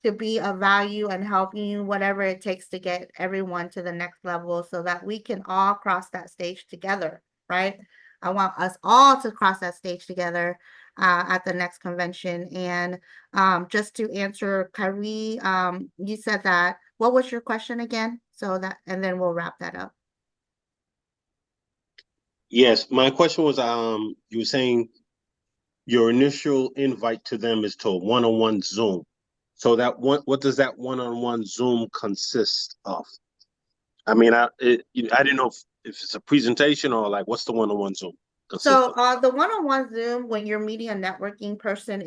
to be of value and helping you, whatever it takes to get everyone to the next level, so that we can all cross that stage together, right? I want us all to cross that stage together at the next convention. And just to answer Kyrie, you said that, what was your question again? And then we'll wrap that up. Yes, my question was, you were saying your initial invite to them is to a one-on-one Zoom. So what does that one-on-one Zoom consist of? I mean, I didn't know if it's a presentation, or like, what's the one-on-one Zoom consist So of? the one-on-one Zoom, when you're meeting a networking person,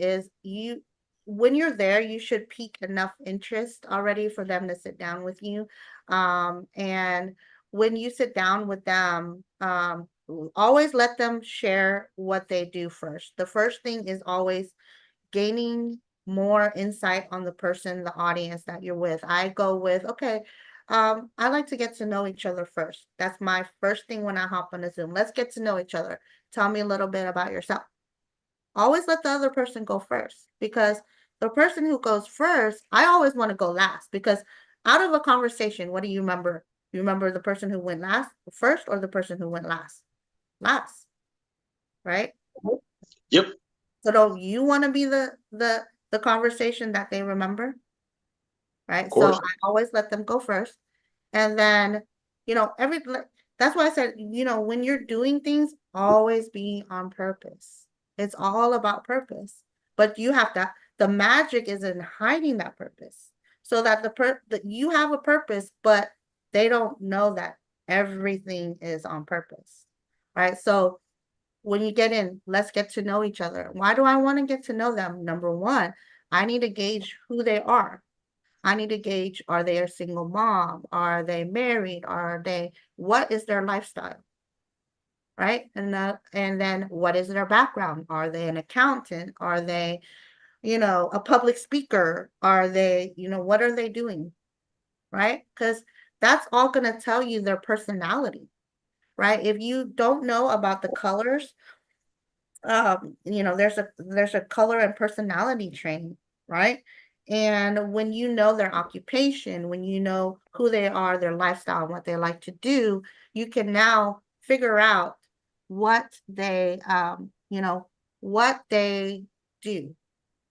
when you're there, you should pique enough interest already for them to sit down with you. And when you sit down with them, always let them share what they do first. The first thing is always gaining more insight on the person, the audience that you're with. I go with, okay, I like to get to know each other first. That's my first thing when I hop on a Zoom. Let's get to know each other. Tell me a little bit about yourself. Always let the other person go first, because the person who goes first, I always want to go last, because out of a conversation, what do you remember? You remember the person who went first, or the person who went last? Last, right? Yep. So don't you want to be the conversation that they remember? Right. Of So course. I always let them go first. And then, every That's why I said, when you're doing things, always be on purpose. It's all about purpose. But the magic is in hiding that purpose so that that you have a purpose, but they don't know that everything is on purpose, right? So when you get in, let's get to know each other. Why do I want to get to know them? Number one, I need to gauge who they are. I need to gauge, are they a single mom? Are they married? What is their lifestyle? Right? And then what is their background? Are they an accountant? Are they, a public speaker? Are they, what are they doing? Right? Because that's all going to tell you their personality, right? If you don't know about the colors, there's a color and personality training, right? And when you know their occupation, when you know who they are, their lifestyle, and what they like to do, you can now figure out what what they do,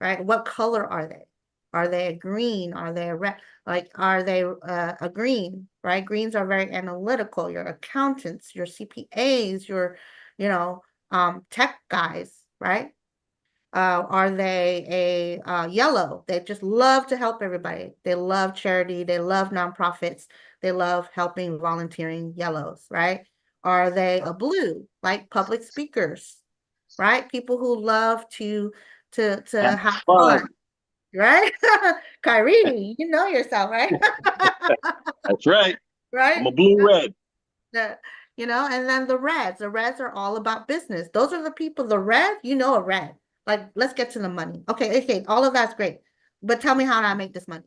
right? What color are they? Are they a green? Are they a red? Like, are they a green, right? Greens are very analytical. Your accountants, your CPAs, your, tech guys, right? Are they a yellow? They just love to help everybody. They love charity. They love nonprofits. They love helping volunteering yellows, right? Are they a blue, like public speakers, right? People who love to have fun, right? Kyrie, you know yourself, right? That's right. I'm Right? a blue-red. The, and then the reds are all about business. Those are the people, the red, a red. Like, let's get to the money. Okay, all of that's great. But tell me how do I make this money?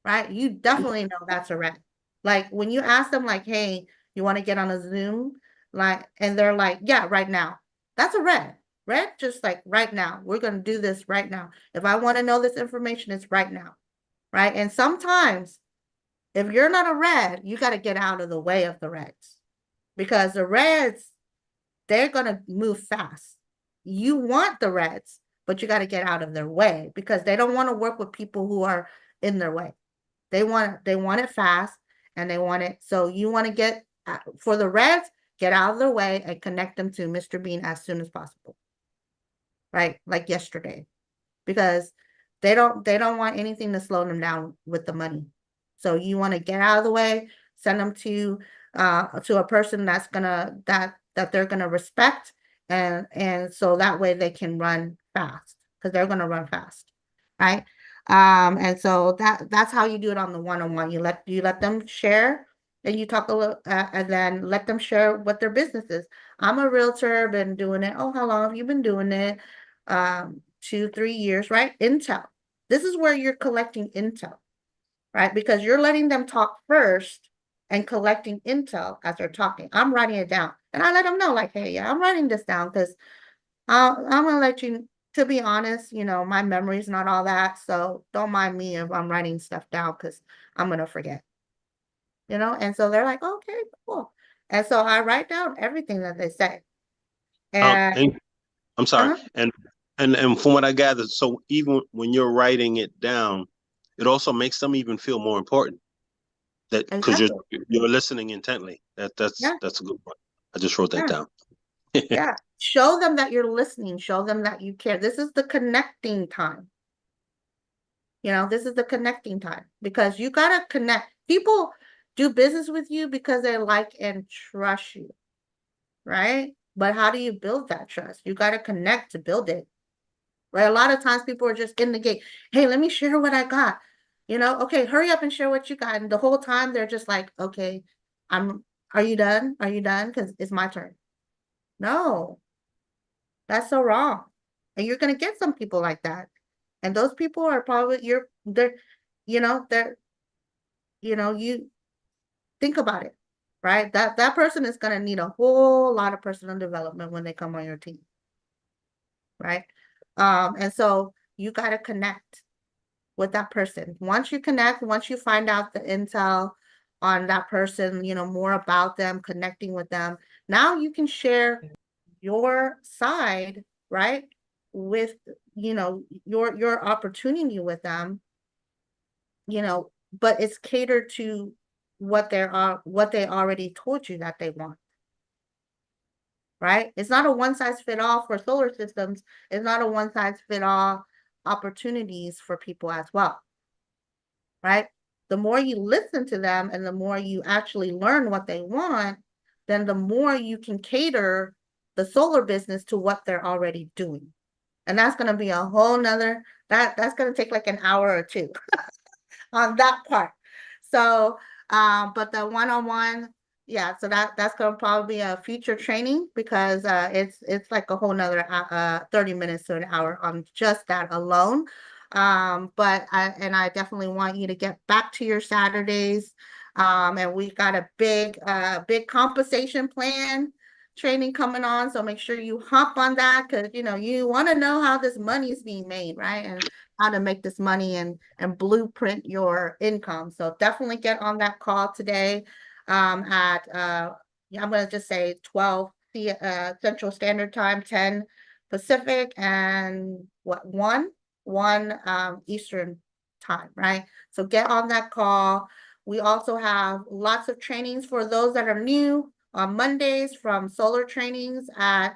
Right? You definitely know that's a red. Like, when you ask them, like, hey, you want to get on a Zoom? Like, and they're like, yeah, right now. That's a red. Red, just like right now. We're going to do this right now. If I want to know this information, it's right now. Right? And sometimes, if you're not a red, you got to get out of the way of the reds, because the reds, they're going to move fast. You want the reds, but you got to get out of their way, because they don't want to work with people who are in their way. They want it fast, and they want it. So you want to get, for the reds, get out of their way and connect them to Mr. Bean as soon as possible. Right? Like yesterday, because they don't want anything to slow them down with the money. So you want to get out of the way, send them to a person that they're gonna respect, and so that way they can run fast, because they're gonna run fast, right? And so that's how you do it on the one-on-one. You let them share, and you talk a little, and then let them share what their business is. I'm a realtor, been doing it. Oh, how long have you been doing it? 2-3 years, right? Intel. This is where you're collecting intel, right? Because you're letting them talk first and collecting intel as they're talking. I'm writing it down, and I let them know, like, hey, yeah, I'm writing this down, because I'm gonna let you. To be honest, my memory's not all that, so don't mind me if I'm writing stuff down, because I'm gonna forget. And so they're like, okay, cool. And so I write down everything that they say. And And I'm sorry. uh-huh, And from what I gathered, so even when you're writing it down, it also makes them even feel more important, that because exactly. you're listening intently. Yeah, That's a good point. I just wrote that yeah. down. Yeah. Show them that you're listening. Show them that you care. This is the connecting time. This is the connecting time, because you got to connect. People do business with you because they like and trust you, right? But how do you build that trust? You got to connect to build it, right? A lot of times people are just in the gate. Hey, let me share what I got. Okay, hurry up and share what you got. And the whole time they're just like, okay, are you done? Are you done? Because it's my turn. No, that's so wrong. And you're going to get some people like that. And those people are probably you think about it, right? That person is going to need a whole lot of personal development when they come on your team, right? And so you got to connect with that person. Once you connect, once you find out the intel on that person, more about them, connecting with them, now you can share your side, right? With, your opportunity with them, but it's catered to what they already told you that they want. Right? It's not a one size fit all for solar systems. It's not a one size fit all opportunities for people as well. Right? The more you listen to them and the more you actually learn what they want, then the more you can cater the solar business to what they're already doing. And that's going to be a whole nother, that's going to take like an hour or two on that part. So, but the one-on-one, yeah, so that's going to probably be a future training because it's like a whole nother 30 minutes to an hour on just that alone. But I definitely want you to get back to your Saturdays. And we got a big compensation plan training coming on. So make sure you hop on that because you want to know how this money is being made, right? And how to make this money and blueprint your income. So definitely get on that call today at I'm going to just say 12 Central Standard Time, 10 Pacific, and 1 Eastern Time, right? So get on that call. We also have lots of trainings for those that are new on Mondays from solar trainings at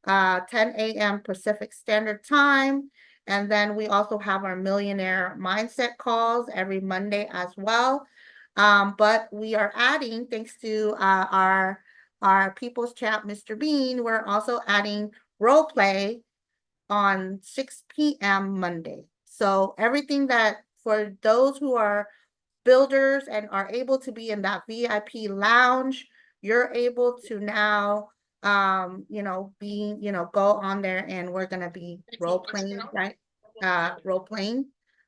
10 a.m. Pacific Standard Time. And then we also have our millionaire mindset calls every Monday as well. But we are adding, thanks to our people's champ, Mr. Bean, we're also adding role play on 6 p.m. Monday. So everything that for those who are builders and are able to be in that VIP lounge, you're able to now go on there and we're gonna be role playing, right? Role playing.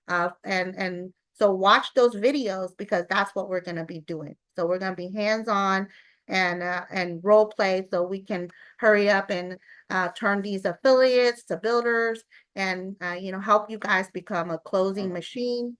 And so watch those videos because that's what we're gonna be doing. So we're gonna be hands-on and role play so we can hurry up and turn these affiliates to builders and help you guys become a closing machine.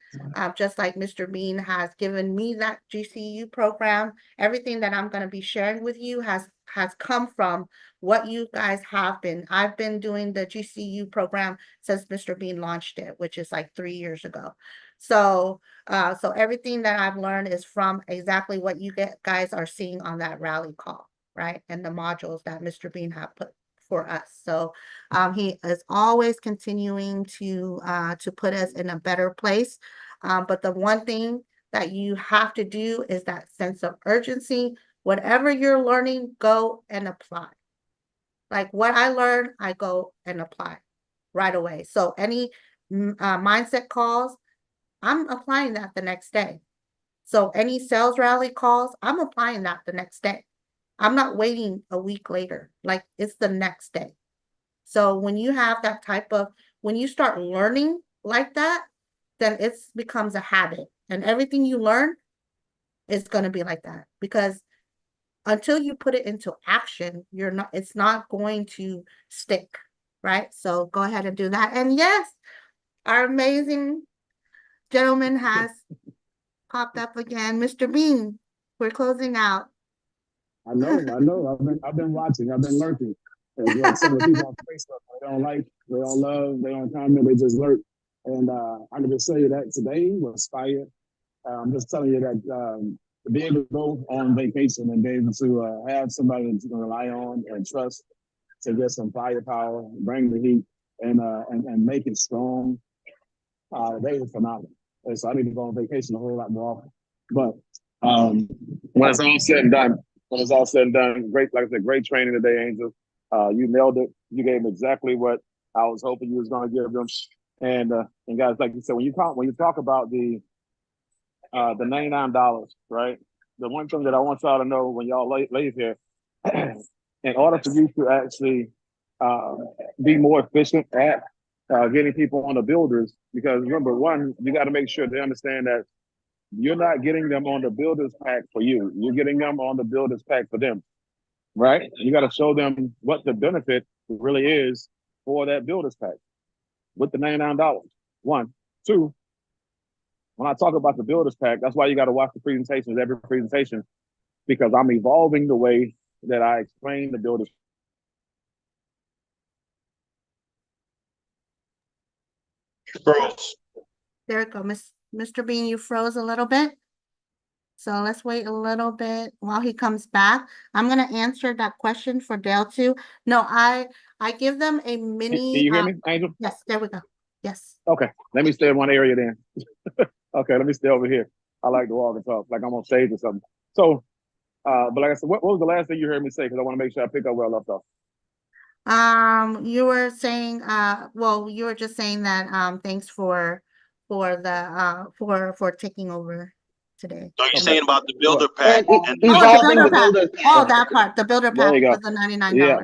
Just like Mr. Bean has given me that GCU program, everything that I'm going to be sharing with you has come from what you guys have been. I've been doing the GCU program since Mr. Bean launched it, which is like 3 years ago. So everything that I've learned is from exactly what you guys are seeing on that rally call, right? And the modules that Mr. Bean have put for us. So he is always continuing to put us in a better place. But the one thing that you have to do is that sense of urgency. Whatever you're learning, go and apply. Like what I learned, I go and apply right away. So any mindset calls, I'm applying that the next day. So any sales rally calls, I'm applying that the next day. I'm not waiting a week later. Like it's the next day. So when you have that when you start learning like that, then it becomes a habit. And everything you learn is going to be like that. Because until you put it into action, it's not going to stick, right? So go ahead and do that. And yes, our amazing gentleman has popped up again. Mr. Bean, we're closing out. I know. I've been watching. I've been lurking. And like some of the people on Facebook, they don't like, they don't love, they don't comment, they just lurk. And I can just tell you that today was fire. I'm just telling you that to be able to go on vacation and be able to have somebody to rely on and trust to get some firepower, bring the heat, and make it strong. They were phenomenal. And so I need to go on vacation a whole lot more often. But when it's all said and done, great, like I said, great training today, Angel. You nailed it. You gave them exactly what I was hoping you was going to give them. And guys, like you said, when you talk about the $99, right? The one thing that I want y'all to know when y'all leave here, in order for you to actually be more efficient at getting people on the builders, because remember, one, you got to make sure they understand that you're not getting them on the builders pack for you. You're getting them on the builders pack for them, right? You got to show them what the benefit really is for that builders pack with the $99. One. Two, when I talk about the builders pack, that's why you got to watch the presentations, every presentation, because I'm evolving the way that I explain the builders. Froze. There it go. Mr. Bean, you froze a little bit. So let's wait a little bit while he comes back. I'm gonna answer that question for Dale too. No, I give them a Can mini, you hear me, Angel? yes, there we go. Yes. Okay, let me stay in one area then. Okay, let me stay over here. I like to walk and talk, like I'm on stage or something. So, but like I said, what was the last thing you heard me say? Because I want to make sure I pick up where I left off. You were saying, well, you were just saying that, thanks for taking over today. So you're Okay. saying about the builder pack And and Oh, the evolving builder the pack. builder Oh, pack. that part, the builder There pack you go. for the $99. Yeah.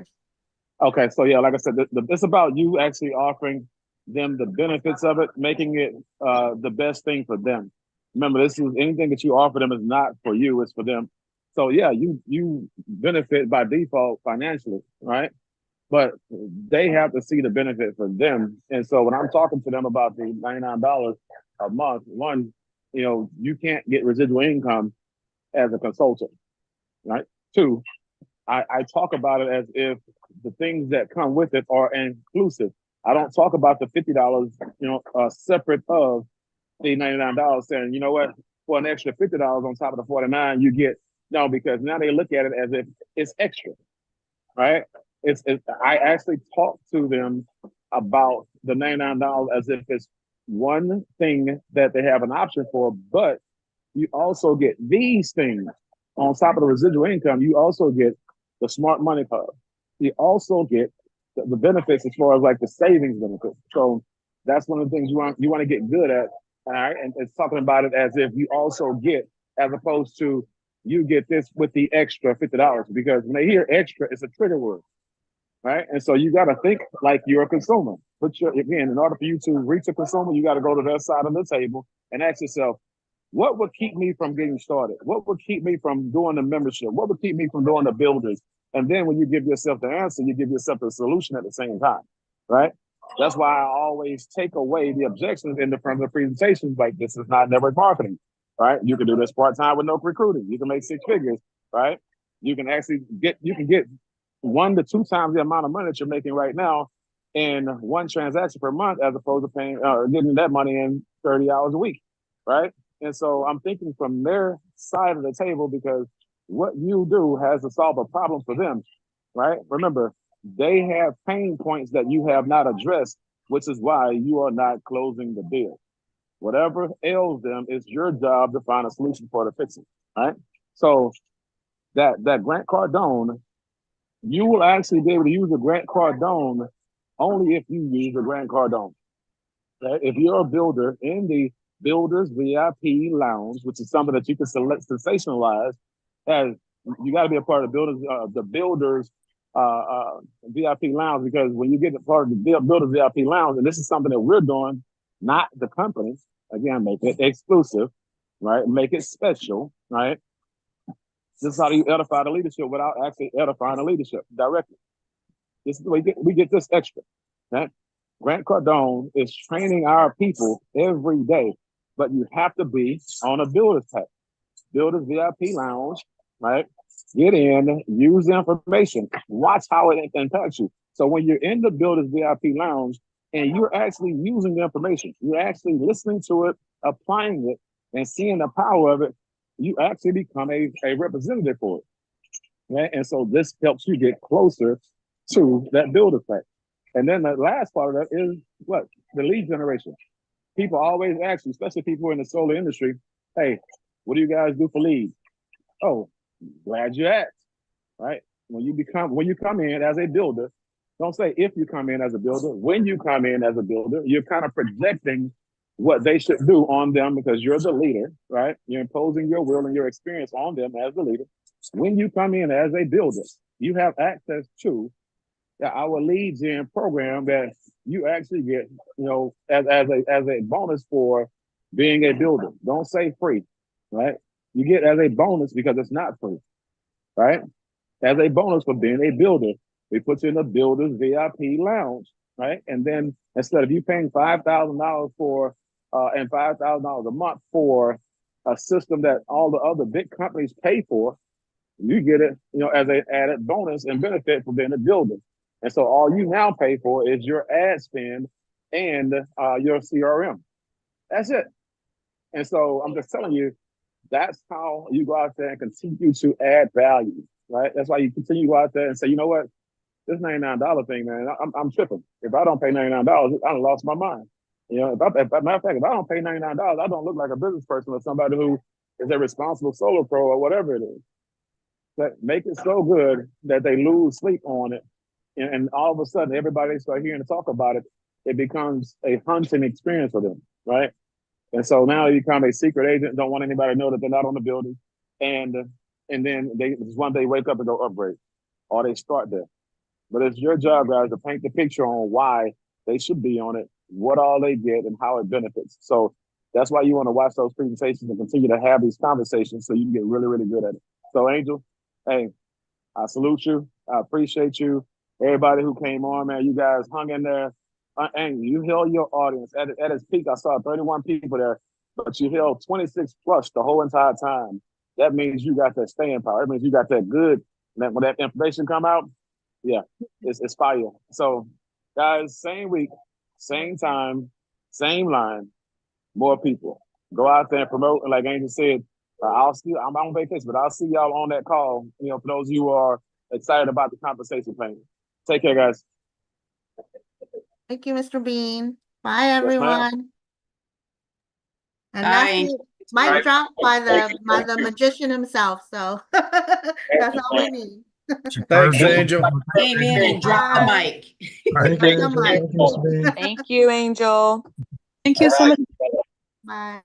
Okay, so yeah, like I said, it's about you actually offering them the benefits of it, making it the best thing for them. Remember, this is anything that you offer them is not for you, it's for them. So yeah, you benefit by default financially, right? But they have to see the benefit for them. And so when I'm talking to them about the $99 a month, one, you can't get residual income as a consultant, right? Two, I talk about it as if the things that come with it are inclusive. I don't talk about the $50, separate of the $99 saying, you know what, for an extra $50 on top of the 49, you get, no, because now they look at it as if it's extra, right? I actually talk to them about the $99 as if it's one thing that they have an option for, but you also get these things on top of the residual income. You also get the smart money card. You also get the benefits as far as like the savings benefits. So that's one of the things you want to get good at. All right. And it's talking about it as if you also get, as opposed to you get this with the extra $50, because when they hear extra, it's a trigger word. Right. And so you got to think like you're a consumer. Again, in order for you to reach a consumer, you got to go to their side of the table and ask yourself, what would keep me from getting started? What would keep me from doing the membership? What would keep me from doing the builders? And then when you give yourself the answer, you give yourself the solution at the same time, right? That's why I always take away the objections in the front of the presentations. Like, this is not network marketing, right? You can do this part-time with no recruiting. You can make 6 figures, right? You can get 1 to 2 times the amount of money that you're making right now in one transaction per month, as opposed to paying getting that money in 30 hours a week, right? And so I'm thinking from their side of the table, because what you do has to solve a problem for them, right? Remember, they have pain points that you have not addressed, which is why you are not closing the deal. Whatever ails them, it's your job to find a solution for the fix it, right? So that Grant Cardone, you will actually be able to use the Grant Cardone only if you use the Grant Cardone. Right? If you're a builder in the Builders VIP Lounge, which is something that you can select sensationalize, as you got to be a part of the Builders VIP Lounge, because when you get a part of the Builders VIP Lounge, and this is something that we're doing, not the company, again, make it exclusive, right? Make it special, right? This is how you edify the leadership without actually edifying the leadership directly. This is the way we get this extra, right? Grant Cardone is training our people every day, but you have to be on a builder's pack, builders VIP lounge, right? Get in, use the information, watch how it impacts you. So when you're in the builders VIP lounge and you're actually using the information, you're actually listening to it, applying it, and seeing the power of it, you actually become a representative for it, right? And so this helps you get closer to that builder pack. And then the last part of that is what? The lead generation. People always ask you, especially people in the solar industry, hey, what do you guys do for leads? Oh, glad you asked, right? When you come in as a builder, don't say if you come in as a builder. When you come in as a builder, you're kind of projecting what they should do on them, because you're the leader, right? You're imposing your will and your experience on them as the leader. When you come in as a builder, you have access to our lead gen program that you actually get, as a bonus for being a builder. Don't say free, right? You get as a bonus because it's not free, right? As a bonus for being a builder, we put you in the builders VIP lounge, right? And then instead of you paying $5,000 for and $5,000 a month for a system that all the other big companies pay for, you get it, as an added bonus and benefit for being a builder. And so all you now pay for is your ad spend and your CRM. That's it. And so I'm just telling you, That's how you go out there and continue to add value, right? That's why you continue to go out there and say, you know what, this $99 thing, man, I'm tripping. If I don't pay $99, I done lost my mind. You know, if matter of fact, if I don't pay $99, I don't look like a business person or somebody who is a responsible solo pro or whatever it is. But make it so good that they lose sleep on it, and all of a sudden, everybody start hearing to talk about it. It becomes a hunting experience for them, right? And so now you become a secret agent. Don't want anybody to know that they're not on the building, and then they just one day wake up and go upgrade, or they start there. But it's your job, guys, to paint the picture on why they should be on it, what all they get, and how it benefits. So that's why you want to watch those presentations and continue to have these conversations so you can get really, really good at it. So, Angel, hey, I salute you. I appreciate you. Everybody who came on, man, you guys hung in there. And you held your audience. At its peak, I saw 31 people there, but you held 26 plus the whole entire time. That means you got that staying power. That means you got that good. And when that information come out, yeah, it's fire. So, guys, same week, same time, same line, more people. Go out there and promote. And like Angel said, I'm on vacation, but I'll see y'all on that call. You know, for those of you who are excited about the compensation plan. Take care, guys. Thank you, Mr. Bean. Bye, Yes, ma'am. everyone. And Bye, that's Angel. it. Mic drop by the magician himself. So that's all we need. Thanks, Angel. Came in and dropped the mic. Thank you, Angel. Mike. Thank you, Mr. Bean. Thank you, Angel. Thank you so much. Bye.